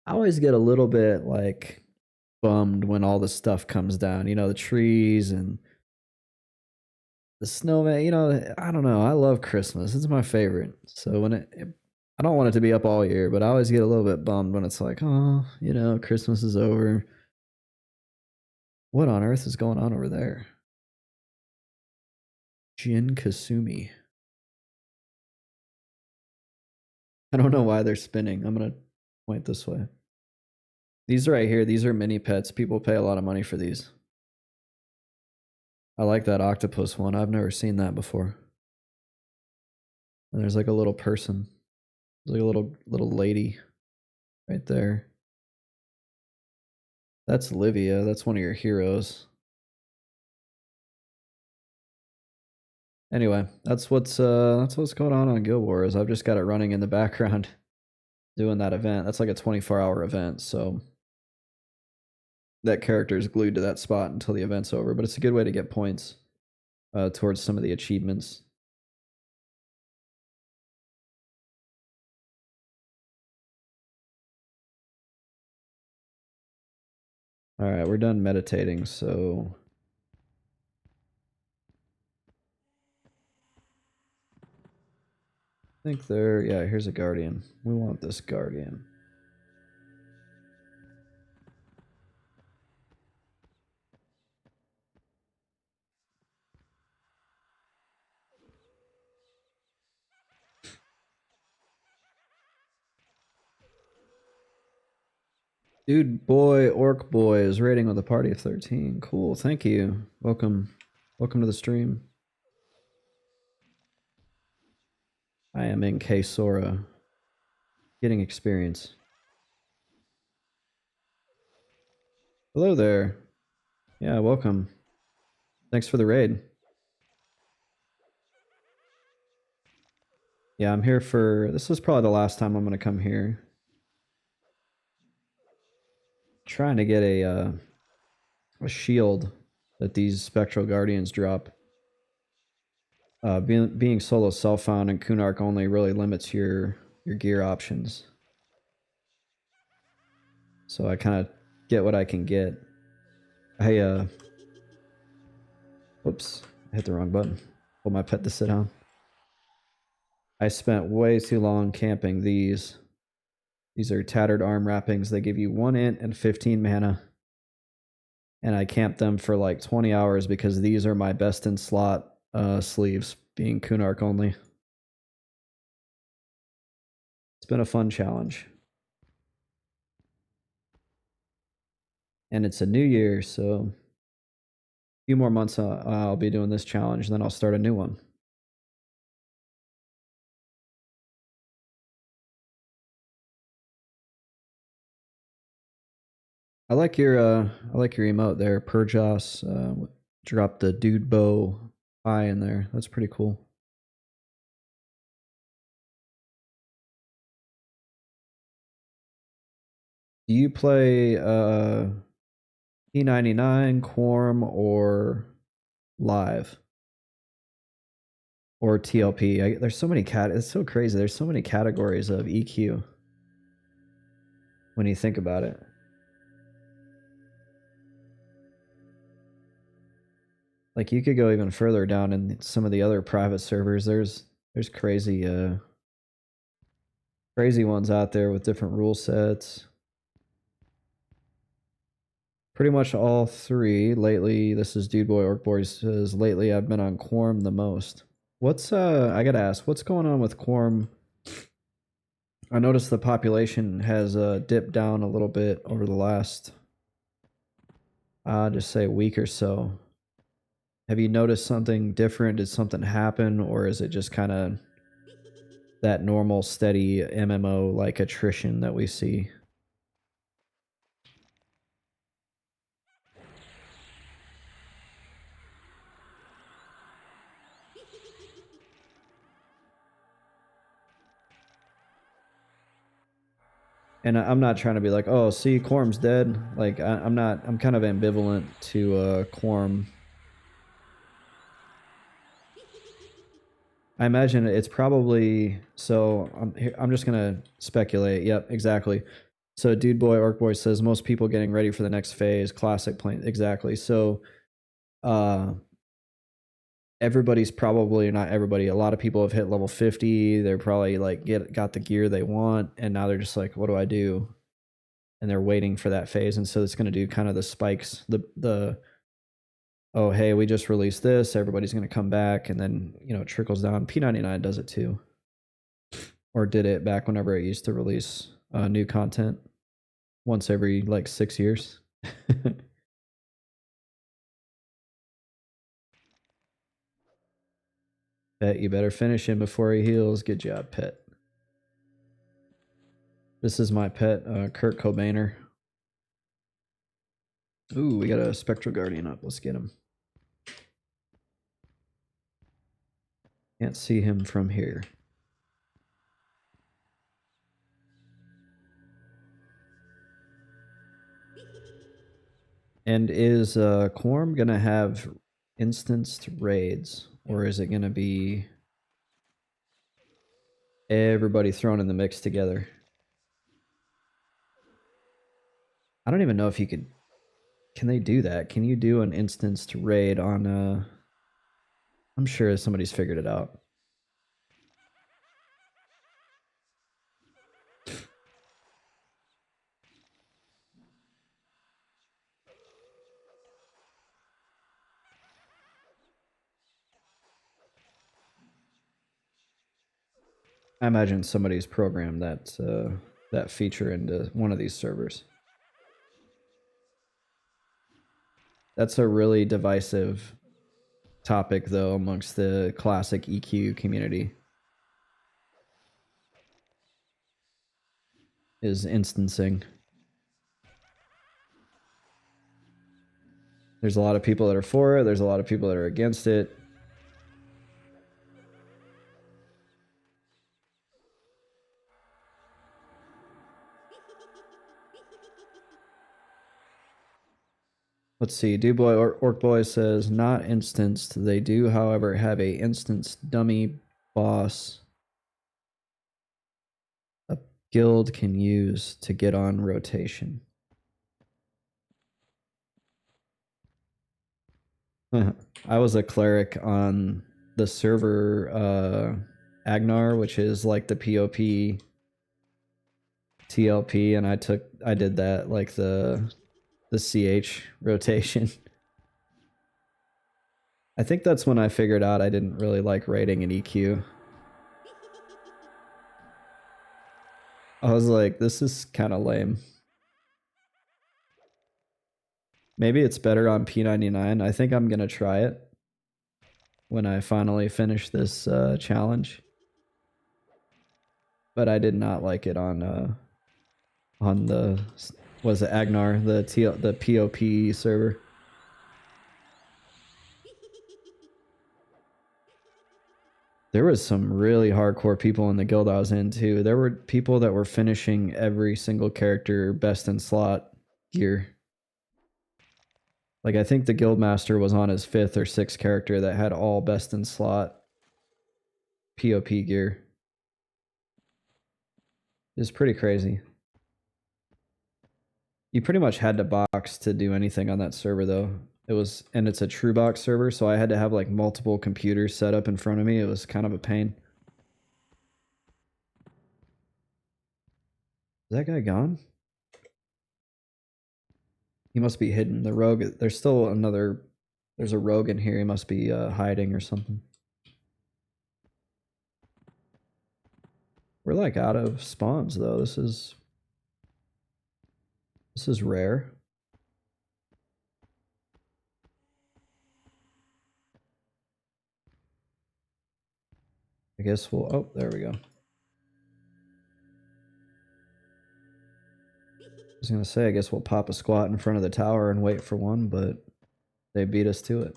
always get a little bit like bummed when all the stuff comes down. You know, the trees and the snowman. You know, I don't know. I love Christmas. It's my favorite. So I don't want it to be up all year, but I always get a little bit bummed when it's like, oh, you know, Christmas is over. What on earth is going on over there? Jin Kasumi. I don't know why they're spinning. I'm going to point this way. These right here, these are mini pets. People pay a lot of money for these. I like that octopus one. I've never seen that before. And there's like a little person. There's like a little lady right there. That's Livia. That's one of your heroes. Anyway, that's what's going on Guild Wars. I've just got it running in the background doing that event. That's like a 24-hour event, so that character is glued to that spot until the event's over, but it's a good way to get points towards some of the achievements. All right, we're done meditating, so I think yeah, here's a guardian. We want this guardian. Dude boy, orc boy is raiding with a party of 13. Cool, thank you. Welcome to the stream. I am in Kaesora, getting experience. Hello there. Yeah, welcome. Thanks for the raid. Yeah, I'm here for... This is probably the last time I'm going to come here. Trying to get a shield that these Spectral Guardians drop. Being solo self-found and Kunark-only really limits your gear options. So I kind of get what I can get. I, whoops, I hit the wrong button. Told my pet to sit down. I spent way too long camping these. These are tattered arm wrappings. They give you 1 int and 15 mana. And I camped them for like 20 hours because these are my best in slot sleeves, being Kunark only. It's been a fun challenge. And it's a new year, so a few more months I'll be doing this challenge, and then I'll start a new one. I like your emote there, Purjos. Drop the dude bow eye in there. That's pretty cool. Do you play E99, Quorum, or Live? Or TLP? There's so many it's so crazy. There's so many categories of EQ when you think about it. Like you could go even further down in some of the other private servers. There's crazy crazy ones out there with different rule sets. Pretty much all three lately. This is Dude Boy Orc Boy says lately I've been on Quorum the most. What's I gotta ask, what's going on with Quorum? I noticed the population has dipped down a little bit over the last just say a week or so. Have you noticed something different? Did something happen, or is it just kind of that normal steady MMO like attrition that we see? And I'm not trying to be like, oh, see, Quorum's dead. Like, I'm not. I'm kind of ambivalent to Quorum. I imagine it's probably so. I'm just gonna speculate. Yep, exactly. So, Dude Boy Orc Boy says most people getting ready for the next phase. Classic plane. Exactly. So, uh, everybody's probably not everybody. A lot of people have hit level 50. They're probably like got the gear they want, and now they're just like, what do I do? And they're waiting for that phase, and so it's going to do kind of the spikes, the oh hey, we just released this, everybody's going to come back, and then it trickles down. P99 does it too, or did it back whenever it used to release new content once every like 6 years. Pet, you better finish him before he heals. Good job, Pet. This is my pet, Kurt Cobainer. Ooh, we got a Spectral Guardian up. Let's get him. Can't see him from here. And is Quorum gonna have instanced raids, or is it gonna be everybody thrown in the mix together? I don't even know if you could. Can they do that? Can you do an instanced raid on? I'm sure somebody's figured it out. I imagine somebody's programmed that feature into one of these servers. That's a really divisive topic, though, amongst the classic EQ community. Is instancing. There's a lot of people that are for it. There's a lot of people that are against it. Let's see. Duboy Orc Boy says not instanced. They do, however, have a instanced dummy boss a guild can use to get on rotation. I was a cleric on the server Agnar, which is like the POP TLP, and I did that like the CH rotation. I think that's when I figured out I didn't really like raiding an EQ. I was like, this is kind of lame. Maybe it's better on P99. I think I'm gonna try it when I finally finish this challenge. But I did not like it on the was it Agnar, the POP server. There was some really hardcore people in the guild I was in too. There were people that were finishing every single character best in slot gear. Like I think the guildmaster was on his 5th or 6th character that had all best in slot POP gear. It's pretty crazy. You pretty much had to box to do anything on that server though. And it's a true box server, so I had to have like multiple computers set up in front of me. It was kind of a pain. Is that guy gone? He must be hidden. The rogue, there's a rogue in here. He must be hiding or something. We're like out of spawns though. This is rare. I guess we'll, oh, there we go. I was gonna say, I guess we'll pop a squat in front of the tower and wait for one, but they beat us to it.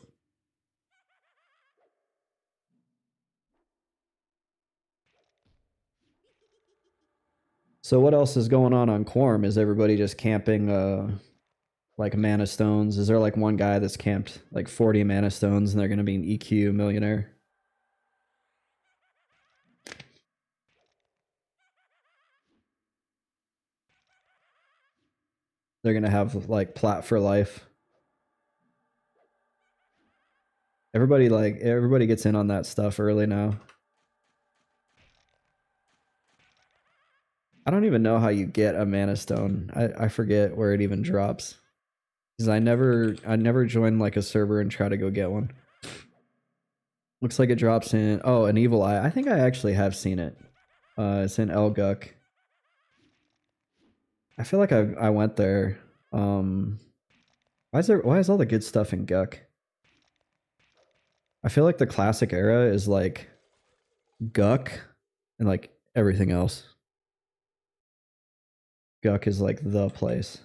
So what else is going on Quorum? Is everybody just camping like mana stones? Is there like one guy that's camped like 40 mana stones and they're gonna be an EQ millionaire? They're gonna have like plat for life. Everybody gets in on that stuff early now. I don't even know how you get a mana stone. I forget where it even drops. Because I never joined like a server and try to go get one. Looks like it drops in, oh, an evil eye. I think I actually have seen it. It's in Elguk. I feel like I went there. Why is all the good stuff in Guk? I feel like the classic era is like Guk and like everything else. Guk is like the place.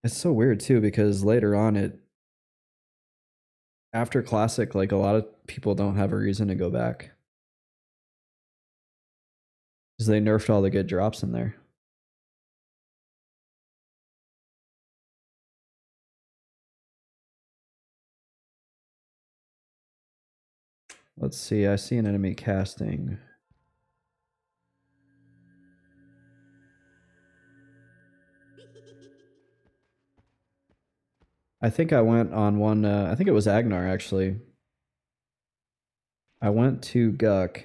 It's so weird too because later on after classic, like a lot of people don't have a reason to go back. Because they nerfed all the good drops in there. Let's see, I see an enemy casting. I think I went on one, I think it was Agnar actually. I went to Guk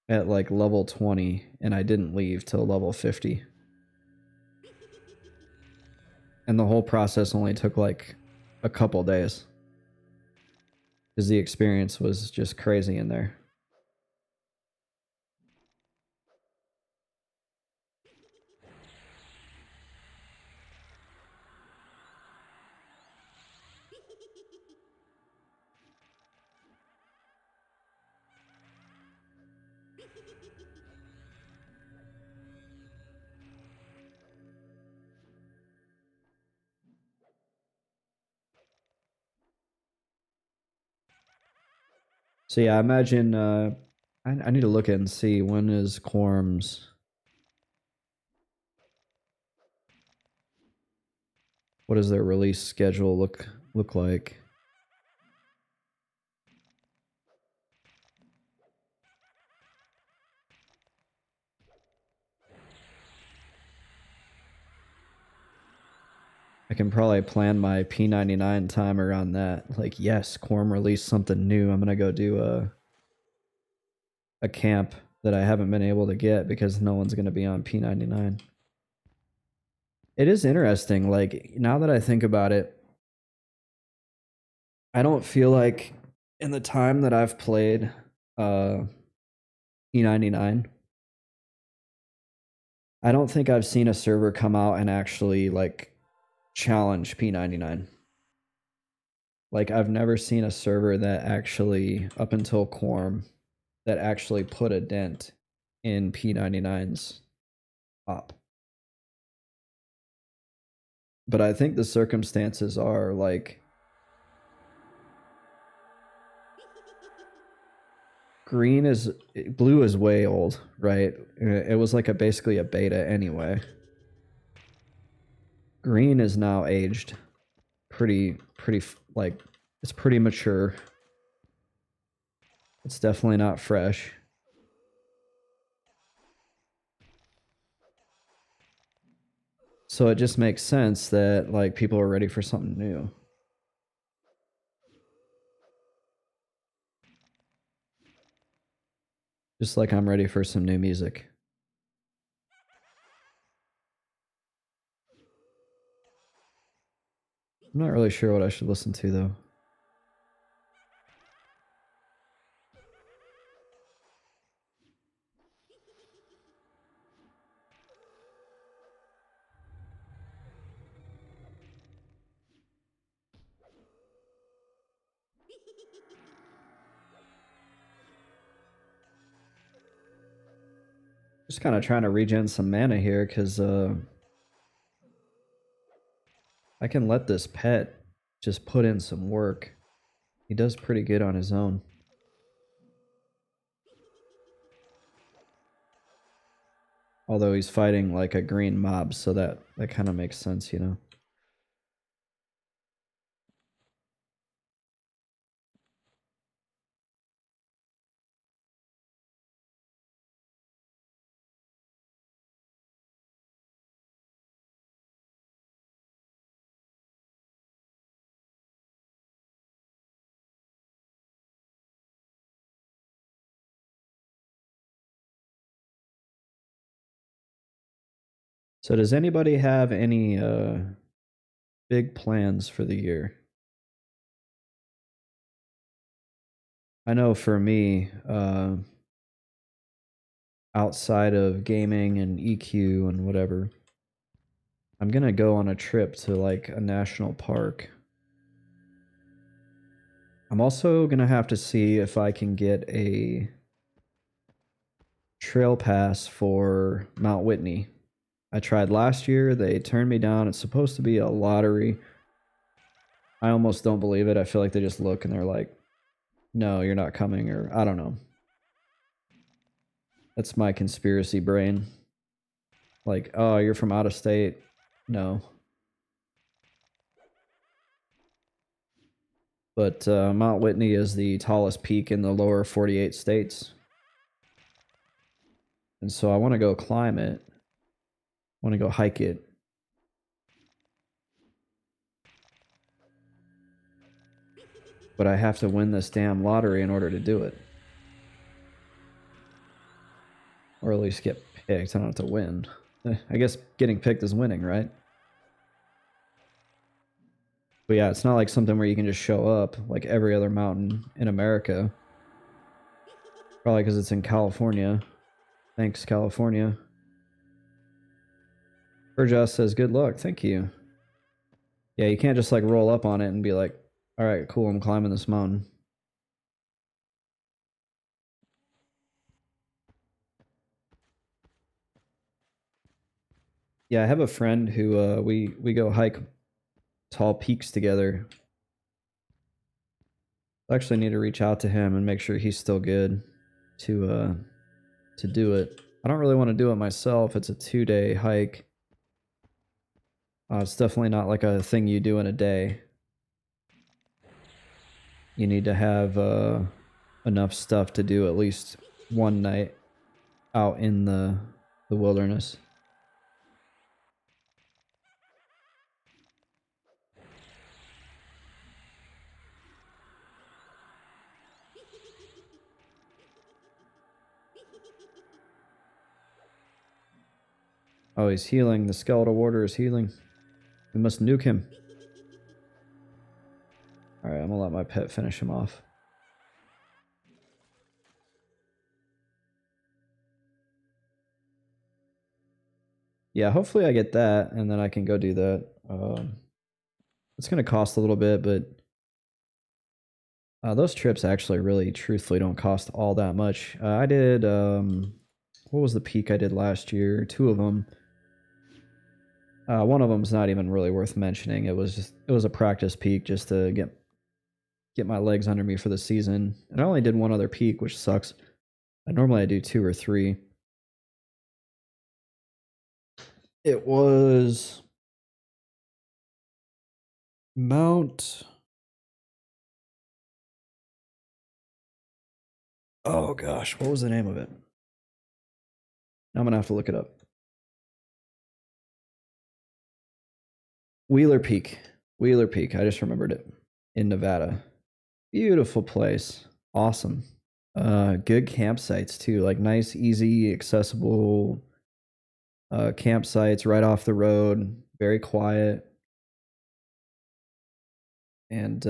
at like level 20 and I didn't leave till level 50. And the whole process only took like a couple days. Because the experience was just crazy in there. So yeah, I imagine I need to look at and see when is Quorum's. What does their release schedule look like? I can probably plan my P99 time around that. Like, yes, Quorum released something new. I'm gonna go do a camp that I haven't been able to get because no one's gonna be on P99. It is interesting. Like now that I think about it, I don't feel like in the time that I've played P99, I don't think I've seen a server come out and actually like challenge P99. Like I've never seen a server that actually, up until Quorum, that actually put a dent in P99's op. But I think the circumstances are like blue is way old, right? It was like basically a beta anyway. Green is now aged pretty like it's pretty mature. It's definitely not fresh. So it just makes sense that like people are ready for something new. Just like I'm ready for some new music. I'm not really sure what I should listen to though. Just kind of trying to regen some mana here because I can let this pet just put in some work. He does pretty good on his own. Although he's fighting like a green mob, so that kind of makes sense, you know. So does anybody have any big plans for the year? I know for me, outside of gaming and EQ and whatever, I'm gonna go on a trip to like a national park. I'm also gonna have to see if I can get a trail pass for Mount Whitney. I tried last year, they turned me down. It's supposed to be a lottery. I almost don't believe it. I feel like they just look and they're like, no, you're not coming, or I don't know. That's my conspiracy brain. Like, oh, you're from out of state. No. But Mount Whitney is the tallest peak in the lower 48 states. And so I want to go climb it. I want to go hike it. But I have to win this damn lottery in order to do it. Or at least get picked. I don't have to win. I guess getting picked is winning, right? But yeah, it's not like something where you can just show up like every other mountain in America. Probably because it's in California. Thanks, California. Burjoss says, good luck. Thank you. Yeah, you can't just like roll up on it and be like, all right, cool, I'm climbing this mountain. Yeah, I have a friend who we go hike tall peaks together. I actually need to reach out to him and make sure he's still good to do it. I don't really want to do it myself. It's a 2-day hike. It's definitely not like a thing you do in a day. You need to have enough stuff to do at least one night out in the wilderness. Oh, he's healing. The skeletal warder is healing. We must nuke him. Alright, I'm gonna let my pet finish him off. Yeah, hopefully I get that, and then I can go do that. It's gonna cost a little bit, but those trips actually really, truthfully, don't cost all that much. I did, what was the peak I did last year? 2 of them. One of them's not even really worth mentioning. It was a practice peak just to get my legs under me for the season. And I only did one other peak, which sucks. Normally I do 2 or 3. It was Mount. Oh gosh, what was the name of it? I'm gonna have to look it up. Wheeler Peak. Wheeler Peak. I just remembered it. In Nevada. Beautiful place. Awesome. Good campsites too. Like nice, easy, accessible campsites right off the road. Very quiet. And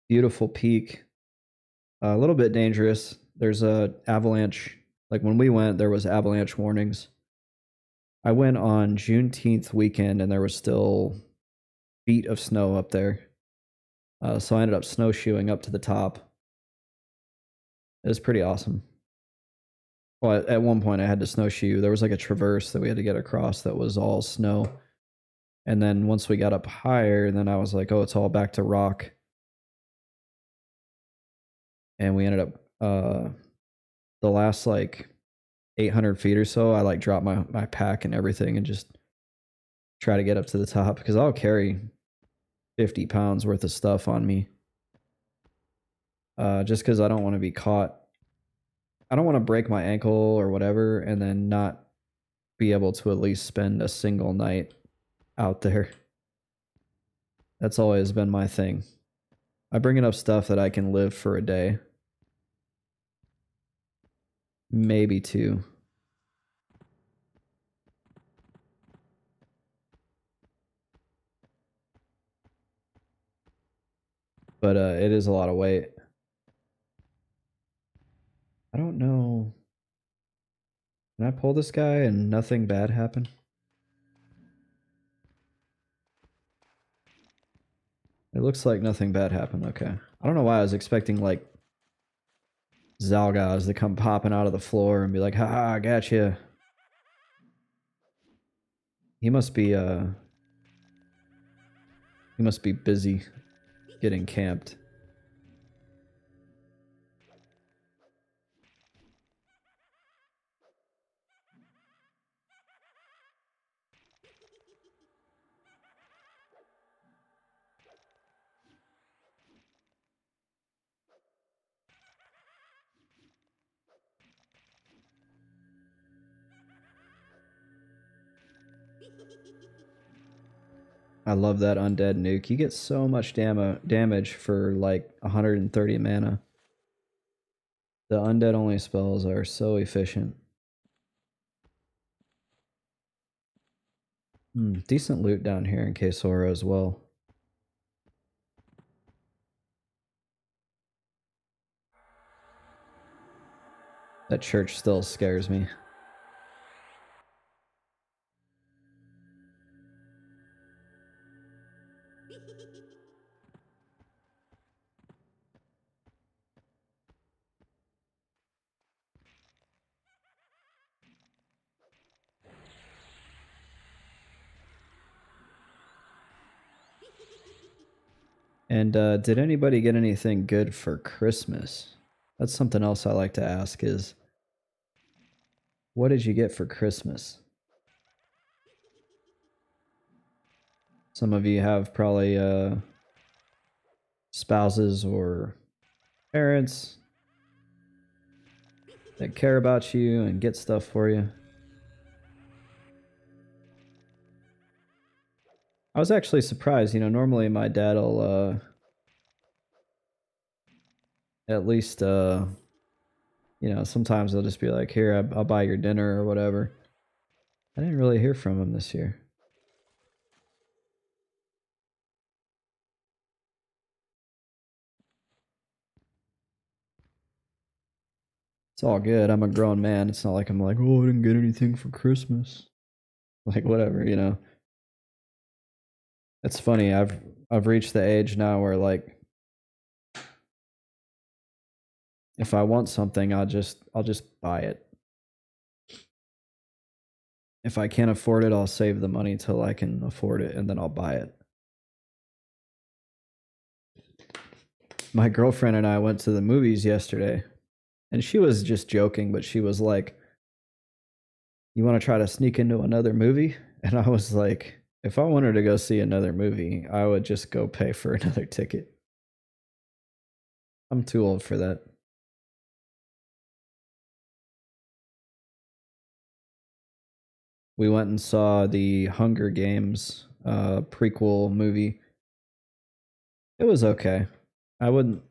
beautiful peak. A little bit dangerous. There's a avalanche. Like when we went, there was avalanche warnings. I went on Juneteenth weekend and there was still feet of snow up there. So I ended up snowshoeing up to the top. It was pretty awesome. Well, at one point I had to snowshoe. There was like a traverse that we had to get across that was all snow. And then once we got up higher, then I was like, oh, it's all back to rock. And we ended up the last like 800 feet or so, I like dropped my pack and everything and just try to get up to the top because I'll carry 50 pounds worth of stuff on me. Just because I don't want to be caught. I don't want to break my ankle or whatever and then not be able to at least spend a single night out there. That's always been my thing. I bring enough stuff that I can live for a day. Maybe 2. But it is a lot of weight. I don't know. Can I pull this guy and nothing bad happen? It looks like nothing bad happened. Okay. I don't know why I was expecting like Zalgaz to come popping out of the floor and be like, haha, I got you. He must be busy getting camped. I love that undead nuke. You get so much damage for like 130 mana. The undead only spells are so efficient. Decent loot down here in Kaesora as well. That church still scares me. And did anybody get anything good for Christmas? That's something else I like to ask is, what did you get for Christmas? Some of you have probably spouses or parents that care about you and get stuff for you. I was actually surprised, you know, normally my dad'll at least you know, sometimes they'll just be like, here, I'll buy your dinner or whatever. I didn't really hear from him this year. It's all good. I'm a grown man. It's not like I'm like, oh, I didn't get anything for Christmas. Like whatever, you know. It's funny. I've reached the age now where like if I want something, I'll just buy it. If I can't afford it, I'll save the money till I can afford it and then I'll buy it. My girlfriend and I went to the movies yesterday and she was just joking, but she was like, you want to try to sneak into another movie? And I was like, if I wanted to go see another movie, I would just go pay for another ticket. I'm too old for that. We went and saw the Hunger Games prequel movie. It was okay. I wouldn't.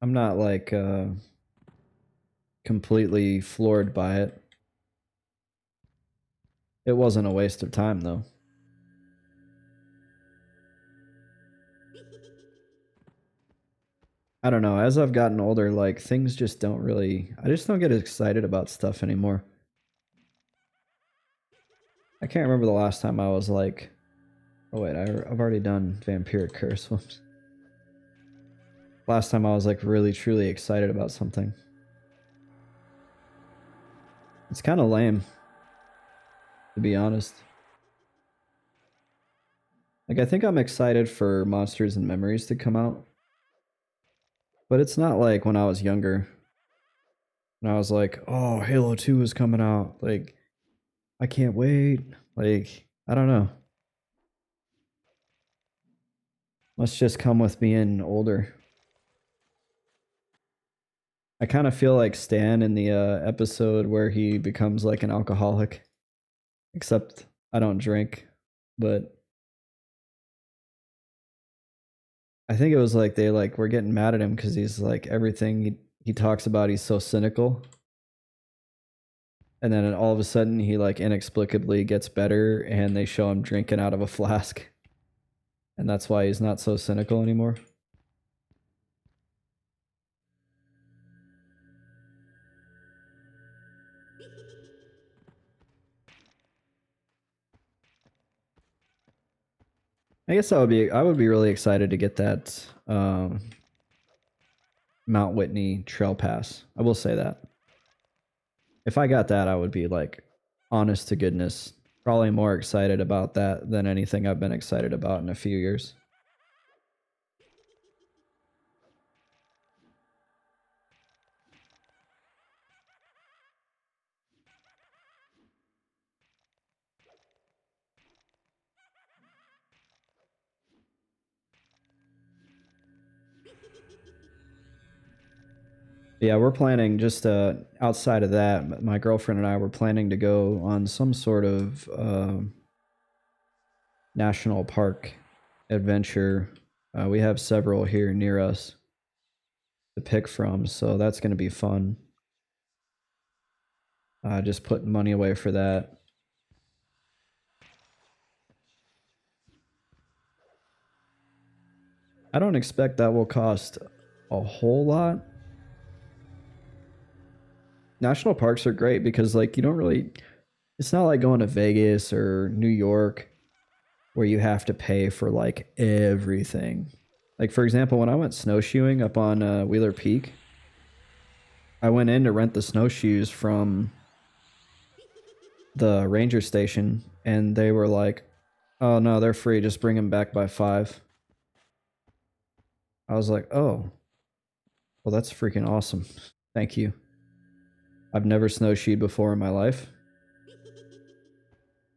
I'm not like completely floored by it. It wasn't a waste of time though. I don't know. As I've gotten older, like things just don't really. I just don't get excited about stuff anymore. I can't remember the last time I was like, oh wait, I've already done Vampiric Curse. Whoops. Last time I was like really truly excited about something. It's kind of lame, to be honest. Like I think I'm excited for Monsters and Memories to come out. But it's not like when I was younger. When I was like, oh, Halo 2 is coming out. Like, I can't wait. Like, I don't know. Must just come with being older. I kind of feel like Stan in the episode where he becomes like an alcoholic. Except I don't drink. But I think it was like they like were getting mad at him because he's like everything he talks about, he's so cynical. And then all of a sudden he like inexplicably gets better and they show him drinking out of a flask. And that's why he's not so cynical anymore. I guess I would be really excited to get that Mount Whitney Trail Pass. I will say that. If I got that, I would be like, honest to goodness, probably more excited about that than anything I've been excited about in a few years. Yeah, we're planning just outside of that. My girlfriend and I were planning to go on some sort of national park adventure. We have several here near us to pick from, so that's going to be fun. Just putting money away for that. I don't expect that will cost a whole lot. National parks are great because like you don't really it's not like going to Vegas or New York where you have to pay for like everything. Like for example, when I went snowshoeing up on Wheeler Peak, I went in to rent the snowshoes from the ranger station and they were like, "Oh no, they're free. Just bring them back by 5." I was like, oh, well, that's freaking awesome. Thank you. I've never snowshoed before in my life.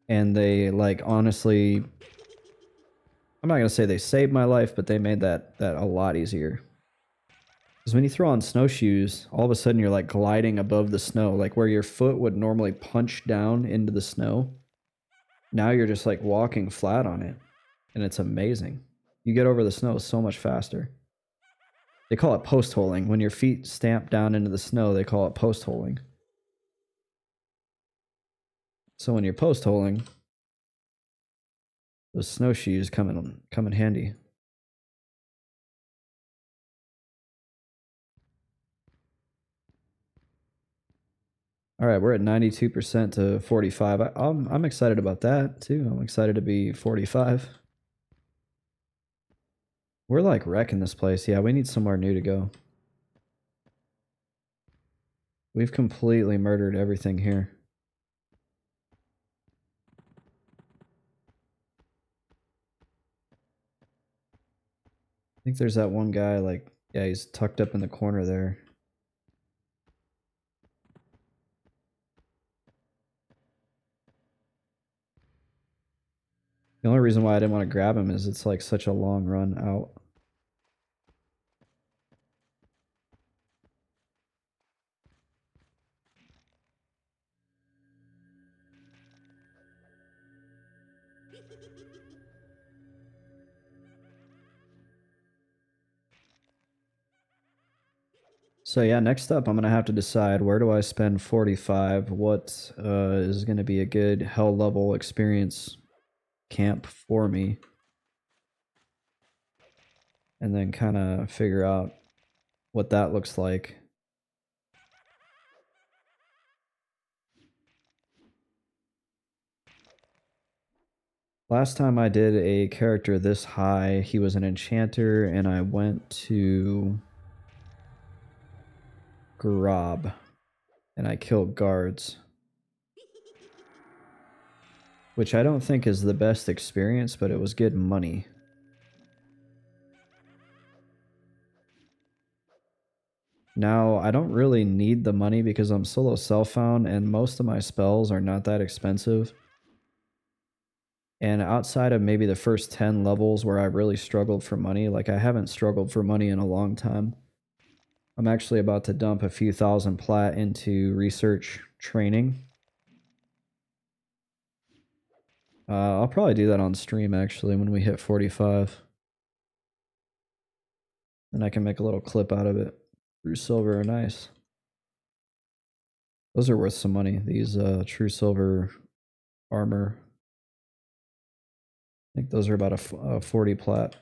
And they, like, honestly, I'm not going to say they saved my life, but they made that a lot easier. Because when you throw on snowshoes, all of a sudden you're like gliding above the snow, like where your foot would normally punch down into the snow. Now you're just like walking flat on it, and it's amazing. You get over the snow so much faster. They call it post-holing. When your feet stamp down into the snow, they call it post-holing. So when you're post-holing, those snowshoes come in handy. All right, we're at 92% to 45. I'm excited about that too. I'm excited to be 45. We're like wrecking this place. Yeah, we need somewhere new to go. We've completely murdered everything here. I think there's that one guy, like, yeah, he's tucked up in the corner there. The only reason why I didn't want to grab him is it's like such a long run out. So yeah, next up I'm gonna have to decide, where do I spend 45? What is gonna be a good hell level experience camp for me? And then kind of figure out what that looks like. Last time I did a character this high, he was an enchanter, and I went to Grob, and I killed guards. Which I don't think is the best experience, but it was good money. Now, I don't really need the money because I'm solo self-found, and most of my spells are not that expensive. And outside of maybe the first 10 levels where I really struggled for money, like I haven't struggled for money in a long time. I'm actually about to dump a few thousand plat into research training. I'll probably do that on stream actually when we hit 45. And I can make a little clip out of it. True silver are nice. Those are worth some money. These true silver armor. I think those are about a 40 plat.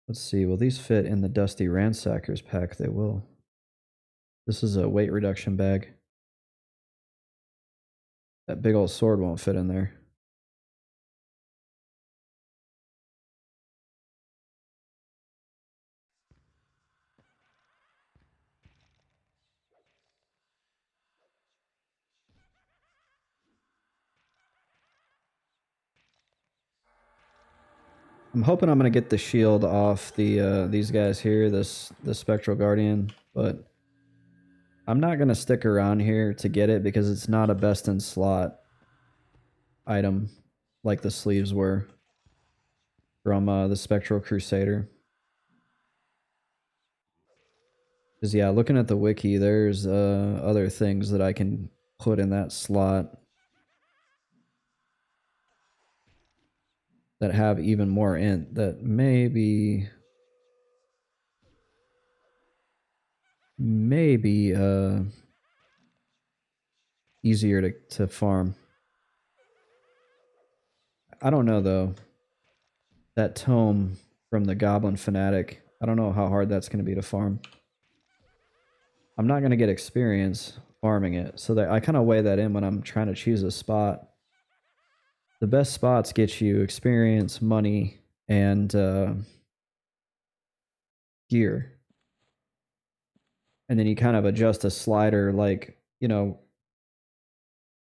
Let's see, will these fit in the Dusty Ransackers pack? They will. This is a weight reduction bag. That big old sword won't fit in there. I'm hoping I'm gonna get the shield off the these guys here, the Spectral Guardian, but I'm not gonna stick around here to get it because it's not a best in slot item like the sleeves were from the Spectral Crusader. Because yeah, looking at the wiki, there's other things that I can put in that slot that have even more int that maybe easier to farm. I don't know though. That tome from the Goblin Fanatic, I don't know how hard that's going to be to farm. I'm not going to get experience farming it, so that I kind of weigh that in when I'm trying to choose a spot. The best spots get you experience, money, and gear. And then you kind of adjust a slider, like, you know,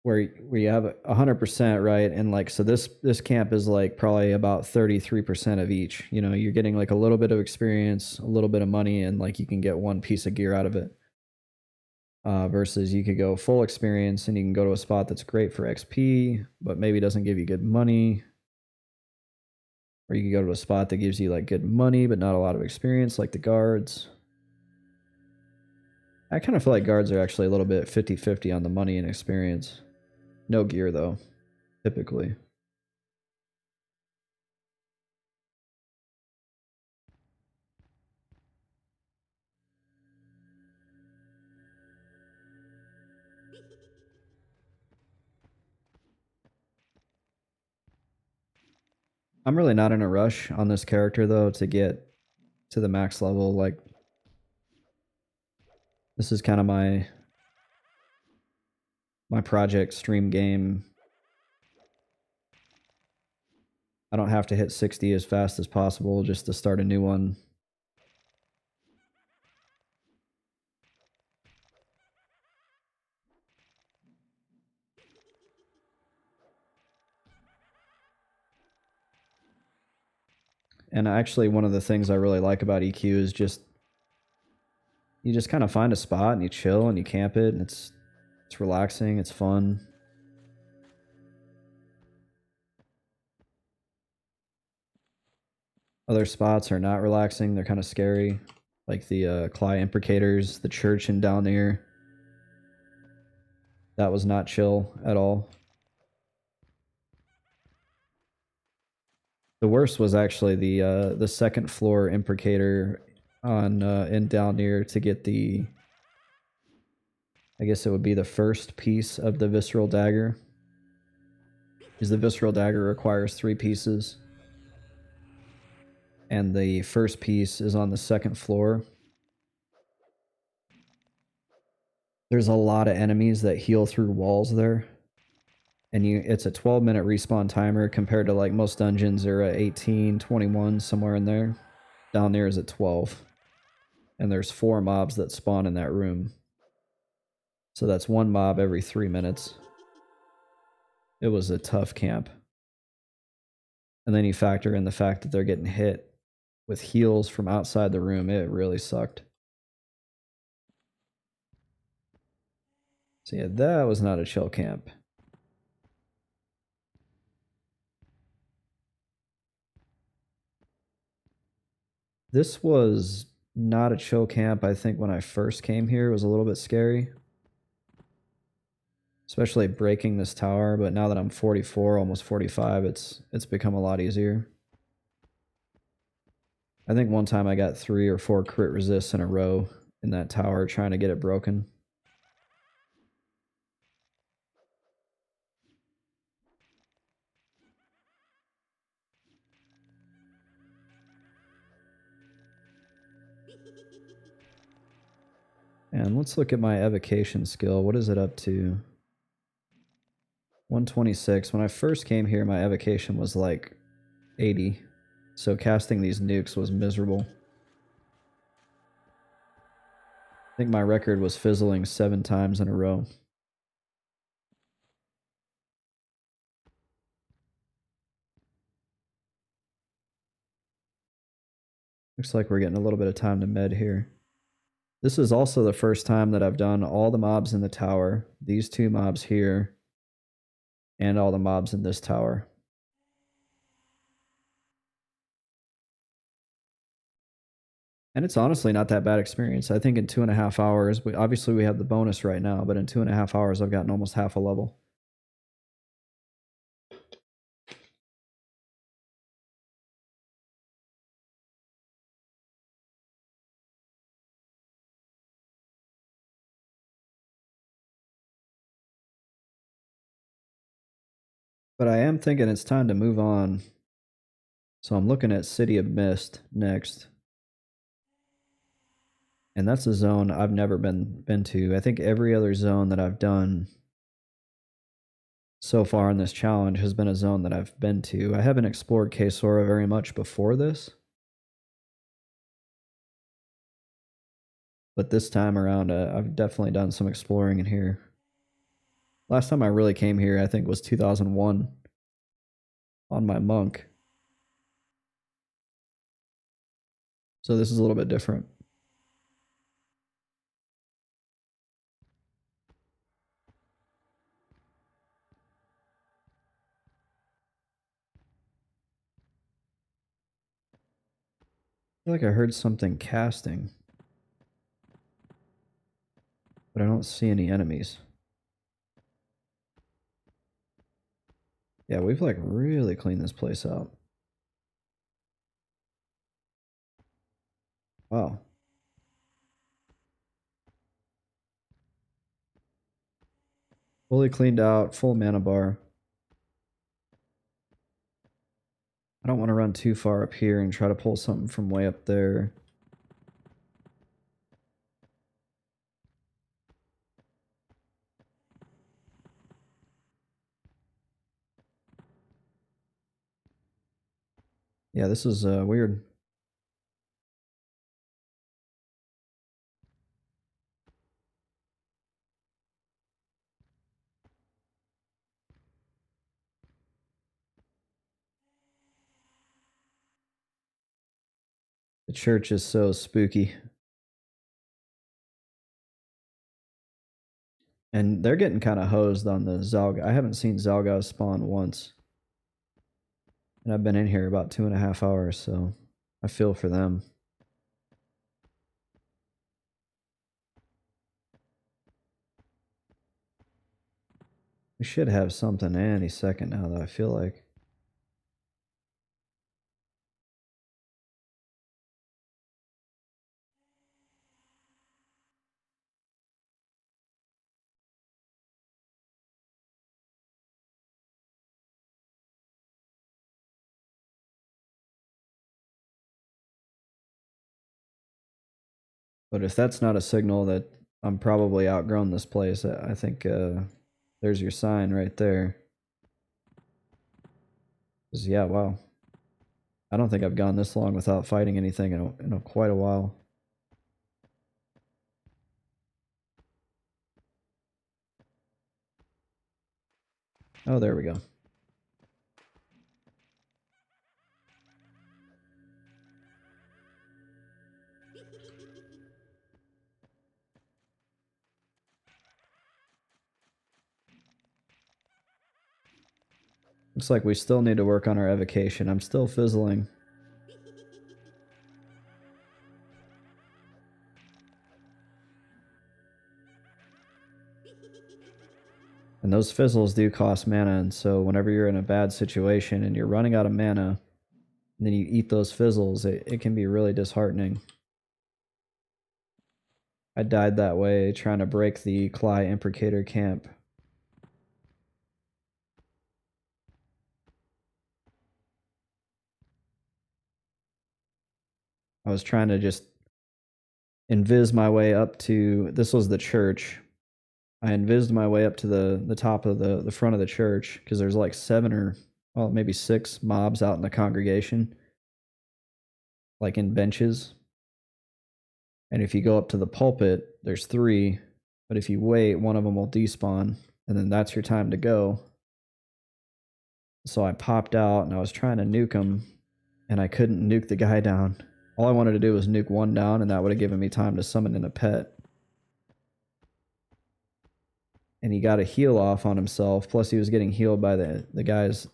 where you have 100%, right? And like, so this camp is like probably about 33% of each. You know, you're getting like a little bit of experience, a little bit of money, and like you can get one piece of gear out of it. Versus you could go full experience and you can go to a spot that's great for XP, but maybe doesn't give you good money. Or you could go to a spot that gives you like good money, but not a lot of experience, like the guards. I kind of feel like guards are actually a little bit 50-50 on the money and experience. No gear though, typically. I'm really not in a rush on this character though to get to the max level. Like, this is kind of my project stream game. I don't have to hit 60 as fast as possible just to start a new one. And actually, one of the things I really like about EQ is just you just kind of find a spot and you chill and you camp it, and it's relaxing, it's fun. Other spots are not relaxing, they're kind of scary, like the Cly Imprecators, the church in down there. That was not chill at all. The worst was actually the second floor Imprecator on in down near to get the, I guess it would be the first piece of the Visceral Dagger. Because the Visceral Dagger requires 3 pieces. And the first piece is on the second floor. There's a lot of enemies that heal through walls there. And it's a 12-minute respawn timer compared to like most dungeons are at 18, 21, somewhere in there. Down there is at 12. And there's 4 mobs that spawn in that room. So that's 1 mob every 3 minutes. It was a tough camp. And then you factor in the fact that they're getting hit with heals from outside the room. It really sucked. So yeah, that was not a chill camp. This was not a chill camp. I think when I first came here, it was a little bit scary. Especially breaking this tower, but now that I'm 44, almost 45, it's become a lot easier. I think one time I got 3 or 4 crit resists in a row in that tower trying to get it broken. And let's look at my evocation skill. What is it up to? 126. When I first came here, my evocation was like 80. So casting these nukes was miserable. I think my record was fizzling 7 times in a row. Looks like we're getting a little bit of time to med here. This is also the first time that I've done all the mobs in the tower, these 2 mobs here, and all the mobs in this tower. And it's honestly not that bad experience. I think in 2.5 hours, obviously we have the bonus right now, but in 2.5 hours I've gotten almost half a level. But I am thinking it's time to move on. So I'm looking at City of Mist next. And that's a zone I've never been to. I think every other zone that I've done so far in this challenge has been a zone that I've been to. I haven't explored Kaesora very much before this. But this time around, I've definitely done some exploring in here. Last time I really came here, I think, was 2001 on my monk. So this is a little bit different. I feel like I heard something casting, but I don't see any enemies. Yeah, we've like really cleaned this place out. Wow. Fully cleaned out, full mana bar. I don't want to run too far up here and try to pull something from way up there. Yeah, this is weird. The church is so spooky. And they're getting kind of hosed on the Zalga. I haven't seen Zalga spawn once. And I've been in here about 2.5 hours, so I feel for them. We should have something any second now that I feel like. But if that's not a signal that I'm probably outgrown this place, I think there's your sign right there. 'Cause, yeah, wow. I don't think I've gone this long without fighting anything in quite a while. Oh, there we go. Looks like we still need to work on our evocation. I'm still fizzling. And those fizzles do cost mana, and so whenever you're in a bad situation and you're running out of mana, and then you eat those fizzles, it can be really disheartening. I died that way trying to break the Cly Imprecator camp. I was trying to just invis my way up to, this was the church. I invised my way up to the top of the front of the church because there's like 7 or, well, maybe 6 mobs out in the congregation, like in benches. And if you go up to the pulpit, there's 3, but if you wait, one of them will despawn, and then that's your time to go. So I popped out and I was trying to nuke him, and I couldn't nuke the guy down. All I wanted to do was nuke one down, and that would have given me time to summon in a pet. And he got a heal off on himself, plus he was getting healed by the guys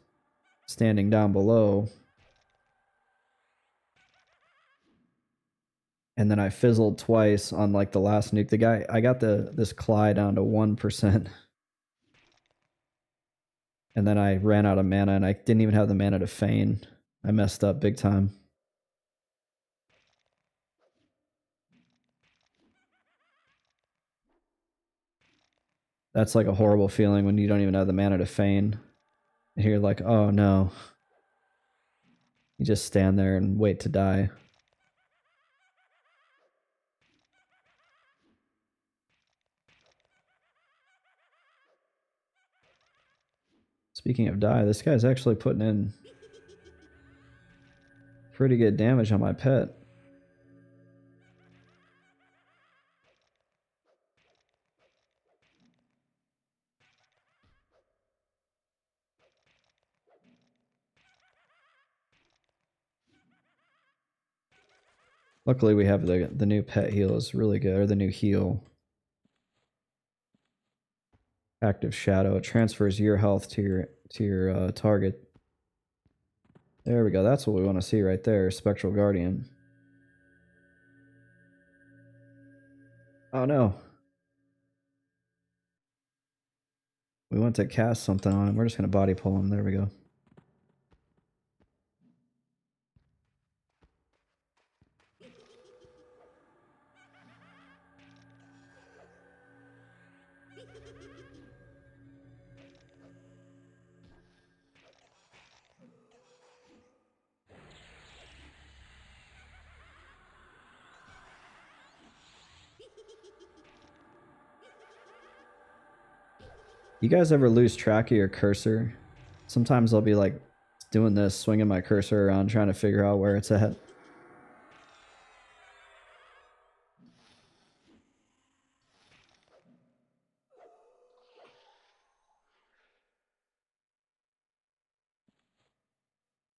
standing down below. And then I fizzled twice on like the last nuke. The guy, I got this Cly down to 1%. And then I ran out of mana, and I didn't even have the mana to feign. I messed up big time. That's like a horrible feeling when you don't even have the mana to feign. And you're like, oh no. You just stand there and wait to die. Speaking of die, this guy's actually putting in pretty good damage on my pet. Luckily we have the new pet heal is really good, or the new heal. Active shadow. It transfers your health to your target. There we go. That's what we want to see right there. Spectral Guardian. Oh no. We want to cast something on him. We're just going to body pull him. There we go. You guys ever lose track of your cursor? Sometimes I'll be like doing this, swinging my cursor around, trying to figure out where it's at.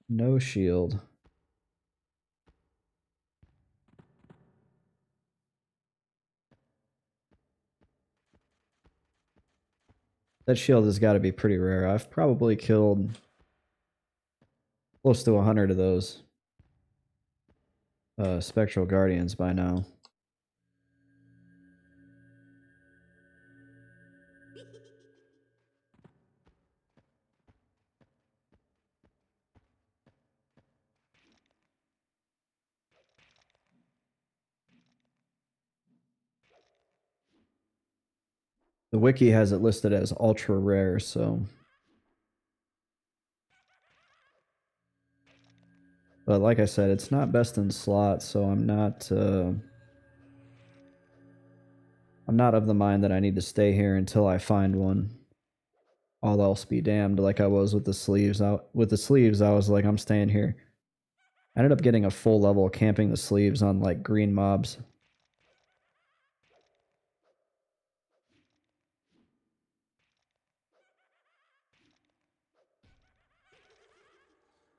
No shield. That shield has got to be pretty rare. I've probably killed close to 100 of those Spectral Guardians by now. The wiki has it listed as ultra rare, so. But like I said, it's not best in slot, so I'm not of the mind that I need to stay here until I find one. All else be damned, like I was with the sleeves. With the sleeves, I was like, I'm staying here. I ended up getting a full level camping the sleeves on like green mobs.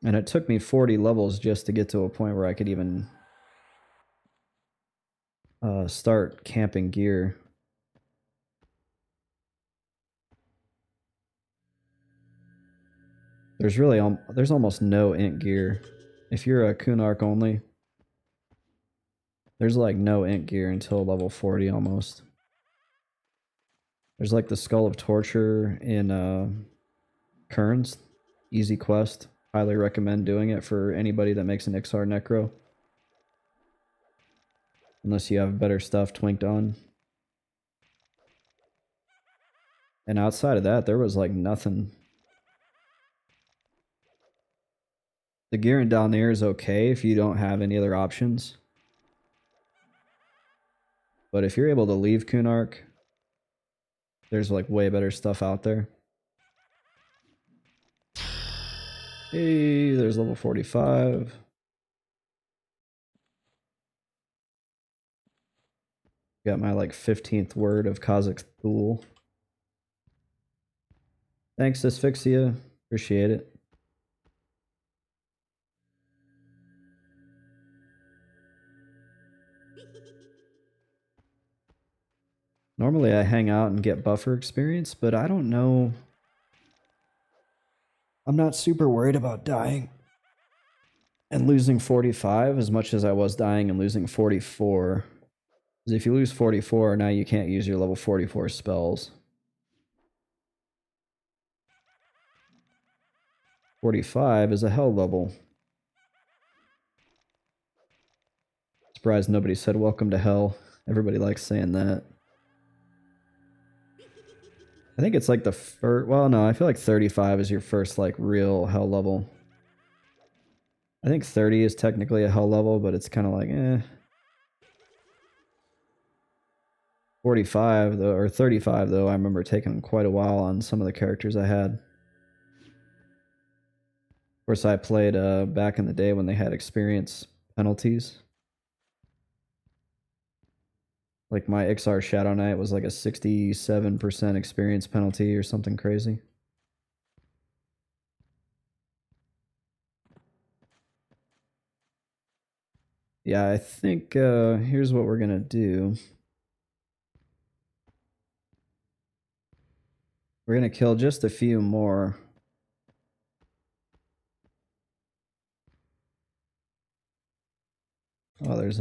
And it took me 40 levels just to get to a point where I could even start camping gear. There's almost no int gear. If you're a Kunark-only, there's like no int gear until level 40 almost. There's like the Skull of Torture in Kerns. Easy quest. Highly recommend doing it for anybody that makes an Ixar Necro. Unless you have better stuff twinked on. And outside of that, there was like nothing. The gear in down there is okay if you don't have any other options. But if you're able to leave Kunark, there's like way better stuff out there. Hey, there's level 45. Got my like 15th word of Kazakh Thule. Thanks, Asphyxia. Appreciate it. Normally I hang out and get buffer experience, but I don't know. I'm not super worried about dying and losing 45 as much as I was dying and losing 44. Because if you lose 44, now you can't use your level 44 spells. 45 is a hell level. Surprised nobody said welcome to hell. Everybody likes saying that. I think it's like the first, well, no, I feel like 35 is your first like real hell level. I think 30 is technically a hell level, but it's kind of like, eh. 45 though, or 35 though, I remember taking quite a while on some of the characters I had. Of course, I played back in the day when they had experience penalties. Like my Ixar Shadow Knight was like a 67% experience penalty or something crazy. Yeah, I think here's what we're gonna do. We're gonna kill just a few more. Oh, there's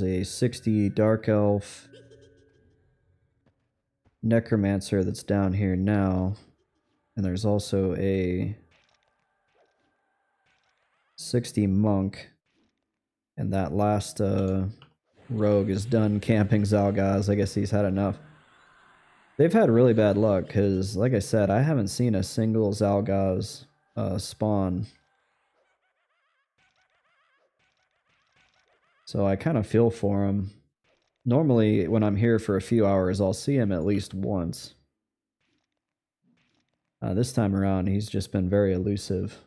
a 60 dark elf necromancer that's down here now. And there's also a 60 monk. And that last rogue is done camping Zalgaz. I guess he's had enough. They've had really bad luck because, like I said, I haven't seen a single Zalgaz spawn. So I kind of feel for him. Normally, when I'm here for a few hours, I'll see him at least once. This time around, he's just been very elusive.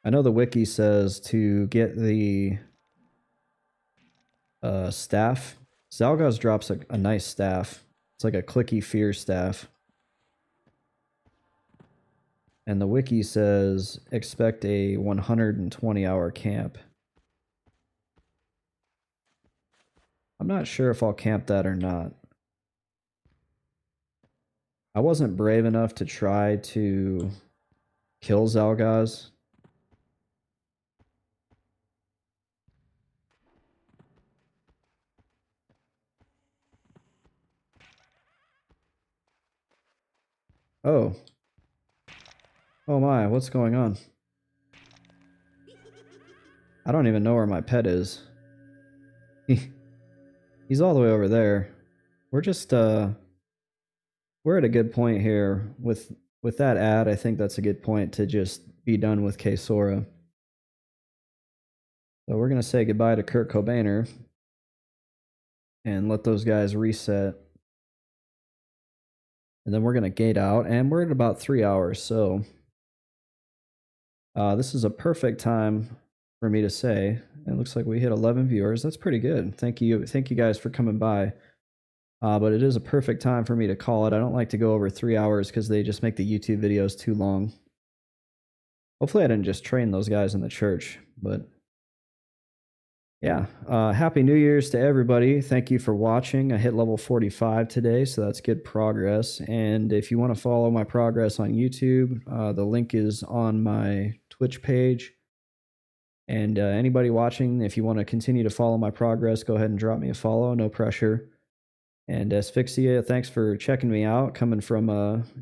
I know the wiki says to get the staff. Zalgaz drops a nice staff. It's like a clicky fear staff. And the wiki says expect a 120-hour camp. I'm not sure if I'll camp that or not. I wasn't brave enough to try to kill Zalgaz. Oh. Oh my, what's going on? I don't even know where my pet is. He's all the way over there. We're just we're at a good point here with that ad. I think that's a good point to just be done with Kaesora. So we're gonna say goodbye to Kurt Cobainer and let those guys reset. And then we're gonna gate out, and we're at about 3 hours, so this is a perfect time for me to say. It looks like we hit 11 viewers. That's pretty good. Thank you guys for coming by. But it is a perfect time for me to call it. I don't like to go over 3 hours because they just make the YouTube videos too long. Hopefully I didn't just train those guys in the church, but yeah. Happy New Year's to everybody. Thank you for watching. I hit level 45 today, so that's good progress. And if you want to follow my progress on YouTube, the link is on my Twitch page. And anybody watching, if you want to continue to follow my progress, go ahead and drop me a follow. No pressure. And Asphyxia, thanks for checking me out, coming from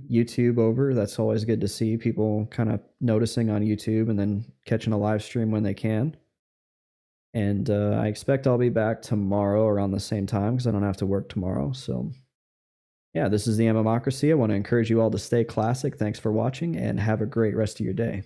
YouTube over. That's always good to see people kind of noticing on YouTube and then catching a live stream when they can. And I expect I'll be back tomorrow around the same time because I don't have to work tomorrow. So yeah, this is the Amamocracy. I want to encourage you all to stay classic. Thanks for watching and have a great rest of your day.